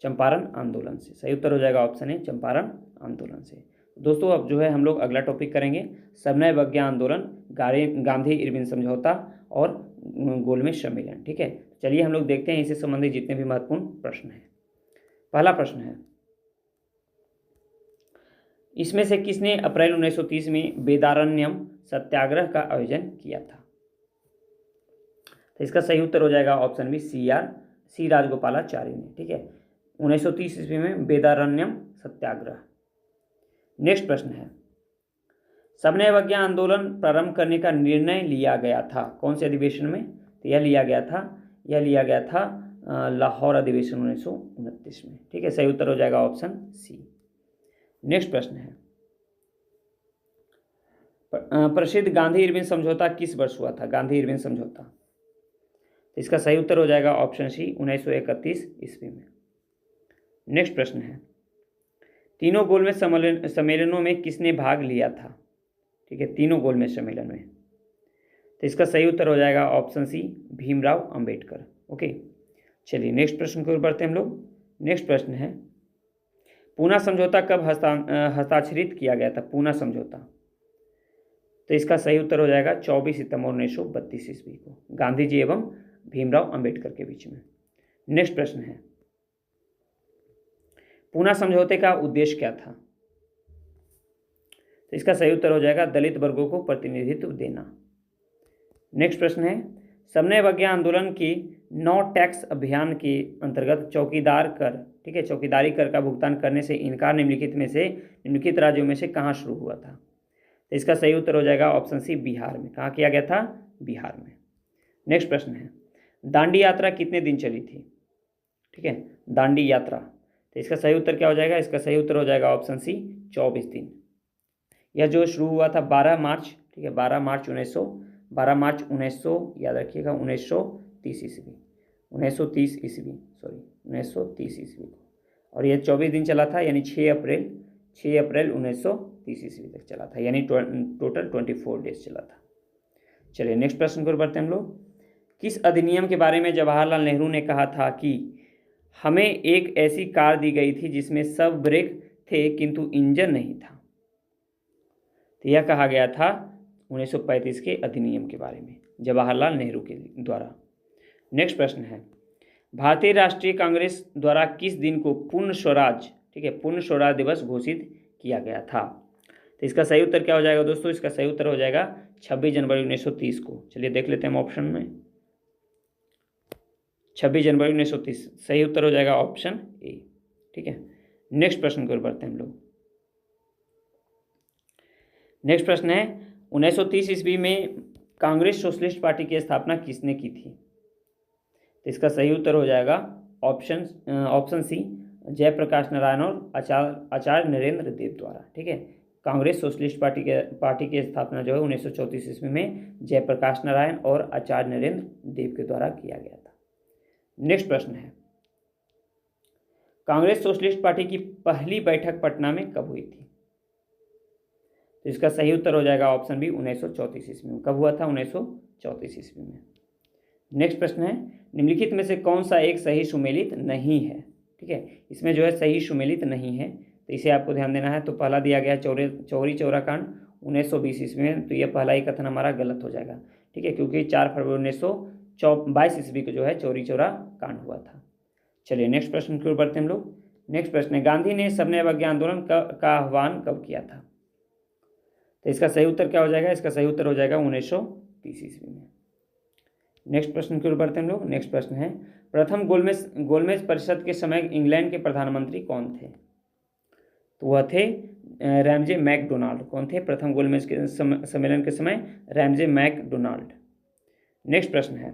B: चंपारण आंदोलन से। सही उत्तर हो जाएगा ऑप्शन है चंपारण आंदोलन से। दोस्तों अब जो है हम लोग अगला टॉपिक करेंगे सविनय अवज्ञा आंदोलन, गांधी इरविन समझौता और गोलमेज सम्मेलन। ठीक है, चलिए हम लोग देखते हैं इससे संबंधित जितने भी महत्वपूर्ण प्रश्न हैं। पहला प्रश्न है, इसमें से किसने अप्रैल 1930 में वेदारण्यम सत्याग्रह का आयोजन किया था? तो इसका सही उत्तर हो जाएगा ऑप्शन बी, सी राजगोपालाचारी ने। ठीक है, 1930 ईस्वी में वेदारण्यम सत्याग्रह। नेक्स्ट प्रश्न है, सविनय अवज्ञा आंदोलन प्रारंभ करने का निर्णय लिया गया था कौन से अधिवेशन में? तो यह लिया गया था लाहौर अधिवेशन 1929 में। ठीक है, सही उत्तर हो जाएगा ऑप्शन सी। नेक्स्ट प्रश्न है, प्रसिद्ध गांधी इरविन समझौता किस वर्ष हुआ था? गांधी इरविन समझौता, तो इसका सही उत्तर हो जाएगा ऑप्शन सी, 1931 ईस्वी में। नेक्स्ट प्रश्न है, तीनों गोलमेज सम्मेलनों में किसने भाग लिया था? ठीक है, तीनों गोलमेज सम्मेलन में। तो इसका सही उत्तर हो जाएगा option C, Bhimrao Ambedkar. Okay, चलिए नेक्स्ट प्रश्न की ओर बढ़ते हैं हम लोग। नेक्स्ट प्रश्न है, पूना समझौता कब हस्ताक्षरित किया गया था? पूना समझौता, तो इसका सही उत्तर हो जाएगा 24 सितंबर 1932 ईस्वी को गांधी जी एवं भीमराव अंबेडकर के बीच में। नेक्स्ट प्रश्न है, पूना समझौते का उद्देश्य क्या था? तो इसका सही उत्तर हो जाएगा दलित वर्गों को प्रतिनिधित्व देना। नेक्स्ट प्रश्न है, सविनय अवज्ञा आंदोलन के नो टैक्स अभियान के अंतर्गत चौकीदार कर, ठीक है, चौकीदारी कर का भुगतान करने से इनकार निम्नलिखित राज्यों में से कहाँ शुरू हुआ था? तो इसका सही उत्तर हो जाएगा ऑप्शन सी, बिहार में। कहाँ किया गया था? बिहार में। नेक्स्ट प्रश्न है, दांडी यात्रा कितने दिन चली थी? ठीक है, दांडी यात्रा, तो इसका सही उत्तर क्या हो जाएगा? इसका सही उत्तर हो जाएगा ऑप्शन सी, 24 दिन। यह जो शुरू हुआ था 12 मार्च, ठीक है, 12 मार्च 1900 याद रखिएगा 1930 ईस्वी, 1930 ईस्वी को, और यह 24 दिन चला था, यानी 6 अप्रैल 1930 ईस्वी तक चला था, यानी टोटल 24 डेज चला था। चलिए नेक्स्ट प्रश्न को बढ़ते हैं हम लोग। किस अधिनियम के बारे में जवाहरलाल नेहरू ने कहा था कि हमें एक ऐसी कार दी गई थी जिसमें सब ब्रेक थे किंतु इंजन नहीं था? तो यह कहा गया था 1935 के अधिनियम के बारे में जवाहरलाल नेहरू के द्वारा। नेक्स्ट प्रश्न है, भारतीय राष्ट्रीय कांग्रेस द्वारा किस दिन को पूर्ण स्वराज, ठीक है, पूर्ण स्वराज दिवस घोषित किया गया था? तो इसका सही उत्तर क्या हो जाएगा दोस्तों? इसका सही उत्तर हो जाएगा 26 जनवरी 1930 को। चलिए देख लेते हैं हम ऑप्शन में, 26 जनवरी 1930 सही उत्तर हो जाएगा ऑप्शन ए। ठीक है, नेक्स्ट प्रश्न की ओर बढ़ते हैं हम लोग। नेक्स्ट प्रश्न है, 1930 ईस्वी में कांग्रेस सोशलिस्ट पार्टी की स्थापना किसने की थी? तो इसका सही उत्तर हो जाएगा ऑप्शन सी, जयप्रकाश नारायण और आचार्य नरेंद्र देव द्वारा। ठीक है, कांग्रेस सोशलिस्ट पार्टी की स्थापना जो है 1934 ईस्वी में जयप्रकाश नारायण और आचार्य नरेंद्र देव के द्वारा किया गया था। नेक्स्ट प्रश्न है, कांग्रेस सोशलिस्ट पार्टी की पहली बैठक पटना में कब हुई थी? तो इसका सही उत्तर हो जाएगा ऑप्शन बी, 1934 ईस्वी में। कब हुआ था? 1934 ईस्वी में। नेक्स्ट प्रश्न है, निम्नलिखित में से कौन सा एक सही सुमेलित नहीं है? ठीक है, इसमें जो है सही सुमेलित नहीं है, तो इसे आपको ध्यान देना है। तो पहला दिया गया है चौरी चौरा कांड 1920 ईस्वी में, तो यह पहला ही कथन हमारा गलत हो जाएगा, ठीक है, क्योंकि 4 फरवरी 1922 ईस्वी को जो है चौरी चौरा कांड हुआ था। चलिए नेक्स्ट प्रश्न की ओर बढ़ते हैं हम लोग। नेक्स्ट प्रश्न है, गांधी ने सबने अवज्ञा आंदोलन का आह्वान कब किया था? तो इसका सही उत्तर क्या हो जाएगा? इसका सही उत्तर हो जाएगा 1930 ईस्वी में। नेक्स्ट प्रश्न की ओर बढ़ते हैं हम लोग। नेक्स्ट प्रश्न है, प्रथम गोलमेज परिषद के समय इंग्लैंड के प्रधानमंत्री कौन थे? तो वह थे रैमजे मैकडोनाल्ड। कौन थे प्रथम गोलमेज के सम्मेलन के समय? Ramsay McDonald. नेक्स्ट प्रश्न है,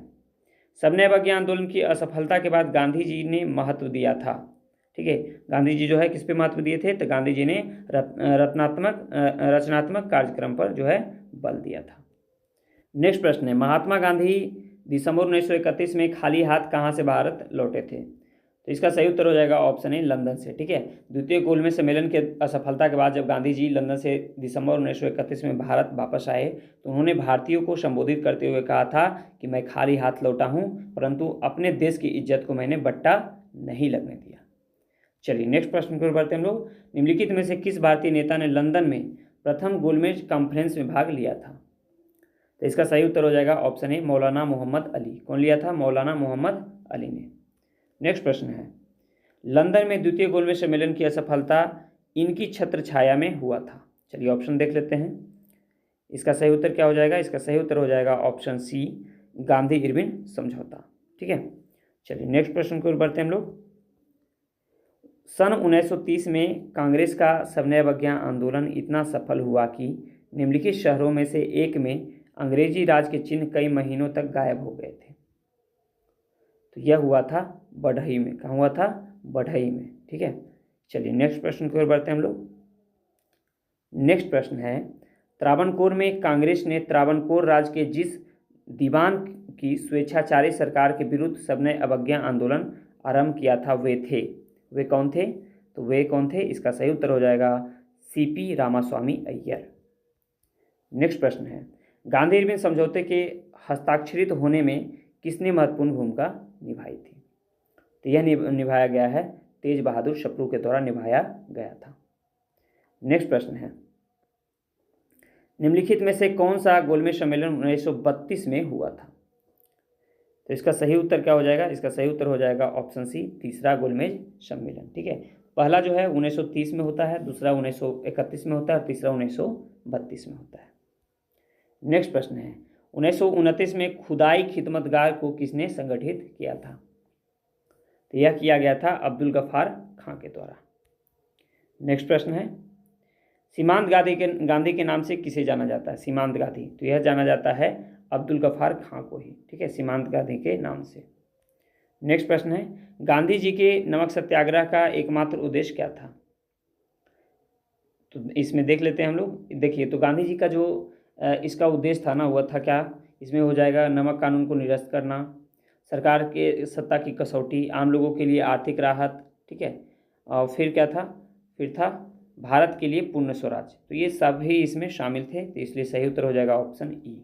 B: सबने अवज्ञा आंदोलन की असफलता के बाद गांधी जी ने महत्व दिया था, ठीक है, गांधी जी जो है किस पे महत्व दिए थे? तो गांधी जी ने रचनात्मक कार्यक्रम पर जो है बल दिया था। नेक्स्ट प्रश्न है, महात्मा गांधी दिसंबर 1931 में खाली हाथ कहाँ से भारत लौटे थे? तो इसका सही उत्तर हो जाएगा ऑप्शन ए, लंदन से, ठीक है। द्वितीय गोलमेज सम्मेलन के असफलता के बाद जब गांधी जी लंदन से दिसंबर 1931 में भारत वापस आए, तो उन्होंने भारतीयों को संबोधित करते हुए कहा था कि मैं खाली हाथ लौटा हूं, परंतु अपने देश की इज्जत को मैंने बट्टा नहीं लगने दिया। चलिए नेक्स्ट प्रश्न की ओर बढ़ते हैं हम लोग। निम्नलिखित में से किस भारतीय नेता ने लंदन में प्रथम गोलमेज कॉन्फ्रेंस में भाग लिया था? तो इसका सही उत्तर हो जाएगा ऑप्शन ए, मौलाना मोहम्मद अली। कौन लिया था? मौलाना मोहम्मद अली ने। नेक्स्ट प्रश्न है, लंदन में द्वितीय गोलमेज सम्मेलन की असफलता इनकी छत्र छाया में हुआ था। चलिए ऑप्शन देख लेते हैं। इसका सही उत्तर क्या हो जाएगा? इसका सही उत्तर हो जाएगा ऑप्शन सी, गांधी इरविन समझौता, ठीक है। चलिए नेक्स्ट प्रश्न की ओर बढ़ते हैं हम लोग। सन 1930 में कांग्रेस का सबने अवज्ञा आंदोलन इतना सफल हुआ कि निम्नलिखित शहरों में से एक में अंग्रेजी राज के चिन्ह कई महीनों तक गायब हो गए थे। तो यह हुआ था बढ़ई में। कहाँ हुआ था? बढ़ई में, ठीक है। चलिए नेक्स्ट प्रश्न की ओर बढ़ते हैं हम लोग। नेक्स्ट प्रश्न है, त्रावणकोर में कांग्रेस ने त्रावणकोर राज के जिस दीवान की स्वेच्छाचारी सरकार के विरुद्ध सबने अवज्ञा आंदोलन आरंभ किया था वे कौन थे? तो वे कौन थे? इसका सही उत्तर हो जाएगा सीपी रामास्वामी अय्यर। नेक्स्ट प्रश्न है, गांधी इरविन समझौते के हस्ताक्षरित होने में किसने महत्वपूर्ण भूमिका निभाई थी? तो यह निभाया गया है तेज बहादुर सप्रू के द्वारा निभाया गया था। नेक्स्ट प्रश्न है, निम्नलिखित में से कौन सा गोलमेज सम्मेलन 1932 में हुआ था? तो इसका सही उत्तर क्या हो जाएगा? इसका सही उत्तर हो जाएगा ऑप्शन सी, तीसरा गोलमेज सम्मेलन, ठीक है। पहला जो है 1930 में होता है, दूसरा 1931 में होता है और तीसरा 1932 में होता है। नेक्स्ट प्रश्न है, 1929 में खुदाई खिदमतगार को किसने संगठित किया था? तो यह किया गया था अब्दुल गफ्फार खां के द्वारा। नेक्स्ट प्रश्न है, सीमांत गांधी के नाम से किसे जाना जाता है? सीमांत गांधी, तो यह जाना जाता है अब्दुल गफ्फार खां को ही, ठीक है, सीमांत गांधी के नाम से। नेक्स्ट प्रश्न है, गांधी जी के नमक सत्याग्रह का एकमात्र उद्देश्य क्या था? तो इसमें देख लेते हैं हम लोग। देखिए, तो गांधी जी का जो इसका उद्देश्य था ना, वह था क्या? इसमें हो जाएगा नमक कानून को निरस्त करना, सरकार के सत्ता की कसौटी, आम लोगों के लिए आर्थिक राहत, ठीक है, और फिर क्या था? फिर था भारत के लिए पूर्ण स्वराज। तो ये सभी इसमें शामिल थे, तो इसलिए सही उत्तर हो जाएगा ऑप्शन ई।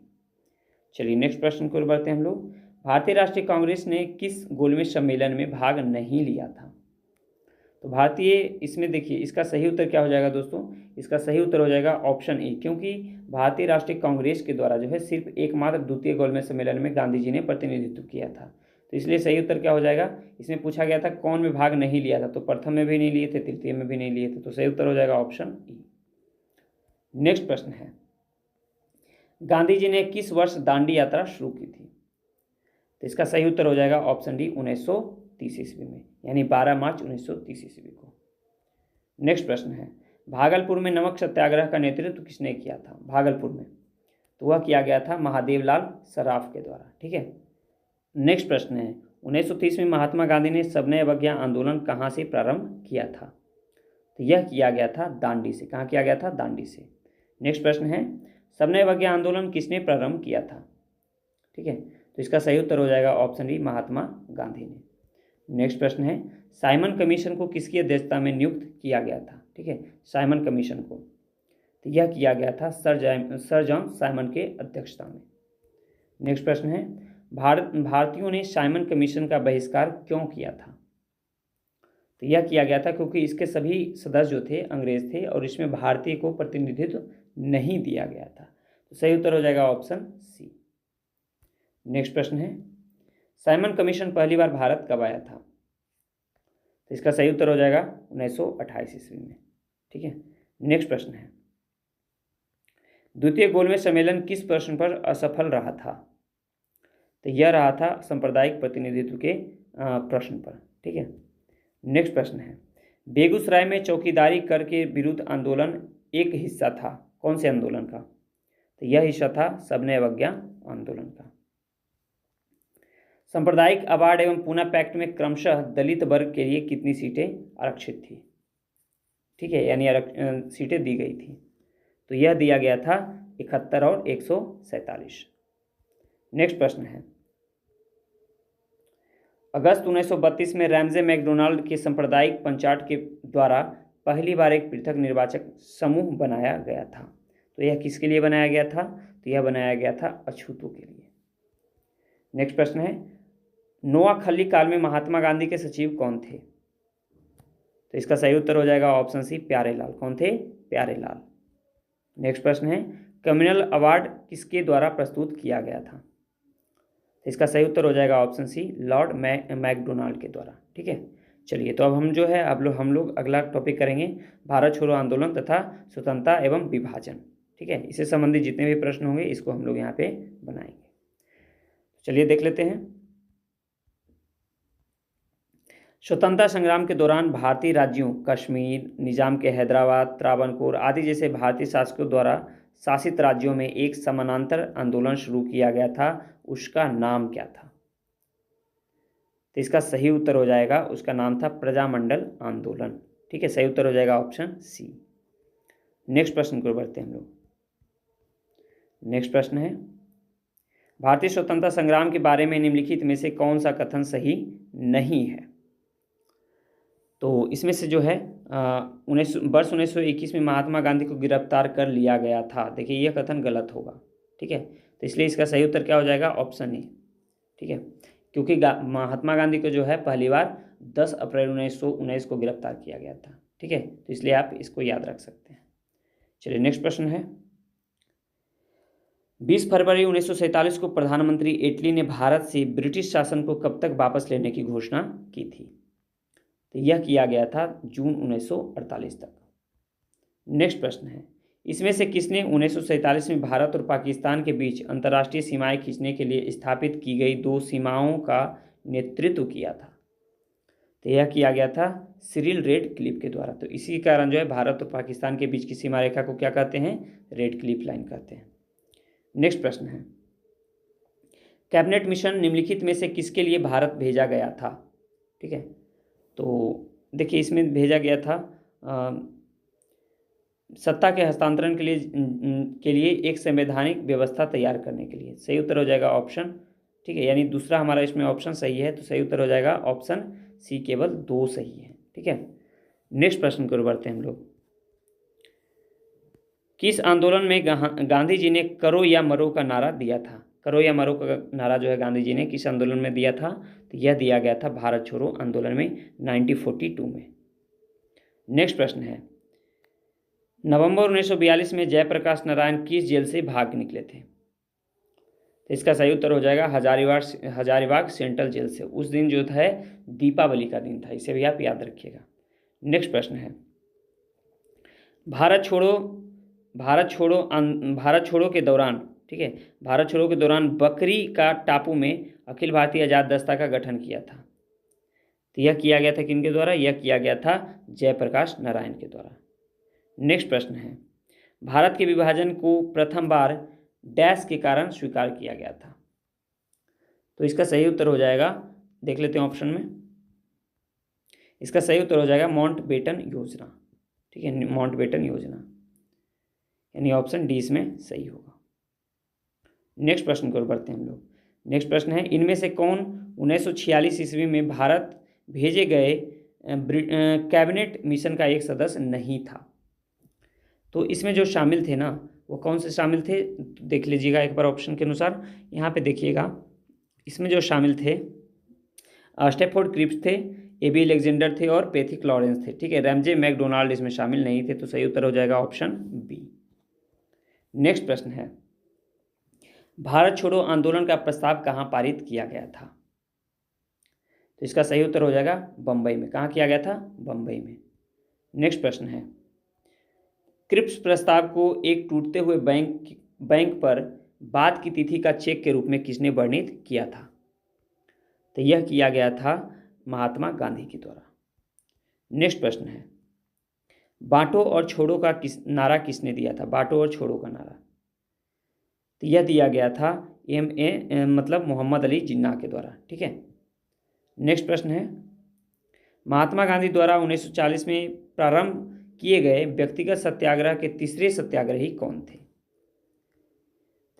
B: चलिए नेक्स्ट प्रश्न को बढ़ते हैं हम लोग। भारतीय राष्ट्रीय कांग्रेस ने किस गोलमेज सम्मेलन में भाग नहीं लिया था? तो भारतीय, इसमें देखिए इसका सही उत्तर क्या हो जाएगा दोस्तों? इसका सही उत्तर हो जाएगा ऑप्शन ए, क्योंकि भारतीय राष्ट्रीय कांग्रेस के द्वारा जो है सिर्फ एकमात्र द्वितीय गोलमेज सम्मेलन में गांधी जी ने प्रतिनिधित्व किया था, तो इसलिए सही उत्तर क्या हो जाएगा? इसमें पूछा गया था कौन में भाग नहीं लिया था, तो प्रथम में भी नहीं लिए थे, तृतीय में भी नहीं लिए थे, तो सही उत्तर हो जाएगा ऑप्शन ई। नेक्स्ट प्रश्न है, गांधी जी ने किस वर्ष दांडी यात्रा शुरू की थी? तो इसका सही उत्तर हो जाएगा ऑप्शन डी, 1930 ईस्वी में, यानी 12 मार्च 1930 ईस्वी को। नेक्स्ट प्रश्न है, भागलपुर में नमक सत्याग्रह का नेतृत्व किसने किया था? भागलपुर में, तो वह किया गया था महादेवलाल सराफ के द्वारा, ठीक है। नेक्स्ट प्रश्न है, 1930 में महात्मा गांधी ने सबने अवज्ञा आंदोलन कहाँ से प्रारंभ किया था? तो यह किया गया था दांडी से। कहाँ किया गया था? दांडी से। नेक्स्ट प्रश्न है, सबने अवज्ञा आंदोलन किसने प्रारंभ किया था? ठीक है, तो इसका सही उत्तर हो जाएगा ऑप्शन डी, महात्मा गांधी ने। नेक्स्ट प्रश्न है, साइमन कमीशन को किसकी अध्यक्षता में नियुक्त किया गया था? ठीक है, साइमन कमीशन को, तो यह किया गया था सर जॉन साइमन के अध्यक्षता में। नेक्स्ट प्रश्न है, भारतीयों ने साइमन कमीशन का बहिष्कार क्यों किया था? तो यह किया गया था क्योंकि इसके सभी सदस्य जो थे अंग्रेज थे और इसमें भारतीय को प्रतिनिधित्व नहीं दिया गया था। तो सही उत्तर हो जाएगा ऑप्शन सी। नेक्स्ट प्रश्न है, साइमन कमीशन पहली बार भारत कब आया था? तो इसका सही उत्तर हो जाएगा 1928 ईस्वी में। ठीक है। नेक्स्ट प्रश्न है, द्वितीय गोलमेज सम्मेलन किस प्रश्न पर असफल रहा था? तो यह रहा था सांप्रदायिक प्रतिनिधित्व के प्रश्न पर। ठीक है। नेक्स्ट प्रश्न है, बेगूसराय में चौकीदारी कर के विरुद्ध आंदोलन एक हिस्सा था, कौन से आंदोलन का? तो यह हिस्सा था सबने अवज्ञा आंदोलन का। सांप्रदायिक अवार्ड एवं पूना पैक्ट में क्रमशः दलित वर्ग के लिए कितनी सीटें आरक्षित थी? ठीक है, यानी सीटें दी गई थी। तो यह दिया गया था 71 और 147। नेक्स्ट प्रश्न है, अगस्त 1932 में रैमजे मैकडोनाल्ड के सांप्रदायिक पंचायत के द्वारा पहली बार एक पृथक निर्वाचक समूह बनाया गया था। तो यह किसके लिए बनाया गया था? तो यह बनाया गया था अछूतों के लिए। नेक्स्ट प्रश्न है, नोआखली काल में महात्मा गांधी के सचिव कौन थे? तो इसका सही उत्तर हो जाएगा ऑप्शन सी, प्यारेलाल। कौन थे? प्यारेलाल। नेक्स्ट प्रश्न है, कम्युनल अवार्ड किसके द्वारा प्रस्तुत किया गया था? तो इसका सही उत्तर हो जाएगा ऑप्शन सी, लॉर्ड मैकडोनाल्ड के द्वारा। ठीक है। चलिए, तो अब हम जो है हम लोग अगला टॉपिक करेंगे भारत छोड़ो आंदोलन तथा स्वतंत्रता एवं विभाजन। ठीक है। इससे संबंधित जितने भी प्रश्न होंगे इसको हम लोग यहाँ पे बनाएंगे। चलिए देख लेते हैं। स्वतंत्रता संग्राम के दौरान भारतीय राज्यों कश्मीर, निजाम के हैदराबाद, त्रावणकोर आदि जैसे भारतीय शासकों द्वारा शासित राज्यों में एक समानांतर आंदोलन शुरू किया गया था, उसका नाम क्या था? तो इसका सही उत्तर हो जाएगा, उसका नाम था प्रजामंडल आंदोलन। ठीक है, सही उत्तर हो जाएगा ऑप्शन सी। नेक्स्ट प्रश्न को बढ़ते हैं हम लोग। नेक्स्ट प्रश्न है, भारतीय स्वतंत्रता संग्राम के बारे में निम्नलिखित में से कौन सा कथन सही नहीं है? तो इसमें से जो है वर्ष 1921 में महात्मा गांधी को गिरफ्तार कर लिया गया था। देखिए, यह कथन गलत होगा। ठीक है, तो इसलिए इसका सही उत्तर क्या हो जाएगा? ऑप्शन ए। ठीक है, क्योंकि महात्मा गांधी को जो है पहली बार 10 अप्रैल 1919 को गिरफ्तार किया गया था। ठीक है, तो इसलिए आप इसको याद रख सकते हैं। चलिए नेक्स्ट प्रश्न है, 20 फरवरी 1947 को प्रधानमंत्री एटली ने भारत से ब्रिटिश शासन को कब तक वापस लेने की घोषणा की थी? तो यह किया गया था जून 1948 तक। नेक्स्ट प्रश्न है, इसमें से किसने 1947 में भारत और पाकिस्तान के बीच अंतर्राष्ट्रीय सीमाएं खींचने के लिए स्थापित की गई 2 सीमाओं का नेतृत्व किया था? तो यह किया गया था सिरिल रेड क्लिफ के द्वारा। तो इसी कारण जो है भारत और पाकिस्तान के बीच की सीमा रेखा को क्या कहते हैं? रेड क्लिफ लाइन कहते हैं। नेक्स्ट प्रश्न है, कैबिनेट मिशन निम्नलिखित में से किसके लिए भारत भेजा गया था? ठीक है, तो देखिए इसमें भेजा गया था सत्ता के हस्तांतरण के लिए एक संवैधानिक व्यवस्था तैयार करने के लिए। सही उत्तर हो जाएगा ऑप्शन, ठीक है, यानी दूसरा हमारा इसमें ऑप्शन सही है, तो सही उत्तर हो जाएगा ऑप्शन सी, केवल 2 सही है। ठीक है। नेक्स्ट प्रश्न को बढ़ते हैं हम लोग, किस आंदोलन में गांधी जी ने करो या मरो का नारा दिया था? करो या मरो का नारा जो है गांधी जी ने किस आंदोलन में दिया था? तो यह दिया गया था भारत छोड़ो आंदोलन में 1942 में। नेक्स्ट प्रश्न है, नवंबर 1942 में जयप्रकाश नारायण किस जेल से भाग निकले थे? तो इसका सही उत्तर हो जाएगा हजारीबाग सेंट्रल जेल से। उस दिन जो है दीपावली का दिन था, इसे भी आप याद रखिएगा। नेक्स्ट प्रश्न है, भारत छोड़ो के दौरान, ठीक है, भारत छोड़ो के दौरान बकरी का टापू में अखिल भारतीय आज़ाद दस्ता का गठन किया था। तो यह किया गया था किनके द्वारा? यह किया गया था जयप्रकाश नारायण के द्वारा। नेक्स्ट प्रश्न है, भारत के विभाजन को प्रथम बार डैश के कारण स्वीकार किया गया था? तो इसका सही उत्तर हो जाएगा, देख लेते हैं ऑप्शन में, इसका सही उत्तर हो जाएगा माउंटबेटन योजना। ठीक है, माउंटबेटन योजना, यानी ऑप्शन डी इसमें सही होगा। नेक्स्ट प्रश्न को बढ़ते हैं हम लोग। नेक्स्ट प्रश्न है, इनमें से कौन 1946 ईस्वी में भारत भेजे गए कैबिनेट मिशन का एक सदस्य नहीं था? तो इसमें जो शामिल थे ना, वो कौन से शामिल थे? देख लीजिएगा एक बार ऑप्शन के अनुसार, यहाँ पे देखिएगा, इसमें जो शामिल थे स्टैफोर्ड क्रिप्स थे, AB अलेक्जेंडर थे और पैथिक लॉरेंस थे। ठीक है, रैमजे मैकडोनाल्ड इसमें शामिल नहीं थे। तो सही उत्तर हो जाएगा ऑप्शन बी। नेक्स्ट प्रश्न है, भारत छोड़ो आंदोलन का प्रस्ताव कहाँ पारित किया गया था? तो इसका सही उत्तर हो जाएगा बम्बई में। कहाँ किया गया था? बम्बई में। नेक्स्ट प्रश्न है, क्रिप्स प्रस्ताव को एक टूटते हुए बैंक पर बाद की तिथि का चेक के रूप में किसने वर्णित किया था? तो यह किया गया था महात्मा गांधी के द्वारा। नेक्स्ट प्रश्न है, बांटो और छोड़ो का नारा किसने दिया था? बांटो और छोड़ो का नारा तो यह दिया गया था मतलब मोहम्मद अली जिन्ना के द्वारा। ठीक है। नेक्स्ट प्रश्न है, महात्मा गांधी द्वारा 1940 में प्रारंभ किए गए व्यक्तिगत सत्याग्रह के तीसरे सत्याग्रही कौन थे?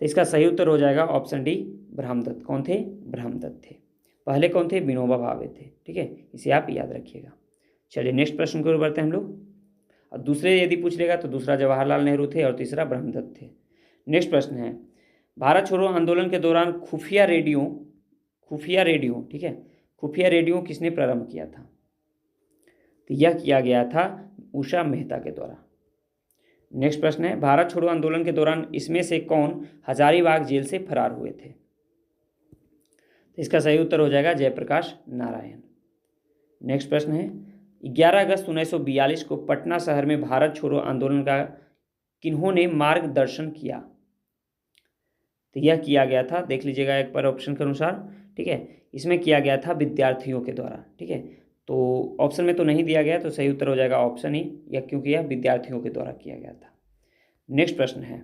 B: तो इसका सही उत्तर हो जाएगा ऑप्शन डी, ब्रह्मदत्त। कौन थे? ब्रह्मदत्त थे। पहले कौन थे? विनोबा भावे थे। ठीक है, इसे आप याद रखिएगा। चलिए नेक्स्ट प्रश्न की ओर बढ़ते हैं हम लोग। और दूसरे यदि पूछ लेगा तो दूसरा जवाहरलाल नेहरू थे और तीसरा ब्रह्मदत्त थे। नेक्स्ट प्रश्न है, भारत छोड़ो आंदोलन के दौरान खुफिया रेडियो ठीक है, खुफिया रेडियो किसने प्रारंभ किया था? तो यह किया गया था उषा मेहता के द्वारा। नेक्स्ट प्रश्न है, भारत छोड़ो आंदोलन के दौरान इसमें से कौन हजारीबाग जेल से फरार हुए थे? तो इसका सही उत्तर हो जाएगा जयप्रकाश नारायण। नेक्स्ट प्रश्न है, 11 अगस्त 1942 को पटना शहर में भारत छोड़ो आंदोलन का किन्होंने मार्गदर्शन किया? तो यह किया गया था, देख लीजिएगा एक बार ऑप्शन के अनुसार। ठीक है, इसमें किया गया था विद्यार्थियों के द्वारा। ठीक है, तो ऑप्शन में तो नहीं दिया गया, तो सही उत्तर हो जाएगा ऑप्शन ई, या क्योंकि यह विद्यार्थियों के द्वारा किया गया था। नेक्स्ट प्रश्न है,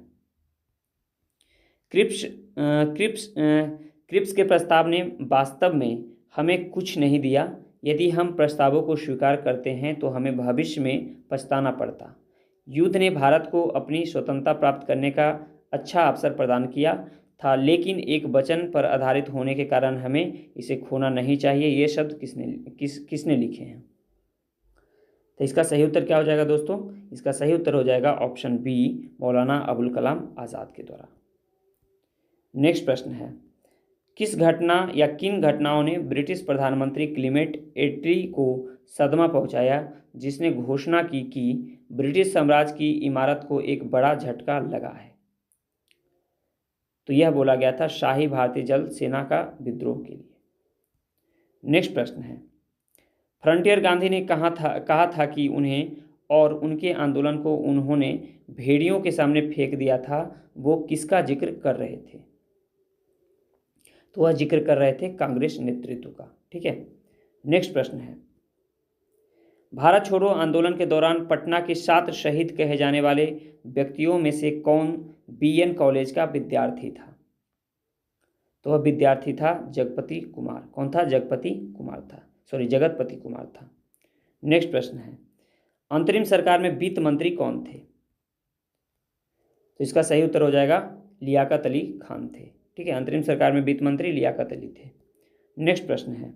B: क्रिप्स के प्रस्ताव ने वास्तव में हमें कुछ नहीं दिया। यदि हम प्रस्तावों को स्वीकार करते हैं तो हमें भविष्य में पछताना पड़ता। युद्ध ने भारत को अपनी स्वतंत्रता प्राप्त करने का अच्छा अवसर प्रदान किया था, लेकिन एक वचन पर आधारित होने के कारण हमें इसे खोना नहीं चाहिए। ये शब्द किसने लिखे हैं? तो इसका सही उत्तर क्या हो जाएगा दोस्तों? इसका सही उत्तर हो जाएगा ऑप्शन बी, मौलाना अबुल कलाम आज़ाद के द्वारा। नेक्स्ट प्रश्न है, किस घटना या किन घटनाओं ने ब्रिटिश प्रधानमंत्री क्लीमेंट एटली को सदमा पहुंचाया, जिसने घोषणा की कि ब्रिटिश साम्राज्य की इमारत को एक बड़ा झटका लगा है? तो यह बोला गया था शाही भारतीय जल सेना का विद्रोह के लिए। नेक्स्ट प्रश्न है, फ्रंटियर गांधी ने कहा था कि उन्हें और उनके आंदोलन को उन्होंने भेड़ियों के सामने फेंक दिया था, वो किसका जिक्र कर रहे थे? तो वह जिक्र कर रहे थे कांग्रेस नेतृत्व का। ठीक है। नेक्स्ट प्रश्न है, भारत छोड़ो आंदोलन के दौरान पटना के 7 शहीद कहे जाने वाले व्यक्तियों में से कौन BN कॉलेज का विद्यार्थी था? तो वह विद्यार्थी था जगपति कुमार। कौन था? जगपति कुमार था, जगतपति कुमार था। नेक्स्ट प्रश्न है, अंतरिम सरकार में वित्त मंत्री कौन थे? तो इसका सही उत्तर हो जाएगा लियाकत अली खान थे। ठीक है, अंतरिम सरकार में वित्त मंत्री लियाकत अली थे। नेक्स्ट प्रश्न है,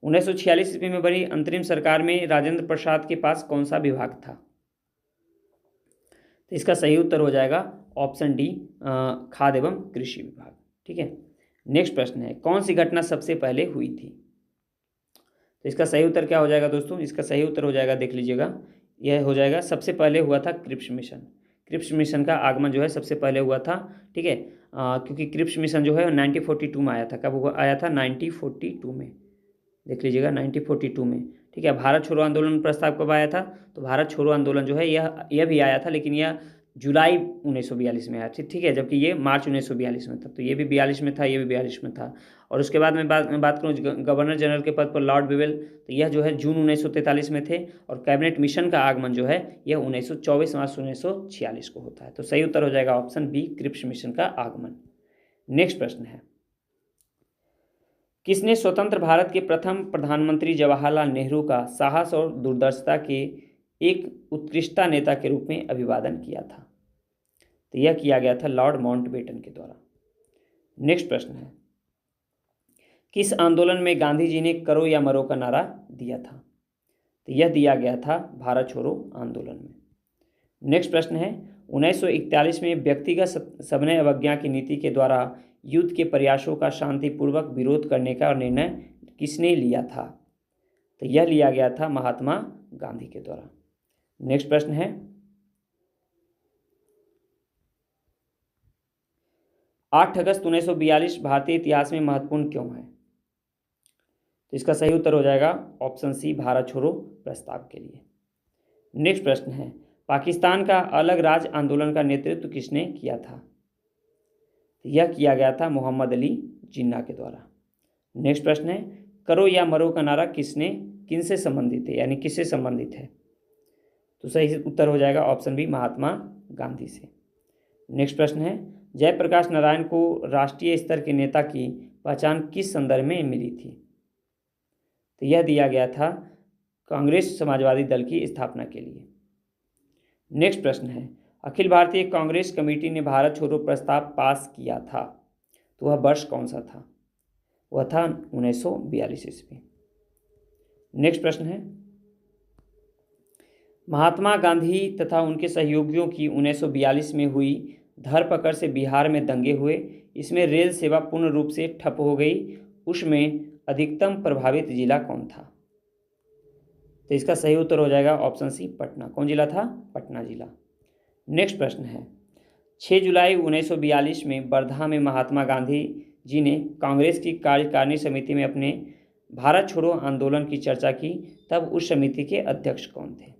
B: 1946 ईस्वी में बनी अंतरिम सरकार में राजेंद्र प्रसाद के पास कौन सा विभाग था? तो इसका सही उत्तर हो जाएगा ऑप्शन डी, खाद्य एवं कृषि विभाग। ठीक है। नेक्स्ट प्रश्न है, कौन सी घटना सबसे पहले हुई थी? तो इसका सही उत्तर क्या हो जाएगा दोस्तों? इसका सही उत्तर हो जाएगा, देख लीजिएगा, यह हो जाएगा सबसे पहले हुआ था क्रिप्स मिशन। क्रिप्स मिशन का आगमन जो है सबसे पहले हुआ था। ठीक है, क्योंकि क्रिप्स मिशन जो है 1942 में आया था। कब आया था? 1942 में, देख लीजिएगा 1942 में। ठीक है, भारत छोड़ो आंदोलन प्रस्ताव कब आया था? तो भारत छोड़ो आंदोलन जो है यह भी आया था, लेकिन यह जुलाई 1942 में आया था। ठीक है, जबकि ये मार्च 1942 में था। तो ये भी 42 में था, ये भी 42 में था। और उसके बाद में बात करूँ गवर्नर जनरल के पद पर लॉर्ड बिवेल, तो यह जो है जून 1943 में थे। और कैबिनेट मिशन का आगमन जो है यह 1924 मार्च 1946 को होता है। तो सही उत्तर हो जाएगा ऑप्शन बी, क्रिप्स मिशन का आगमन। नेक्स्ट प्रश्न है, किसने स्वतंत्र भारत के प्रथम प्रधानमंत्री जवाहरलाल नेहरू का साहस और दूरदर्शिता के एक उत्कृष्टता नेता के रूप में अभिवादन किया था? तो यह किया गया था लॉर्ड माउंटबेटन के द्वारा। नेक्स्ट प्रश्न है, किस आंदोलन में गांधी जी ने करो या मरो का नारा दिया था? तो यह दिया गया था भारत छोड़ो आंदोलन में। नेक्स्ट प्रश्न है, 1941 में व्यक्तिगत सविनय अवज्ञा की नीति के द्वारा युद्ध के प्रयासों का शांतिपूर्वक विरोध करने का निर्णय किसने लिया था? तो यह लिया गया था महात्मा गांधी के द्वारा। नेक्स्ट प्रश्न है, 8 अगस्त 1942 भारतीय इतिहास में महत्वपूर्ण क्यों है? तो इसका सही उत्तर हो जाएगा ऑप्शन सी, भारत छोड़ो प्रस्ताव के लिए। नेक्स्ट प्रश्न है, पाकिस्तान का अलग राज्य आंदोलन का नेतृत्व किसने किया था? तो यह किया गया था मोहम्मद अली जिन्ना के द्वारा। नेक्स्ट प्रश्न है, करो या मरो का नारा किनसे संबंधित है, यानी किससे संबंधित है? तो सही उत्तर हो जाएगा ऑप्शन बी, महात्मा गांधी से। नेक्स्ट प्रश्न है, जयप्रकाश नारायण को राष्ट्रीय स्तर के नेता की पहचान किस संदर्भ में मिली थी? तो यह दिया गया था कांग्रेस समाजवादी दल की स्थापना के लिए। नेक्स्ट प्रश्न है, अखिल भारतीय कांग्रेस कमेटी ने भारत छोड़ो प्रस्ताव पास किया था, तो वह वर्ष कौन सा था? वह था 1942 ईस्वी। नेक्स्ट प्रश्न है, महात्मा गांधी तथा उनके सहयोगियों की 1942 में हुई धरपकड़ से बिहार में दंगे हुए, इसमें रेल सेवा पूर्ण रूप से ठप हो गई, उसमें अधिकतम प्रभावित जिला कौन था? तो इसका सही उत्तर हो जाएगा ऑप्शन सी, पटना। कौन जिला था? पटना जिला। नेक्स्ट प्रश्न है, 6 जुलाई 1942 में वर्धा में महात्मा गांधी जी ने कांग्रेस की कार्यकारिणी समिति में अपने भारत छोड़ो आंदोलन की चर्चा की, तब उस समिति के अध्यक्ष कौन थे? तो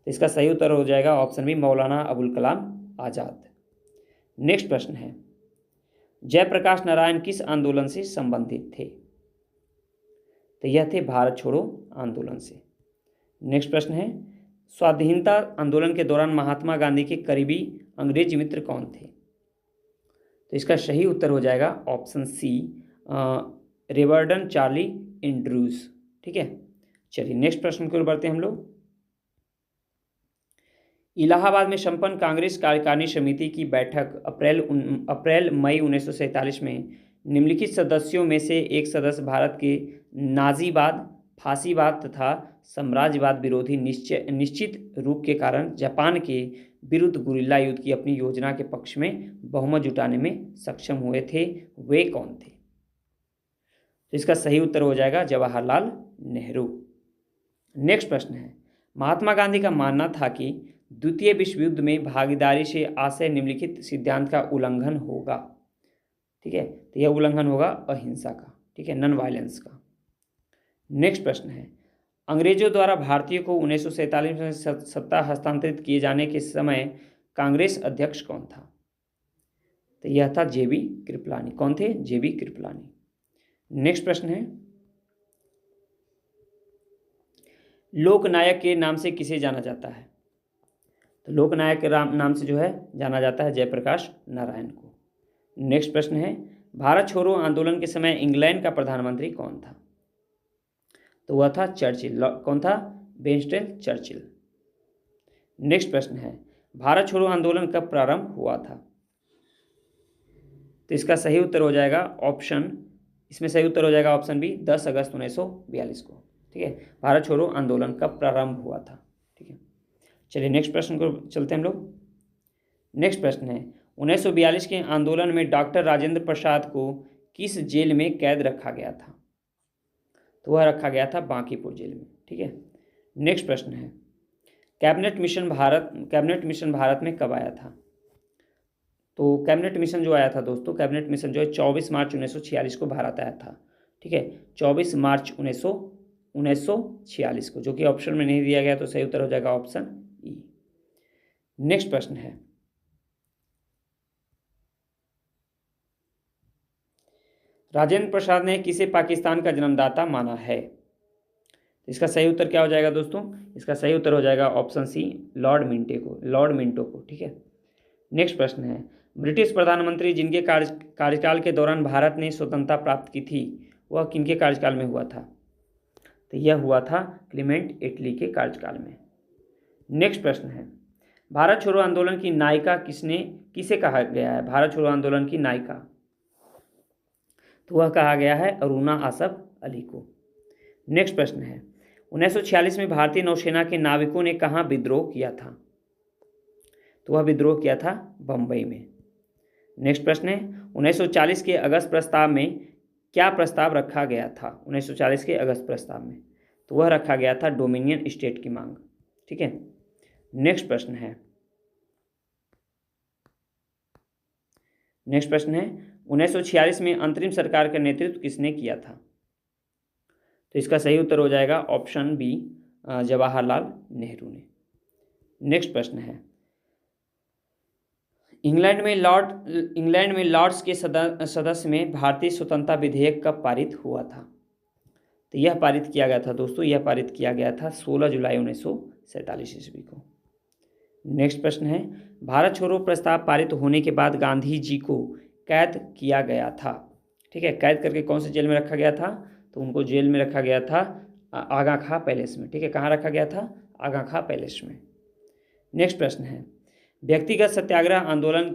B: इसका सही उत्तर हो जाएगा option B, Maulana Abul Kalam Azad. Next प्रश्न है, जयप्रकाश नारायण किस आंदोलन से संबंधित थे? तो यह थे भारत छोड़ो आंदोलन से। नेक्स्ट प्रश्न है, स्वाधीनता आंदोलन के दौरान महात्मा गांधी के करीबी अंग्रेज मित्र कौन थे? तो इसका सही उत्तर हो जाएगा ऑप्शन सी, रेवर्डन चार्ली एंड्रूज। ठीक है, चलिए नेक्स्ट प्रश्न की ओर बढ़ते हैं हम लोग। इलाहाबाद में संपन्न कांग्रेस कार्यकारिणी समिति की बैठक अप्रैल मई 1947 में निम्नलिखित सदस्यों में से एक सदस्य भारत के नाजीवाद, फासीवाद तथा साम्राज्यवाद विरोधी निश्चित रूप के कारण जापान के विरुद्ध गुरिल्ला युद्ध की अपनी योजना के पक्ष में बहुमत जुटाने में सक्षम हुए थे, वे कौन थे? तो इसका सही उत्तर हो जाएगा जवाहरलाल नेहरू। नेक्स्ट प्रश्न है, महात्मा गांधी का मानना था कि द्वितीय विश्व युद्ध में भागीदारी से आशय निम्नलिखित सिद्धांत का उल्लंघन होगा। ठीक है, तो यह उल्लंघन होगा अहिंसा का, ठीक है, नॉन वायलेंस का। नेक्स्ट प्रश्न है, अंग्रेजों द्वारा भारतीयों को 1947 में सत्ता हस्तांतरित किए जाने के समय कांग्रेस अध्यक्ष कौन था? तो यह था जेबी कृपलानी। कौन थे? जेबी कृपलानी। नेक्स्ट प्रश्न है, लोकनायक के नाम से किसे जाना जाता है? तो लोकनायक के नाम से जो है जाना जाता है जयप्रकाश नारायण को। नेक्स्ट प्रश्न है, भारत छोड़ो आंदोलन के समय इंग्लैंड का प्रधानमंत्री कौन था? तो वह था चर्चिल। कौन था? Winston Churchill. नेक्स्ट प्रश्न है, भारत छोड़ो आंदोलन कब प्रारंभ हुआ था? तो इसका सही उत्तर हो जाएगा इसमें सही उत्तर हो जाएगा ऑप्शन बी, 10 अगस्त 1942 को। ठीक है, भारत छोड़ो आंदोलन कब प्रारंभ हुआ था। ठीक है, चलिए नेक्स्ट प्रश्न को चलते हैं हम लोग। नेक्स्ट प्रश्न है, 1942 के आंदोलन में डॉक्टर राजेंद्र प्रसाद को किस जेल में कैद रखा गया था? तो वह रखा गया था बांकीपुर जेल में। ठीक है, नेक्स्ट प्रश्न है, कैबिनेट मिशन भारत में कब आया था? तो कैबिनेट मिशन जो आया था दोस्तों, कैबिनेट मिशन जो है 24 मार्च 1946 को भारत आया था। ठीक है, 24 मार्च 1946 को, जो कि ऑप्शन में नहीं दिया गया, तो सही उत्तर हो जाएगा ऑप्शन ई। नेक्स्ट प्रश्न है, राजेंद्र प्रसाद ने किसे पाकिस्तान का जन्मदाता माना है? इसका सही उत्तर क्या हो जाएगा दोस्तों? इसका सही उत्तर हो जाएगा ऑप्शन सी, लॉर्ड मिंटो को। ठीक है, नेक्स्ट प्रश्न है, ब्रिटिश प्रधानमंत्री जिनके कार्यकाल के दौरान भारत ने स्वतंत्रता प्राप्त की थी, वह किनके कार्यकाल में हुआ था? तो यह हुआ था क्लीमेंट एटली के कार्यकाल में। नेक्स्ट प्रश्न है, भारत छोड़ो आंदोलन की नायिका किसे कहा गया है? भारत छोड़ो आंदोलन की नायिका, तो वह कहा गया है अरुणा आसफ अली को। नेक्स्ट प्रश्न है, 1946 में भारतीय नौसेना के नाविकों ने कहाँ विद्रोह किया था? तो वह विद्रोह किया था बंबई में। नेक्स्ट प्रश्न है, 1940 के अगस्त प्रस्ताव में क्या प्रस्ताव रखा गया था? 1940 के अगस्त प्रस्ताव में, तो वह रखा गया था डोमिनियन स्टेट की मांग। ठीक है, नेक्स्ट प्रश्न है 1946 में अंतरिम सरकार का नेतृत्व किसने किया था? तो इसका सही उत्तर हो जाएगा ऑप्शन बी, जवाहरलाल नेहरू ने। नेक्स्ट प्रश्न है इंग्लैंड में लॉर्ड्स के सदस्य में भारतीय स्वतंत्रता विधेयक कब पारित हुआ था? तो यह पारित किया गया था दोस्तों, यह पारित किया गया था 16 जुलाई 1947 ईस्वी को। नेक्स्ट प्रश्न है भारत छोड़ो प्रस्ताव पारित होने के बाद गांधी जी को कैद किया गया था। ठीक है, कैद करके कौन से जेल में रखा गया था? तो उनको जेल में रखा गया था आगा खां पैलेस में। ठीक है, कहाँ रखा गया था? आगा खां पैलेस में। नेक्स्ट प्रश्न है व्यक्तिगत सत्याग्रह आंदोलन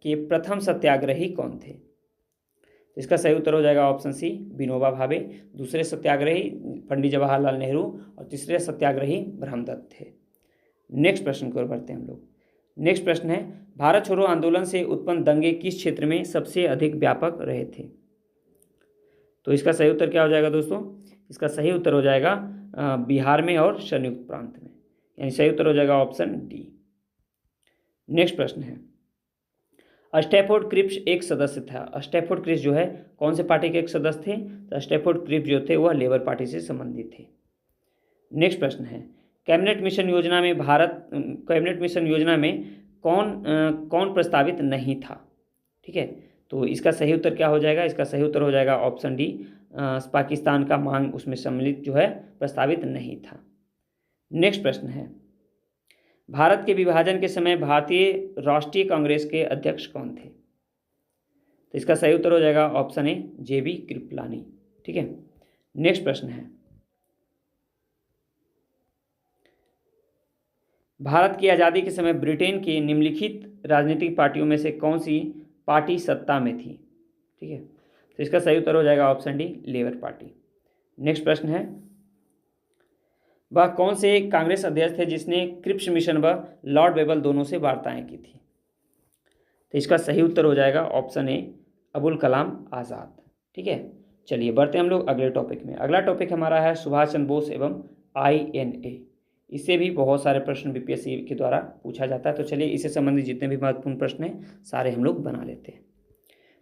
B: के प्रथम सत्याग्रही कौन थे? इसका सही उत्तर हो जाएगा ऑप्शन सी, विनोबा भावे। दूसरे सत्याग्रही पंडित जवाहरलाल नेहरू और तीसरे सत्याग्रही ब्रह्मदत्त थे। नेक्स्ट प्रश्न की ओर बढ़ते हैं हम लोग। नेक्स्ट प्रश्न है भारत छोड़ो आंदोलन से उत्पन्न दंगे किस क्षेत्र में सबसे अधिक व्यापक रहे थे? तो इसका सही उत्तर क्या हो जाएगा दोस्तों? इसका सही उत्तर हो जाएगा बिहार में और संयुक्त प्रांत में, यानी सही उत्तर हो जाएगा ऑप्शन डी। नेक्स्ट प्रश्न है स्टैफोर्ड क्रिप्स एक सदस्य था। स्टैफोर्ड क्रिप्स जो है कौन से पार्टी के एक सदस्य थे? तो स्टैफोर्ड क्रिप्स जो थे वह लेबर पार्टी से संबंधित थे। नेक्स्ट प्रश्न है कैबिनेट मिशन योजना में कौन प्रस्तावित नहीं था? ठीक है, तो इसका सही उत्तर क्या हो जाएगा? इसका सही उत्तर हो जाएगा ऑप्शन डी, पाकिस्तान का मांग उसमें सम्मिलित जो है प्रस्तावित नहीं था। नेक्स्ट प्रश्न है भारत के विभाजन के समय भारतीय राष्ट्रीय कांग्रेस के अध्यक्ष कौन थे? तो इसका सही उत्तर हो जाएगा ऑप्शन ए, जेबी कृपलानी। ठीक है, नेक्स्ट प्रश्न है भारत की आज़ादी के समय ब्रिटेन के निम्नलिखित राजनीतिक पार्टियों में से कौन सी पार्टी सत्ता में थी? ठीक है, तो इसका सही उत्तर हो जाएगा option D, labour party. Next प्रश्न है वह कौन से कांग्रेस अध्यक्ष थे जिसने क्रिप्स मिशन व लॉर्ड वेबल दोनों से वार्ताएं की थी? तो इसका सही उत्तर हो जाएगा ऑप्शन ए, अबुल कलाम आज़ाद। ठीक है, चलिए बढ़ते हैं हम लोग अगले टॉपिक में। अगला टॉपिक हमारा है सुभाष चंद्र बोस एवं INA। इससे भी बहुत सारे प्रश्न बीपीएससी के द्वारा पूछा जाता है, तो चलिए इससे संबंधित जितने भी महत्वपूर्ण प्रश्न हैं सारे हम लोग बना लेते हैं।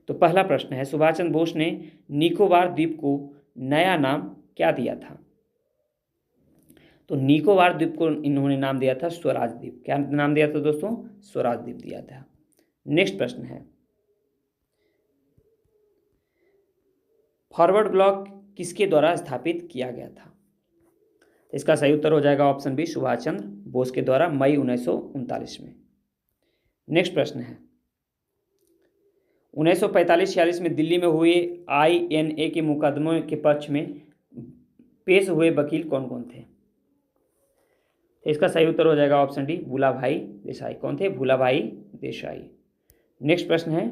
B: तो पहला प्रश्न है सुभाष चंद्र बोस ने निकोबार द्वीप को नया नाम क्या दिया था? तो निकोबार द्वीप को इन्होंने नाम दिया था स्वराज द्वीप। क्या नाम दिया था दोस्तों? स्वराज द्वीप दिया था। नेक्स्ट प्रश्न है फॉरवर्ड ब्लॉक किसके द्वारा स्थापित किया गया था? तो इसका सही उत्तर हो जाएगा ऑप्शन बी, सुभाष चंद्र बोस के द्वारा मई 1939 में। नेक्स्ट प्रश्न है 1945-46 में दिल्ली में हुए INA के मुकदमों के पक्ष में पेश हुए वकील कौन कौन थे? तो इसका सही उत्तर हो जाएगा ऑप्शन डी, भूलाभाई देसाई। कौन थे? भूलाभाई देसाई। नेक्स्ट प्रश्न है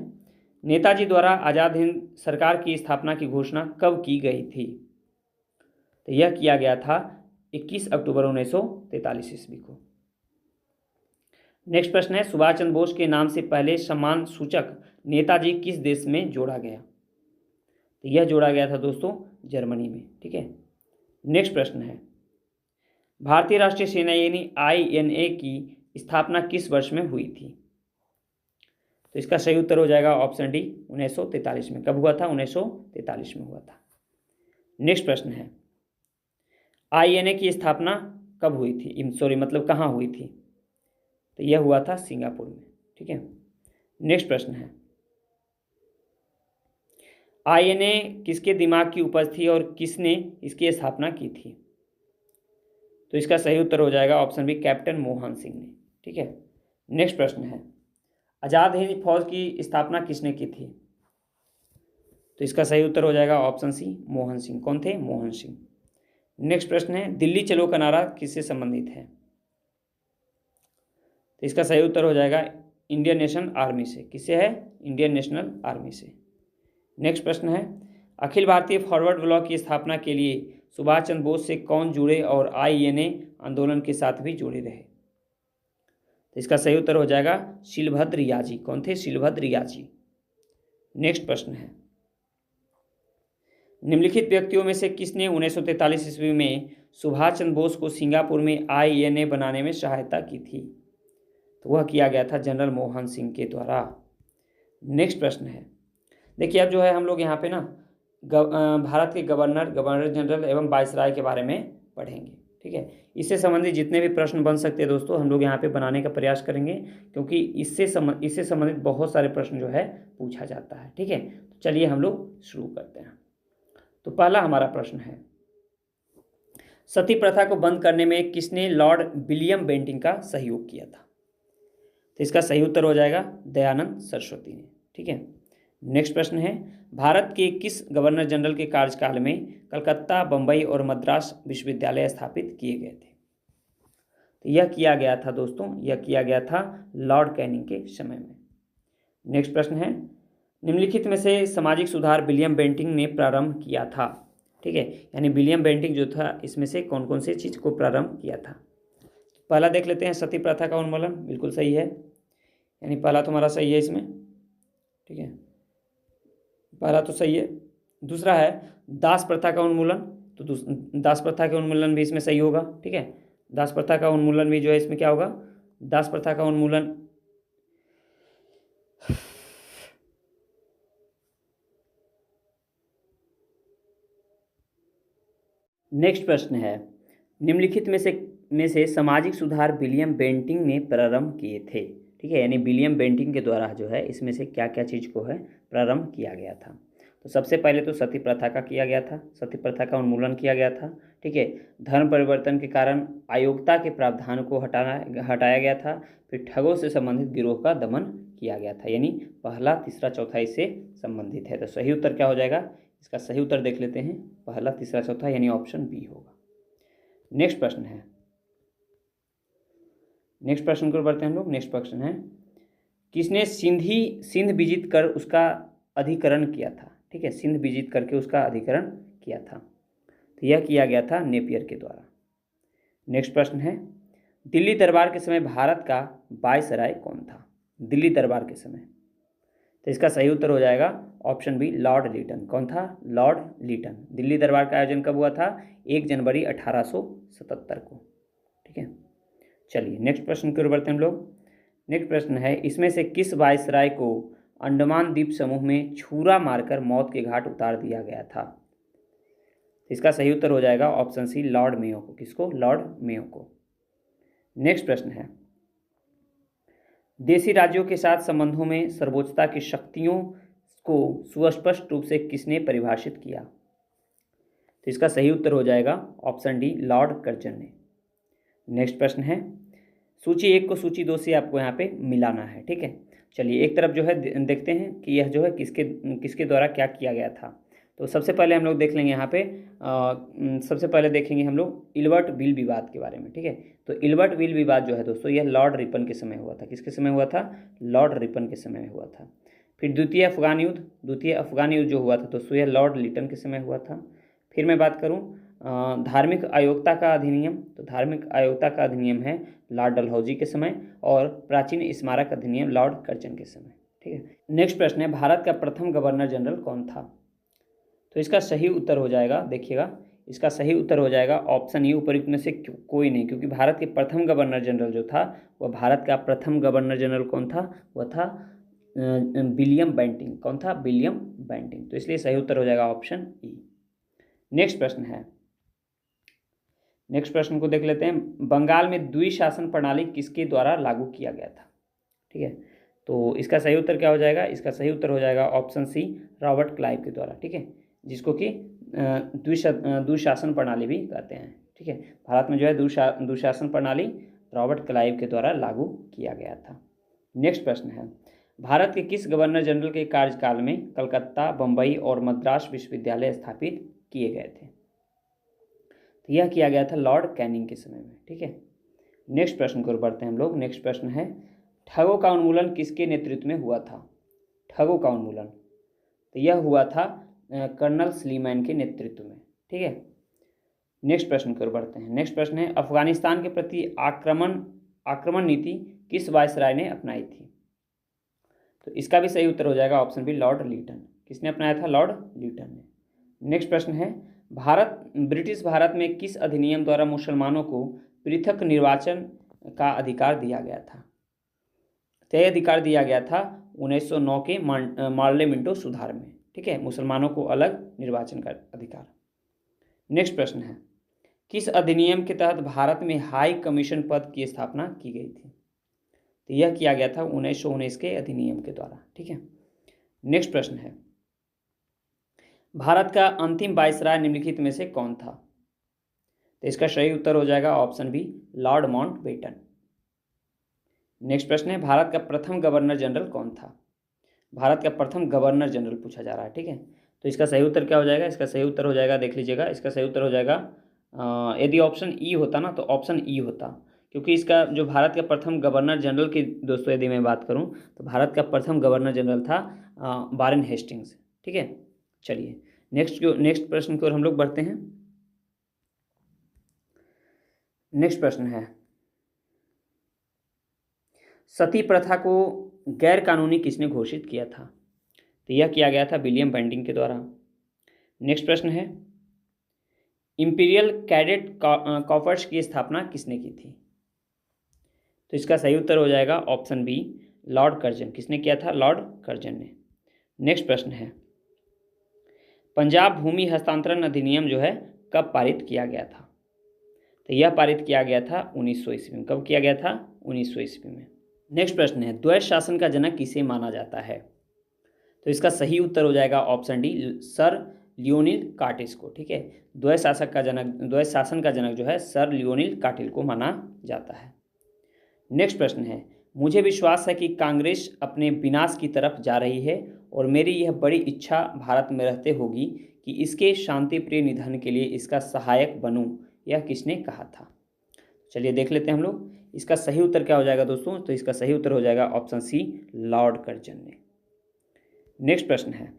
B: नेताजी द्वारा आज़ाद हिंद सरकार की स्थापना की घोषणा कब की गई थी? तो यह किया गया था 21 अक्टूबर 1943 ईस्वी को। नेक्स्ट प्रश्न है सुभाष चंद्र बोस के नाम से पहले सम्मान सूचक नेताजी किस देश में जोड़ा गया? तो यह जोड़ा गया था दोस्तों जर्मनी में। ठीक है, नेक्स्ट प्रश्न है भारतीय राष्ट्रीय सेना यानी INA की स्थापना किस वर्ष में हुई थी? तो इसका सही उत्तर हो जाएगा ऑप्शन डी, 1943 में। कब हुआ था? 1943 में हुआ था। नेक्स्ट प्रश्न है INA की स्थापना कब हुई थी? मतलब कहाँ हुई थी? तो यह हुआ था सिंगापुर में। ठीक है, नेक्स्ट प्रश्न है INA किसके दिमाग की उपज थी और किसने इसकी स्थापना की थी? तो इसका सही उत्तर हो जाएगा option B, captain Mohan Singh ने। ठीक है, नेक्स्ट प्रश्न है आज़ाद हिंद फौज की स्थापना किसने की थी? तो इसका सही उत्तर हो जाएगा ऑप्शन सी, मोहन सिंह। कौन थे? मोहन सिंह। नेक्स्ट प्रश्न है दिल्ली चलो का नारा किससे संबंधित है? तो इसका सही उत्तर हो जाएगा इंडियन नेशनल आर्मी से। किससे है? इंडियन नेशनल आर्मी से। नेक्स्ट प्रश्न है अखिल भारतीय फॉरवर्ड ब्लॉक की स्थापना के लिए सुभाष चंद्र बोस से कौन जुड़े और INA आंदोलन के साथ भी जुड़े रहे? तो इसका सही उत्तर हो जाएगा शिलभद्र याजी। कौन थे? शिलभद्र याजी। नेक्स्ट प्रश्न है निम्नलिखित व्यक्तियों में से किसने 1943 ईस्वी में सुभाष चंद्र बोस को सिंगापुर में INA बनाने में सहायता की थी? तो वह किया गया था जनरल मोहन सिंह के द्वारा। नेक्स्ट प्रश्न है, देखिए अब जो है हम लोग यहाँ पे ना भारत के गवर्नर जनरल एवं वायसराय के बारे में पढ़ेंगे। ठीक है, इससे संबंधित जितने भी प्रश्न बन सकते हैं दोस्तों हम लोग यहाँ पे बनाने का प्रयास करेंगे, क्योंकि इससे संबंधित बहुत सारे प्रश्न जो है पूछा जाता है। ठीक है, तो चलिए हम लोग शुरू करते हैं। तो पहला हमारा प्रश्न है, सती प्रथा को बंद करने में किसने लॉर्ड विलियम बेंटिंक का सहयोग किया था? तो इसका सही उत्तर हो जाएगा दयानंद सरस्वती ने। ठीक है, नेक्स्ट प्रश्न है, भारत के किस गवर्नर जनरल के कार्यकाल में कलकत्ता, बम्बई और मद्रास विश्वविद्यालय स्थापित किए गए थे? तो यह किया गया था दोस्तों, यह किया गया था लॉर्ड कैनिंग के समय में। नेक्स्ट प्रश्न है, निम्नलिखित में से सामाजिक सुधार विलियम बेंटिंक ने प्रारंभ किया था? ठीक है, यानी विलियम बेंटिंक जो था इसमें से कौन कौन से चीज़ को प्रारंभ किया था? पहला देख लेते हैं, सती प्रथा का उन्मूलन, बिल्कुल सही है, यानी पहला तो हमारा सही है इसमें। ठीक है, पहला तो सही है। दूसरा है दास प्रथा का उन्मूलन, तो दास प्रथा का उन्मूलन भी इसमें सही होगा। ठीक है, दास प्रथा का उन्मूलन भी जो है इसमें क्या होगा, दास प्रथा का उन्मूलन। नेक्स्ट प्रश्न है, निम्नलिखित में से सामाजिक सुधार विलियम बेंटिंक ने प्रारंभ किए थे? ठीक है, यानी विलियम बेंटिंक के द्वारा जो है इसमें से क्या क्या चीज़ को है प्रारंभ किया गया था? तो सबसे पहले तो सती प्रथा का किया गया था, सती प्रथा का उन्मूलन किया गया था। ठीक है, धर्म परिवर्तन के कारण अयोग्यता के प्रावधान को हटाया गया था। फिर ठगों से संबंधित गिरोह का दमन किया गया था, यानी पहला, तीसरा, चौथा इससे संबंधित है। तो सही उत्तर क्या हो जाएगा? इसका सही उत्तर देख लेते हैं, पहला, तीसरा, चौथा, यानी ऑप्शन बी होगा। नेक्स्ट प्रश्न है, नेक्स्ट प्रश्न को बढ़ते हैं हम लोग। नेक्स्ट प्रश्न है, किसने सिंध विजित कर उसका अधिकरण किया था? ठीक है, सिंध विजित करके उसका अधिकरण किया था, तो यह किया गया था नेपियर के द्वारा। नेक्स्ट प्रश्न है, दिल्ली दरबार के समय भारत का वायसराय कौन था? दिल्ली दरबार के समय, तो इसका सही उत्तर हो जाएगा ऑप्शन बी, लॉर्ड लीटन। कौन था? Lord Lytton. दिल्ली दरबार का आयोजन कब हुआ था? 1 जनवरी 1877 को। ठीक है, चलिए नेक्स्ट प्रश्न की ओर बढ़ते हैं हम लोग। नेक्स्ट प्रश्न है, इसमें से किस वायसराय को अंडमान द्वीप समूह में छुरा मारकर मौत के घाट उतार दिया गया था? इसका सही उत्तर हो जाएगा ऑप्शन सी, लॉर्ड मेयो को। किसको? लॉर्ड मेयो को। नेक्स्ट प्रश्न है, देशी राज्यों के साथ संबंधों में सर्वोच्चता की शक्तियों को सुस्पष्ट रूप से किसने परिभाषित किया? तो इसका सही उत्तर हो जाएगा ऑप्शन डी, लॉर्ड कर्जन ने। नेक्स्ट प्रश्न है, सूची 1 को सूची 2 से आपको यहाँ पे मिलाना है। ठीक है, चलिए एक तरफ जो है देखते हैं कि यह जो है किसके द्वारा क्या किया गया था। तो सबसे पहले हम लोग देख लेंगे यहाँ पे सबसे पहले देखेंगे हम लोग इल्बर्ट बिल विवाद के बारे में। ठीक है, तो इल्बर्ट बिल विवाद जो है दोस्तों यह लॉर्ड रिपन के समय हुआ था। किसके समय हुआ था? लॉर्ड रिपन के समय में हुआ था। फिर द्वितीय अफगान युद्ध जो हुआ था दोस्तों यह लॉर्ड लीटन के समय हुआ था। फिर मैं बात करूँ धार्मिक अयोग्यता का अधिनियम, तो धार्मिक अयोग्यता का अधिनियम है लॉर्ड डलहौजी के समय, और प्राचीन स्मारक अधिनियम लॉर्ड कर्जन के समय। ठीक है, नेक्स्ट प्रश्न है, भारत का प्रथम गवर्नर जनरल कौन था? तो इसका सही उत्तर हो जाएगा, देखिएगा इसका सही उत्तर हो जाएगा ऑप्शन ई, उपयुक्त में से कोई नहीं, क्योंकि भारत के प्रथम गवर्नर जनरल जो था वह भारत का प्रथम गवर्नर जनरल कौन था? वह था विलियम बेंटिंक। कौन था? William Bentinck. तो इसलिए सही उत्तर हो जाएगा ऑप्शन ई। नेक्स्ट प्रश्न है, नेक्स्ट प्रश्न को देख लेते हैं, बंगाल में द्विशासन प्रणाली किसके द्वारा लागू किया गया था? ठीक है, तो इसका सही उत्तर क्या हो जाएगा? इसका सही उत्तर हो जाएगा ऑप्शन सी, रॉबर्ट क्लाइव के द्वारा। ठीक है, जिसको कि द्विशासन प्रणाली भी कहते हैं। ठीक है, भारत में जो है द्विशासन प्रणाली रॉबर्ट क्लाइव के द्वारा लागू किया गया था। नेक्स्ट प्रश्न है, भारत के किस गवर्नर जनरल के कार्यकाल में कलकत्ता, बम्बई और मद्रास विश्वविद्यालय स्थापित किए गए थे? तो यह किया गया था लॉर्ड कैनिंग के समय में। ठीक है, नेक्स्ट प्रश्न को बढ़ते हैं हम लोग। नेक्स्ट प्रश्न है, ठगों का उन्मूलन किसके नेतृत्व में हुआ था? ठगों का उन्मूलन, तो यह हुआ था कर्नल स्लीमैन के नेतृत्व में। ठीक है, नेक्स्ट प्रश्न की ओर बढ़ते हैं। नेक्स्ट प्रश्न है, अफगानिस्तान के प्रति आक्रमण नीति किस वायसराय ने अपनाई थी? तो इसका भी सही उत्तर हो जाएगा ऑप्शन बी, लॉर्ड लीटन। किसने अपनाया था? लॉर्ड लीटन ने। नेक्स्ट प्रश्न है, ब्रिटिश भारत में किस अधिनियम द्वारा मुसलमानों को पृथक निर्वाचन का अधिकार दिया गया था? तय अधिकार दिया गया था 1909 के मार्लेमेंटो सुधार में। ठीक है, मुसलमानों को अलग निर्वाचन का अधिकार। नेक्स्ट प्रश्न है, किस अधिनियम के तहत भारत में हाई कमीशन पद की स्थापना की गई थी? तो यह किया गया था 1919 के अधिनियम के द्वारा। ठीक है, नेक्स्ट प्रश्न है, भारत का अंतिम वायसराय निम्नलिखित में से कौन था? तो इसका सही उत्तर हो जाएगा option B, Lord Mountbatten. Next प्रश्न है, भारत का प्रथम गवर्नर जनरल कौन था? भारत का प्रथम गवर्नर जनरल पूछा जा रहा है। ठीक है, तो इसका सही उत्तर क्या हो जाएगा? इसका सही उत्तर हो जाएगा, देख लीजिएगा, इसका सही उत्तर हो जाएगा, यदि ऑप्शन ई होता ना तो ऑप्शन ई होता, क्योंकि इसका जो भारत का प्रथम गवर्नर जनरल की दोस्तों यदि मैं बात करूं तो भारत का प्रथम गवर्नर जनरल था वारेन हेस्टिंग्स। ठीक है, चलिए नेक्स्ट प्रश्न की ओर हम लोग बढ़ते हैं। नेक्स्ट प्रश्न है, सती प्रथा को गैर कानूनी किसने घोषित किया था? तो यह किया गया था विलियम बेंटिंग के द्वारा। नेक्स्ट प्रश्न है, इंपीरियल कैडेट कॉर्प्स की स्थापना किसने की थी? तो इसका सही उत्तर हो जाएगा ऑप्शन बी, लॉर्ड कर्जन। किसने किया था? लॉर्ड कर्जन ने। नेक्स्ट प्रश्न है, पंजाब भूमि हस्तांतरण अधिनियम जो है कब पारित किया गया था? तो यह पारित किया गया था 1900 ईस्वी में। कब किया गया था? 1900 ईस्वी में। नेक्स्ट प्रश्न है, द्वैत शासन का जनक किसे माना जाता है? तो इसका सही उत्तर हो जाएगा ऑप्शन डी, सर लियोनिल कार्टिल को। ठीक है, द्वैत शासन का जनक जो है सर लियोनिल कार्टिल को माना जाता है। नेक्स्ट प्रश्न है, मुझे विश्वास है कि कांग्रेस अपने विनाश की तरफ जा रही है और मेरी यह बड़ी इच्छा भारत में रहते होगी कि इसके शांतिप्रिय निधन के लिए इसका सहायक बनूं, यह किसने कहा था? चलिए देख लेते हैं हम लोग, इसका सही उत्तर क्या हो जाएगा दोस्तों? तो इसका सही उत्तर हो जाएगा ऑप्शन सी, लॉर्ड कर्जन ने। नेक्स्ट प्रश्न है,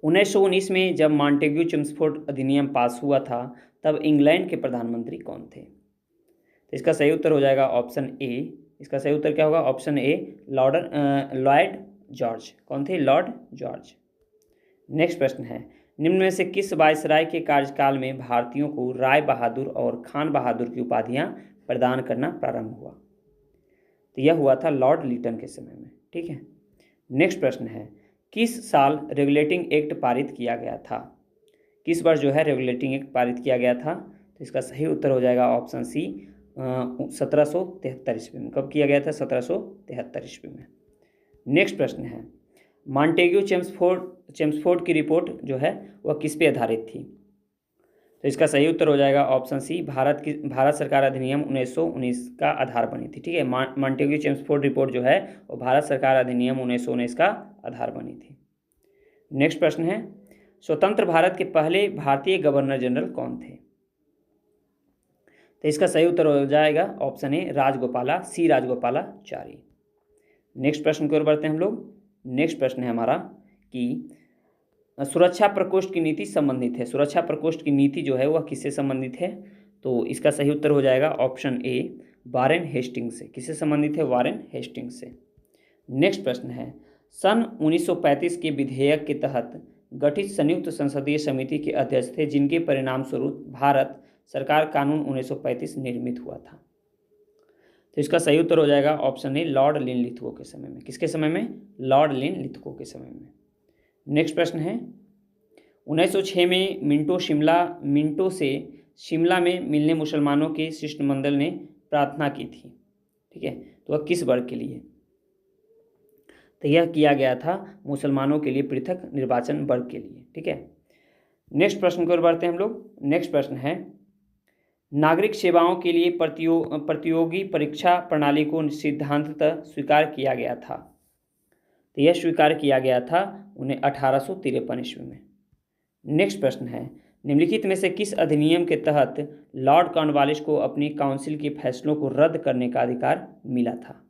B: 1919 में जब मॉन्टेग्यू चेम्सफोर्ड अधिनियम पास हुआ था तब इंग्लैंड के प्रधानमंत्री कौन थे? तो इसका सही उत्तर हो जाएगा ऑप्शन ए। इसका सही उत्तर क्या होगा? Option A, Lord George. कौन थे? Lord George. नेक्स्ट प्रश्न है, निम्न में से किस वायसराय के कार्यकाल में भारतीयों को राय बहादुर और खान बहादुर की उपाधियां प्रदान करना प्रारंभ हुआ? तो यह हुआ था लॉर्ड लिटन के समय में। ठीक है, नेक्स्ट प्रश्न है, किस साल रेगुलेटिंग एक्ट पारित किया गया था? किस वर्ष जो है रेगुलेटिंग एक्ट पारित किया गया था? तो इसका सही उत्तर हो जाएगा ऑप्शन सी, 1773 ईस्वी में। कब किया गया था? 1773 ईस्वी में। नेक्स्ट प्रश्न है, मॉन्टेग्यू चेम्सफोर्ड की रिपोर्ट जो है वह किस पे आधारित थी? तो इसका सही उत्तर हो जाएगा ऑप्शन सी, भारत सरकार अधिनियम 1919 का आधार बनी थी। ठीक है, मॉन्टेग्यू चेम्सफोर्ड रिपोर्ट जो है वो भारत सरकार अधिनियम 1919 का आधार बनी थी। नेक्स्ट प्रश्न है, स्वतंत्र भारत के पहले भारतीय गवर्नर जनरल कौन थे? तो इसका सही उत्तर हो जाएगा ऑप्शन ए, राजगोपालाचारी। नेक्स्ट प्रश्न की ओर बढ़ते हैं हम लोग। नेक्स्ट प्रश्न है हमारा कि सुरक्षा प्रकोष्ठ की नीति संबंधित है। सुरक्षा प्रकोष्ठ की नीति जो है वह किससे संबंधित है? तो इसका सही उत्तर हो जाएगा ऑप्शन ए, वारेन हेस्टिंग्स से। किससे संबंधित है? वारेन हेस्टिंग्स से। नेक्स्ट प्रश्न है, सन 1935 के विधेयक के तहत गठित संयुक्त संसदीय समिति के अध्यक्ष थे जिनके परिणाम स्वरूप भारत सरकार कानून 1935 निर्मित हुआ था। तो इसका सही उत्तर हो जाएगा ऑप्शन ए, लॉर्ड लिनलिथगो के समय में। किसके समय में? लॉर्ड लिनलिथगो के समय में। नेक्स्ट प्रश्न है, 1906 में मिंटो से शिमला में मिलने मुसलमानों के शिष्टमंडल ने प्रार्थना की थी। ठीक है, तो वह किस वर्ग के लिए? तो यह किया गया था मुसलमानों के लिए पृथक निर्वाचन वर्ग के लिए। ठीक है, नेक्स्ट प्रश्न की ओर बढ़ते हैं हम लोग। नेक्स्ट प्रश्न है, नागरिक सेवाओं के लिए प्रतियोगी परीक्षा प्रणाली को सिद्धांततः स्वीकार किया गया था। तो यह स्वीकार किया गया था 1853 ईस्वी में। नेक्स्ट प्रश्न है, निम्नलिखित में से किस अधिनियम के तहत लॉर्ड कॉर्नवालिस को अपनी काउंसिल के फैसलों को रद्द करने का अधिकार मिला था?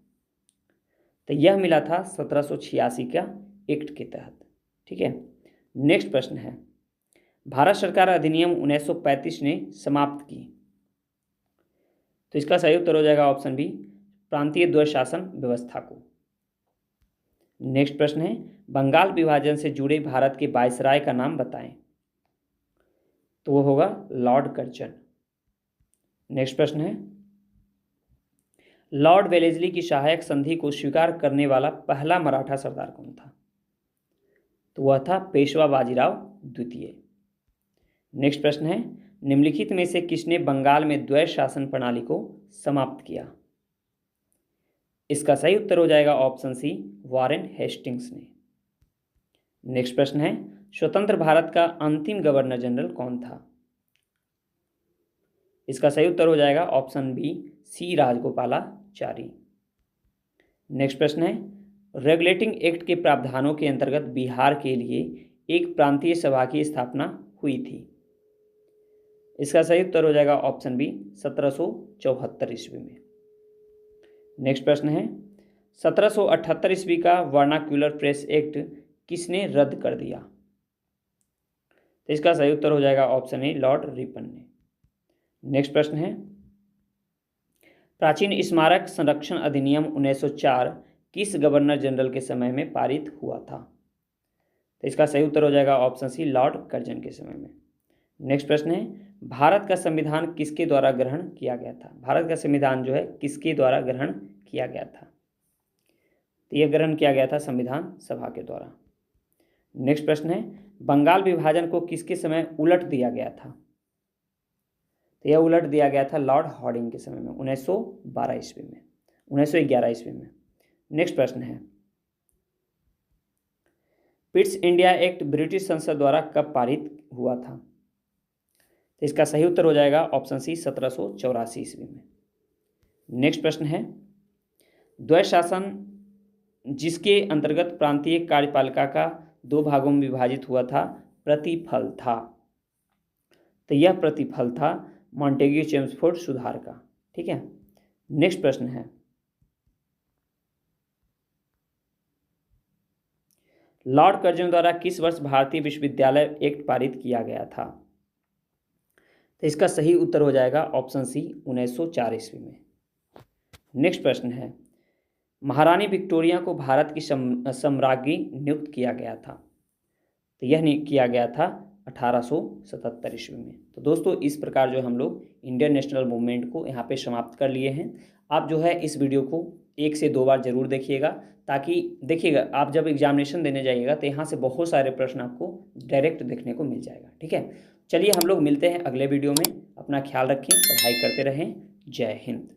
B: तो यह मिला था 1786 का एक्ट के तहत। ठीक है, नेक्स्ट प्रश्न है, भारत सरकार अधिनियम 1935 ने समाप्त की। तो इसका सही उत्तर हो जाएगा ऑप्शन बी, प्रांतीय द्वैत शासन व्यवस्था को। नेक्स्ट प्रश्न है, बंगाल विभाजन से जुड़े भारत के वायसराय का नाम बताएं। तो वो होगा लॉर्ड कर्जन। नेक्स्ट प्रश्न है, लॉर्ड वेलेस्ली की सहायक संधि को स्वीकार करने वाला पहला मराठा सरदार कौन था? तो वह था पेशवा बाजीराव द्वितीय। नेक्स्ट प्रश्न है, निम्नलिखित में से किसने बंगाल में द्वैत शासन प्रणाली को समाप्त किया? इसका सही उत्तर हो जाएगा ऑप्शन सी, वारेन हेस्टिंग्स ने। नेक्स्ट प्रश्न है, स्वतंत्र भारत का अंतिम गवर्नर जनरल कौन था? इसका सही उत्तर हो जाएगा ऑप्शन बी, सी राजगोपालाचारी। नेक्स्ट प्रश्न है, रेगुलेटिंग एक्ट के प्रावधानों के अंतर्गत बिहार के लिए एक प्रांतीय सभा की स्थापना हुई थी। इसका सही उत्तर हो जाएगा ऑप्शन बी, 1774 ईस्वी में। नेक्स्ट प्रश्न है, 1778 ईस्वी का वर्नाक्यूलर प्रेस एक्ट किसने रद्द कर दिया? तो इसका सही उत्तर हो जाएगा ऑप्शन ए, लॉर्ड रिपन ने। नेक्स्ट प्रश्न है, प्राचीन स्मारक संरक्षण अधिनियम 1904 किस गवर्नर जनरल के समय में पारित हुआ था? तो इसका सही उत्तर हो जाएगा ऑप्शन सी, लॉर्ड कर्जन के समय में। नेक्स्ट प्रश्न है, भारत का संविधान किसके द्वारा ग्रहण किया गया था? भारत का संविधान जो है किसके द्वारा ग्रहण किया गया था? तो यह ग्रहण किया गया था संविधान सभा के द्वारा। नेक्स्ट प्रश्न है, बंगाल विभाजन को किसके समय उलट दिया गया था? तो यह उलट दिया गया था लॉर्ड हॉर्डिंग के समय में, 1911 ईस्वी में। नेक्स्ट प्रश्न है, पिट्स इंडिया एक्ट ब्रिटिश संसद द्वारा कब पारित हुआ था? तो इसका सही उत्तर हो जाएगा ऑप्शन सी, 1784 ईस्वी में। नेक्स्ट प्रश्न है, द्वैत शासन जिसके अंतर्गत प्रांतीय कार्यपालिका का 2 भागों में विभाजित हुआ था, प्रतिफल था। तो यह प्रतिफल था मॉन्टेग्यू चेम्सफोर्ड सुधार का। ठीक है। नेक्स्ट प्रश्न है, लॉर्ड कर्जन द्वारा किस वर्ष भारतीय विश्वविद्यालय एक्ट पारित किया गया था? तो इसका सही उत्तर हो जाएगा ऑप्शन सी, 1904 ईस्वी में। नेक्स्ट प्रश्न है, महारानी विक्टोरिया को भारत की सम्राज्ञी नियुक्त किया गया था? तो यह किया गया था 1877 ईस्वी में। तो दोस्तों, इस प्रकार जो हम लोग इंडियन नेशनल मूवमेंट को यहाँ पे समाप्त कर लिए हैं। आप जो है इस वीडियो को 1 से 2 बार जरूर देखिएगा, ताकि देखिएगा आप जब एग्जामिनेशन देने जाइएगा तो यहाँ से बहुत सारे प्रश्न आपको डायरेक्ट देखने को मिल जाएगा। ठीक है, चलिए हम लोग मिलते हैं अगले वीडियो में। अपना ख्याल रखें, पढ़ाई करते रहें। जय हिंद।